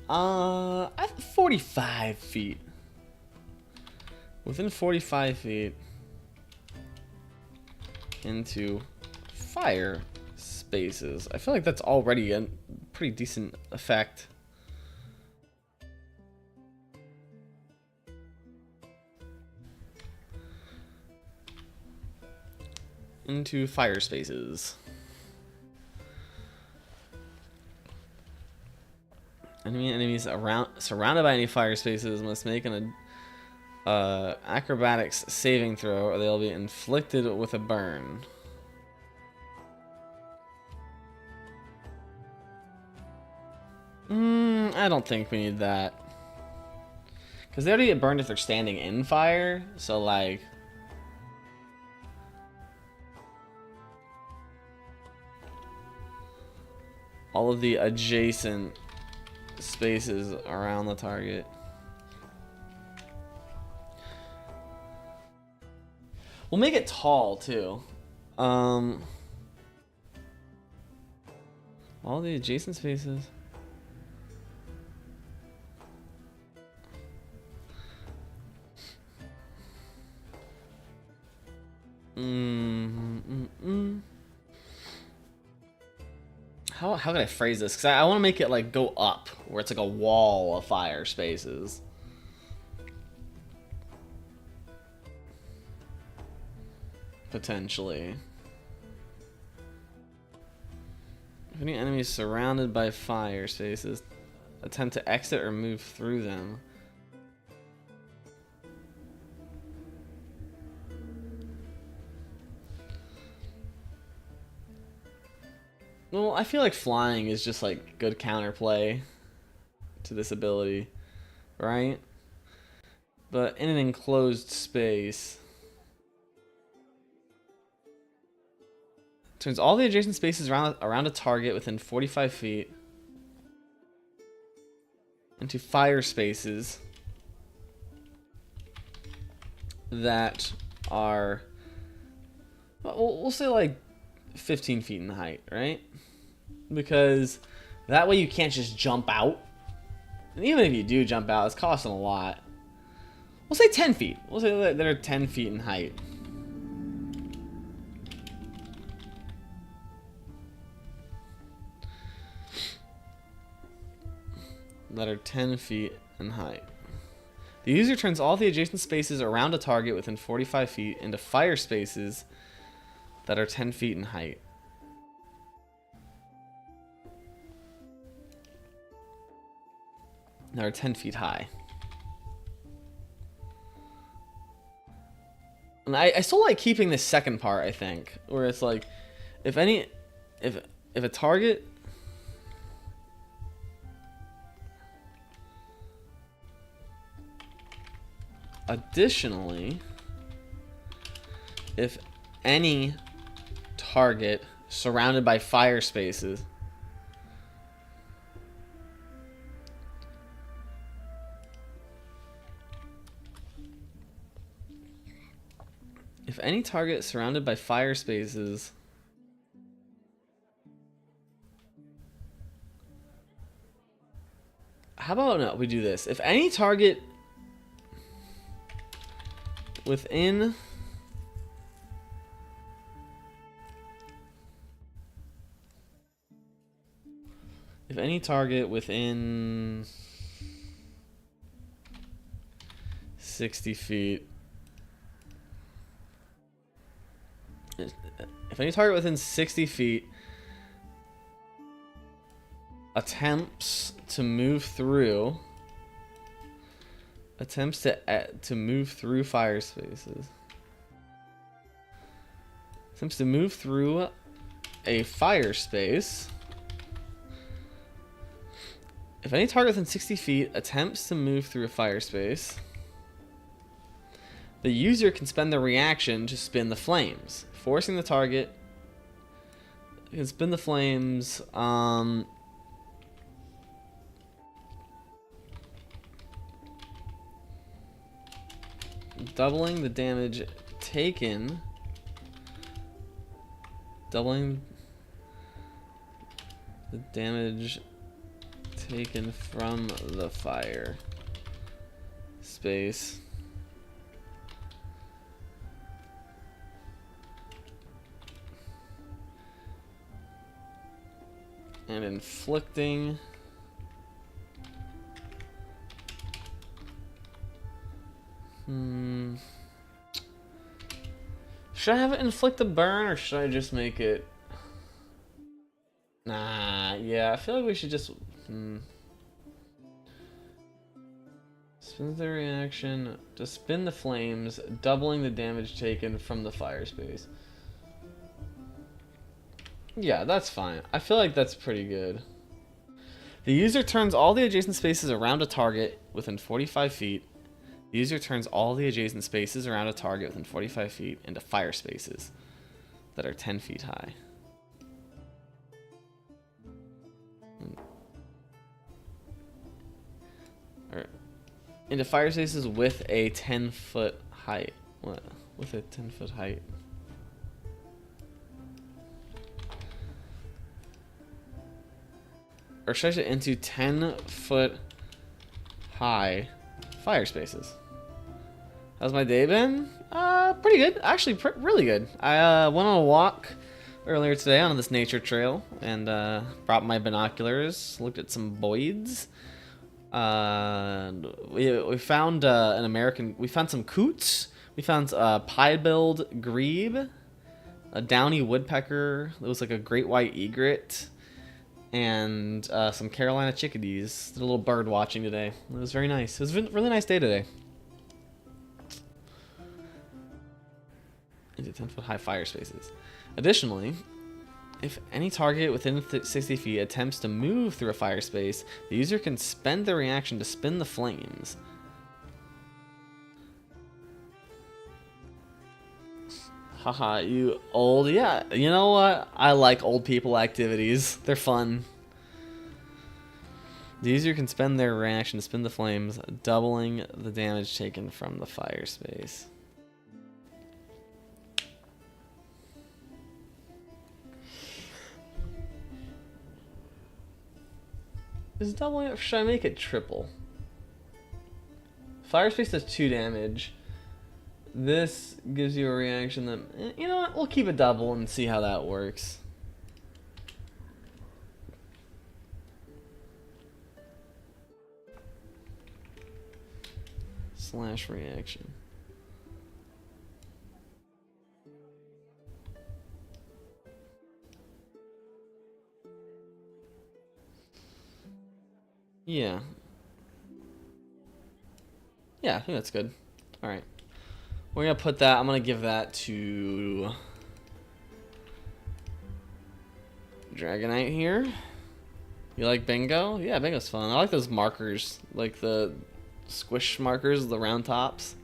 45 feet. Within 45 feet into fire spaces. I feel like that's already a pretty decent effect. Into fire spaces. Enemies surrounded by any fire spaces must make an acrobatics saving throw, or they'll be inflicted with a burn. I don't think we need that. Because they already get burned if they're standing in fire, so like... all of the adjacent spaces around the target. We'll make it tall too. All the adjacent spaces. How can I phrase this? Because I want to make it like go up, where it's like a wall of fire spaces. Potentially. If any enemies surrounded by fire spaces attempt to exit or move through them. Well, I feel like flying is just like good counterplay to this ability, right? But in an enclosed space, turns all the adjacent spaces around a target within 45 feet into fire spaces that are, we'll say like 15 feet in height, right? Because that way you can't just jump out. And even if you do jump out, it's costing a lot. We'll say 10 feet. We'll say that they're 10 feet in height. That are 10 feet in height. The user turns all the adjacent spaces around a target within 45 feet into fire spaces that are 10 feet in height. That are 10 feet high. And I still like keeping this second part, I think, where it's like, if a target, additionally, if any target surrounded by fire spaces how about no, we do this. If any target within if any target within 60 feet if any target within 60 feet attempts to move through fire spaces. Attempts to move through a fire space. If any target within 60 feet attempts to move through a fire space, the user can spend the reaction to spin the flames, forcing the target. You can spin the flames. Doubling the damage taken. Doubling the damage taken from the fire space. And inflicting should I have it inflict a burn, or should I just make it? Nah, yeah, I feel like we should just spin the reaction to spin the flames, doubling the damage taken from the fire space. Yeah, that's fine. I feel like that's pretty good. The user turns all the adjacent spaces around a target within 45 feet. The user turns all the adjacent spaces around a target within 45 feet into fire spaces that are 10 feet high. Or into fire spaces with a 10-foot height. What? With a 10-foot height. Or should I say into 10-foot high fire spaces. How's my day been? Pretty good. Actually, really good. I went on a walk earlier today on this nature trail and brought my binoculars, looked at some boids. We found we found some coots. We found pied-billed grebe, a downy woodpecker. It was like a great white egret, and some Carolina chickadees. Did a little bird watching today. It was very nice. It was a really nice day today. Into 10-foot high fire spaces. Additionally, If any target within 60 feet attempts to move through a fire space, the user can spend their reaction to spin the flames. Haha, you old. Yeah, you know what? I like old people activities. They're fun. The user can spend their reaction to spin the flames, doubling the damage taken from the fire space. Is doubling it? Should I make it triple? Fire space does 2 damage. This gives you a reaction that, you know what? We'll keep it double and see how that works. Slash reaction. Yeah. Yeah, I think that's good. Alright. We're gonna put that, I'm gonna give that to Dragonite here. You like Bingo? Yeah, Bingo's fun. I like those markers, like the squish markers, the round tops.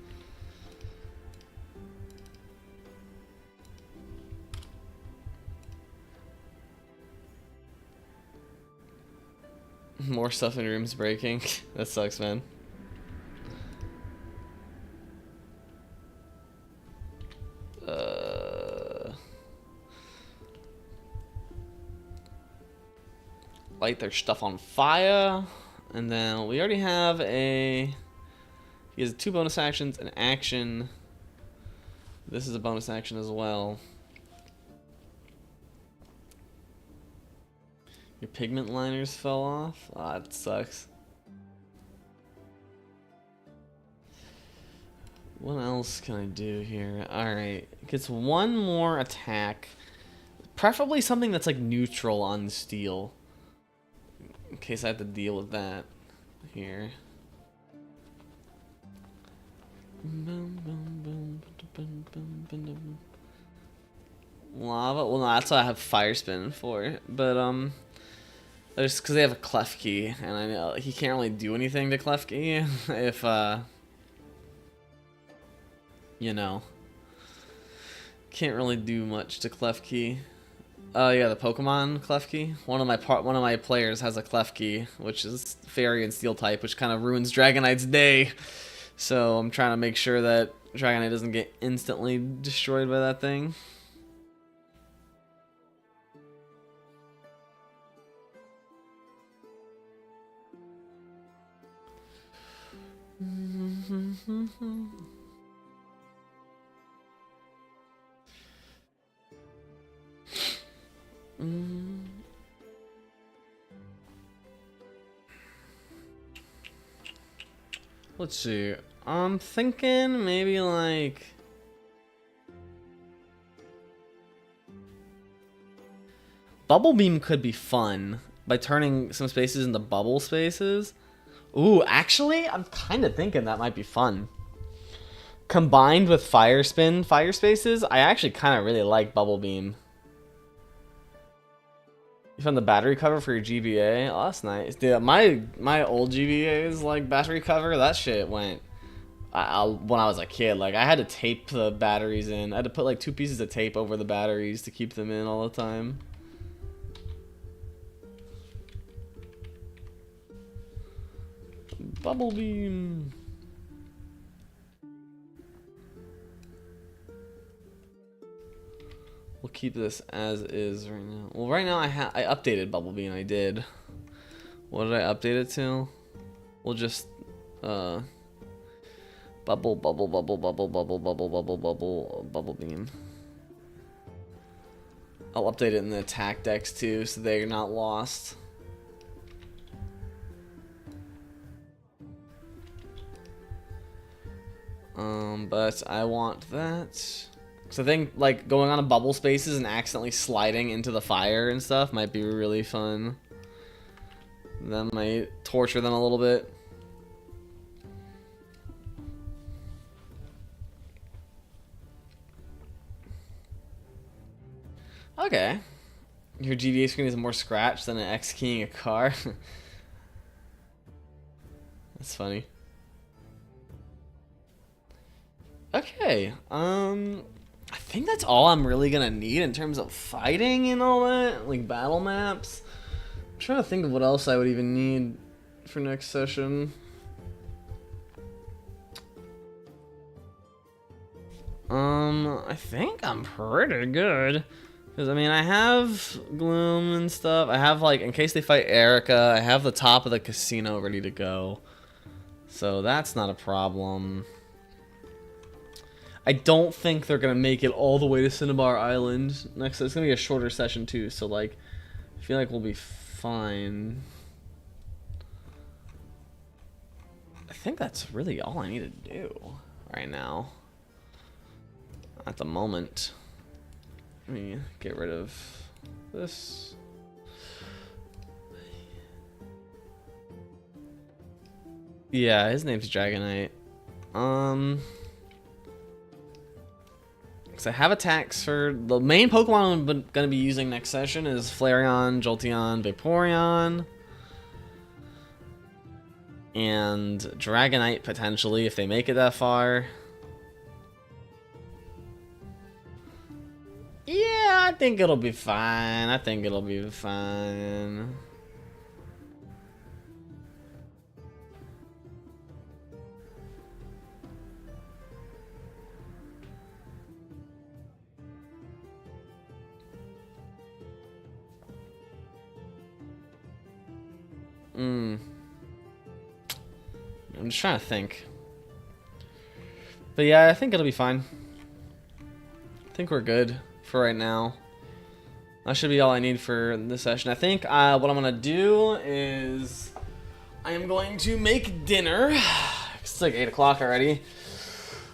More stuff in rooms breaking. That sucks, man. Light their stuff on fire. And then we already have a... He has 2 bonus actions, an action. This is a bonus action as well. Your pigment liners fell off? Ah, that sucks. What else can I do here? Alright. Gets 1 more attack. Preferably something that's like neutral on steel. In case I have to deal with that here. Lava? Well, no, that's what I have Fire Spin for. But, just because they have a Klefki, and I know he can't really do anything to Klefki if, you know. Can't really do much to Klefki. Oh yeah, the Pokemon Klefki. One of my players has a Klefki, which is Fairy and Steel type, which kind of ruins Dragonite's day. So I'm trying to make sure that Dragonite doesn't get instantly destroyed by that thing. Let's see. I'm thinking maybe like Bubble Beam could be fun by turning some spaces into bubble spaces. Ooh, actually, I'm kind of thinking that might be fun. Combined with Fire Spin fire spaces, I actually kind of really like Bubble Beam. You found the battery cover for your GBA? Oh, that's nice. Dude, my old GBA's like battery cover, that shit went... when I was a kid, like I had to tape the batteries in. I had to put like 2 pieces of tape over the batteries to keep them in all the time. Bubble Beam. We'll keep this as is right now. Well, right now I updated Bubble Beam. I did. What did I update it to? We'll just bubble beam. I'll update it in the attack decks too, so they're not lost. But I want that. So I think like going on a bubble spaces and accidentally sliding into the fire and stuff might be really fun. That might torture them a little bit. Okay. Your GBA screen is more scratched than an X keying a car. That's funny. Okay, I think that's all I'm really gonna need in terms of fighting and all that, like battle maps. I'm trying to think of what else I would even need for next session. I think I'm pretty good. Because, I mean, I have Gloom and stuff. I have, like, in case they fight Erica, I have the top of the casino ready to go. So that's not a problem. I don't think they're going to make it all the way to Cinnabar Island. Next, it's going to be a shorter session, too. So, like, I feel like we'll be fine. I think that's really all I need to do right now. At the moment. Let me get rid of this. Yeah, his name's Dragonite. Because I have attacks for the main Pokemon I'm gonna be using next session is Flareon, Jolteon, Vaporeon, and Dragonite potentially if they make it that far. Yeah, I think it'll be fine. I think it'll be fine. I'm just trying to think. But yeah, I think it'll be fine. I think we're good for right now. That should be all I need for this session. I think what I'm gonna do is I am going to make dinner. It's like 8 o'clock already.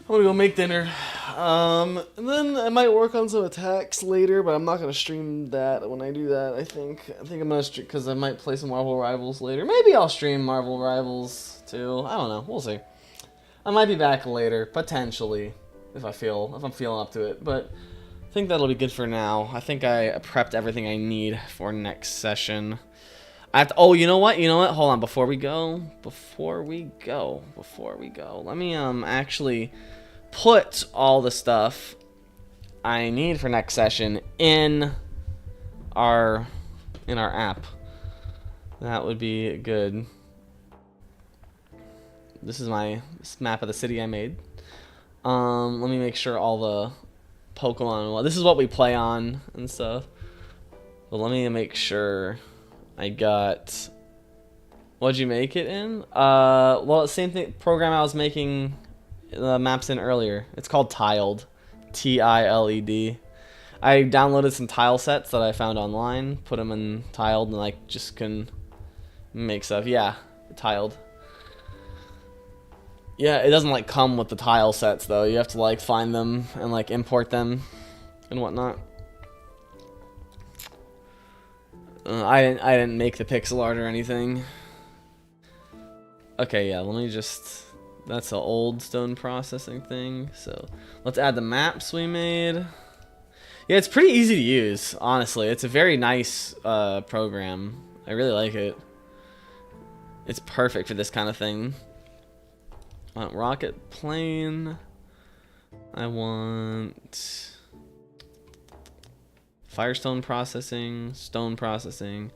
I'm gonna go make dinner. And then I might work on some attacks later, but I'm not gonna stream that when I do that. I think I'm gonna stream because I might play some Marvel Rivals later. Maybe I'll stream Marvel Rivals too. I don't know. We'll see. I might be back later, potentially, if I'm feeling up to it. But I think that'll be good for now. I think I prepped everything I need for next session. I have to, oh, you know what? Hold on. Before we go, let me actually put all the stuff I need for next session in our app. That would be good. This is this map of the city I made. Let me make sure all the Pokemon. Well, this is what we play on and stuff. But let me make sure I got. What'd you make it in? Well, the same thing program I was making the maps in earlier. It's called Tiled, Tiled. I downloaded some tile sets that I found online, put them in Tiled, and like just can make stuff. Yeah, Tiled. Yeah, it doesn't like come with the tile sets though. You have to like find them and like import them and whatnot. I didn't make the pixel art or anything. Okay, yeah, let me just. That's an old stone processing thing. So let's add the maps we made. Yeah, it's pretty easy to use. Honestly, it's a very nice program. I really like it. It's perfect for this kind of thing. I want rocket plane. I want firestone processing, stone processing.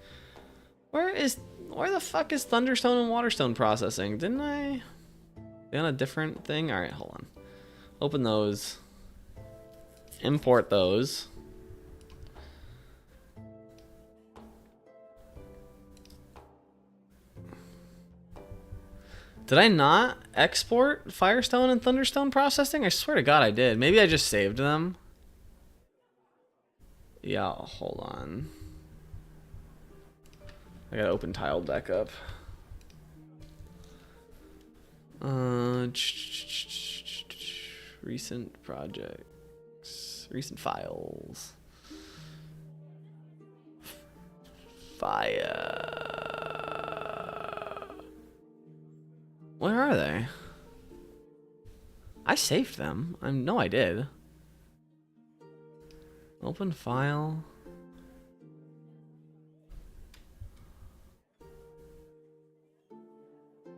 Where the fuck is thunderstone and waterstone processing? Didn't I be on a different thing? All right, hold on. Open those. Import those. Did I not export Firestone and Thunderstone processing? I swear to God I did. Maybe I just saved them. Yeah, hold on. I gotta open Tiled back up. Recent projects. Recent files. Fire. Where are they? I saved them. I know I did. Open file.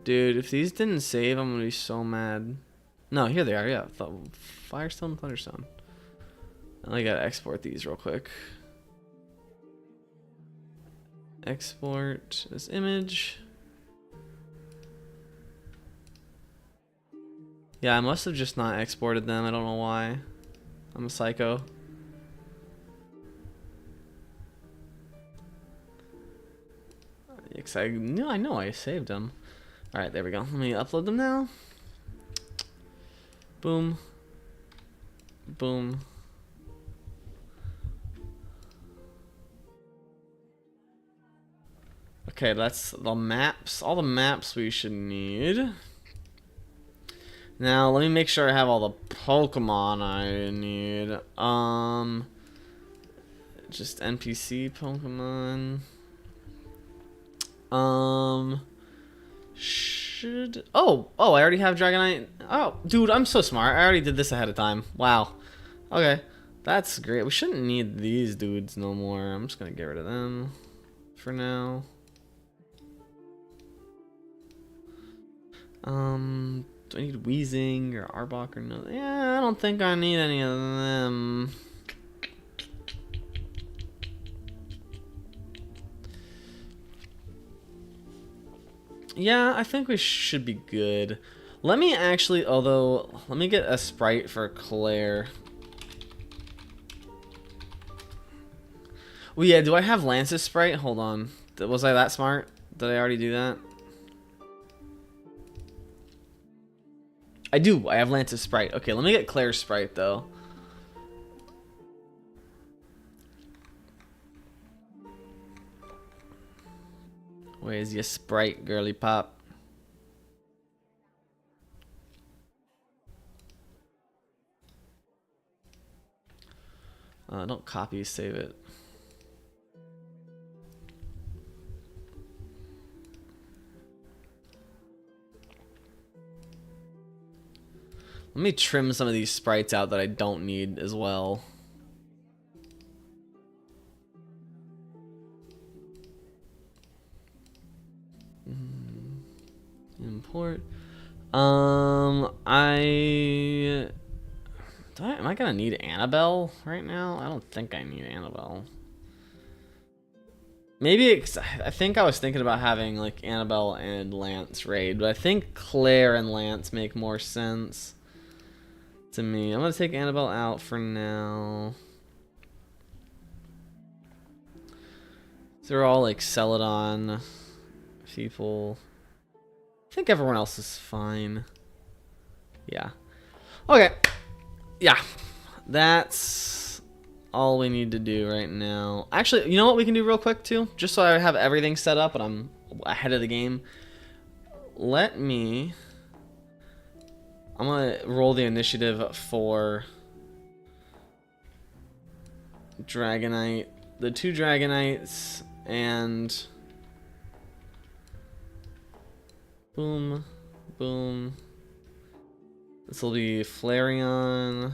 Dude, if these didn't save, I'm gonna be so mad. No, here they are. Yeah, Firestone, Thunderstone. I gotta export these real quick. Export this image. Yeah, I must have just not exported them. I don't know why. I'm a psycho. I know I saved them. Alright, there we go. Let me upload them now. Boom. Boom. Okay, that's the maps. All the maps we should need. Now, let me make sure I have all the Pokemon I need. Just NPC Pokemon. Oh, I already have Dragonite. Oh, dude, I'm so smart. I already did this ahead of time. Wow. Okay, that's great. We shouldn't need these dudes no more. I'm just gonna get rid of them for now. Do I need Weezing or Arbok or no? Yeah, I don't think I need any of them. Yeah, I think we should be good. Let me actually, let me get a sprite for Claire. Well, yeah, do I have Lance's sprite? Hold on. Was I that smart? Did I already do that? I do. I have Lance's sprite. Okay, let me get Claire's sprite, though. Where's your sprite, girly pop? Don't copy, save it. Let me trim some of these sprites out that I don't need as well. Import. Am I gonna need Annabelle right now? I don't think I need Annabelle. Maybe I think I was thinking about having like Annabelle and Lance raid, but I think Claire and Lance make more sense to me. I'm gonna take Annabelle out for now. They're all like Celadon people. I think everyone else is fine. Yeah. Okay. Yeah. That's all we need to do right now. Actually, you know what we can do real quick too? Just so I have everything set up and I'm ahead of the game. I'm gonna roll the initiative for Dragonite. The 2 Dragonites and boom, boom. This will be Flareon.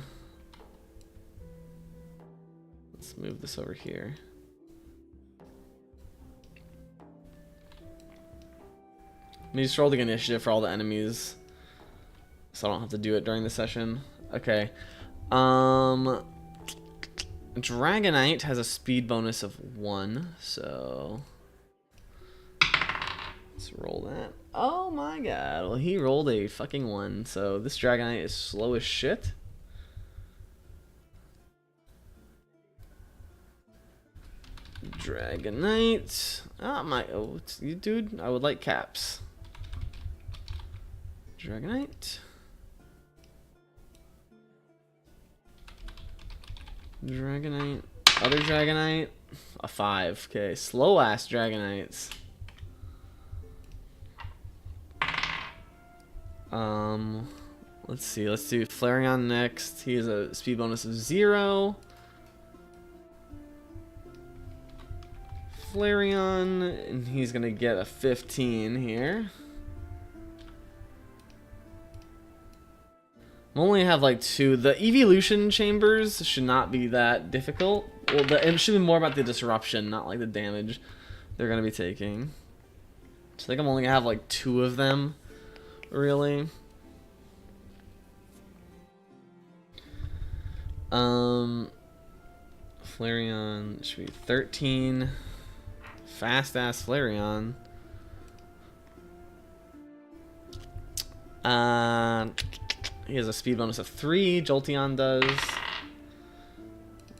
Let's move this over here. Let me just roll the initiative for all the enemies, so I don't have to do it during the session. Okay. Dragonite has a speed bonus of 1, so let's roll that. Oh my god, well he rolled a fucking 1, so this Dragonite is slow as shit. Dragonite. You dude, I would like caps. Dragonite. Dragonite. Other Dragonite. A 5. Okay, slow ass Dragonites. Let's see. Let's do Flareon next. He has a speed bonus of 0. Flareon, and he's gonna get a 15 here. I only have like 2. The evolution chambers should not be that difficult. Well, it should be more about the disruption, not like the damage they're gonna be taking. So I think I'm only gonna have like 2 of them. Really? Flareon should be 13. Fast ass Flareon. He has a speed bonus of 3. Jolteon does.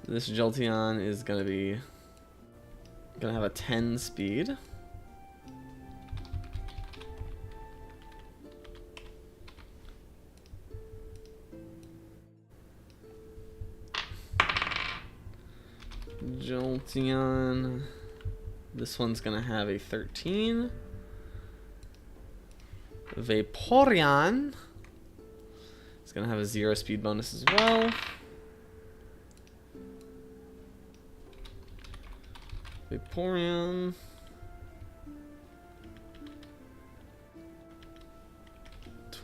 This Jolteon is gonna have a 10 speed. Jolteon. This one's gonna have a 13. Vaporeon. It's gonna have a 0 speed bonus as well. Vaporeon.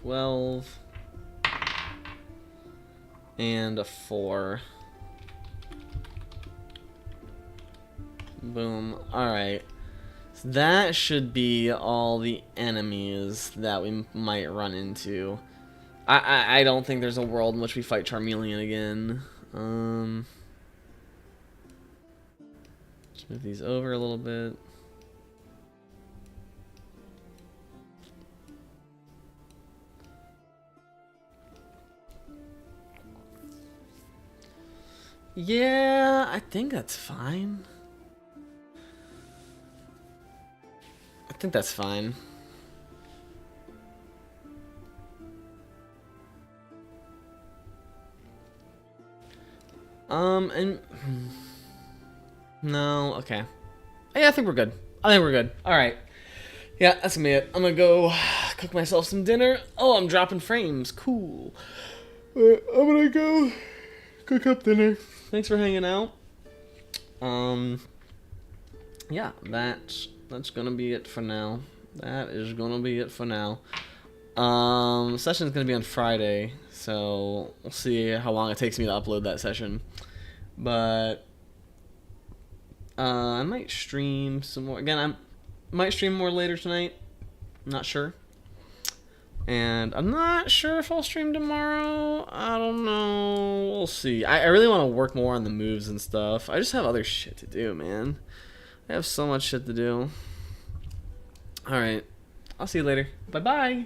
$12. And a 4. Boom. Alright. So that should be all the enemies that we might run into. I don't think there's a world in which we fight Charmeleon again. Let's move these over a little bit. Yeah, I think that's fine. I think that's fine. And no, okay. Yeah, I think we're good. I think we're good. All right. Yeah, that's gonna be it. I'm gonna go cook myself some dinner. Oh, I'm dropping frames. Cool. I'm gonna go cook up dinner. Thanks for hanging out. Yeah, that's gonna be it for now. That is gonna be it for now. Session's gonna be on Friday, so we'll see how long it takes me to upload that session. But I might stream some more. Again, I might stream more later tonight. I'm not sure. And I'm not sure if I'll stream tomorrow. I don't know. We'll see. I really want to work more on the moves and stuff. I just have other shit to do, man. I have so much shit to do. Alright. I'll see you later. Bye-bye.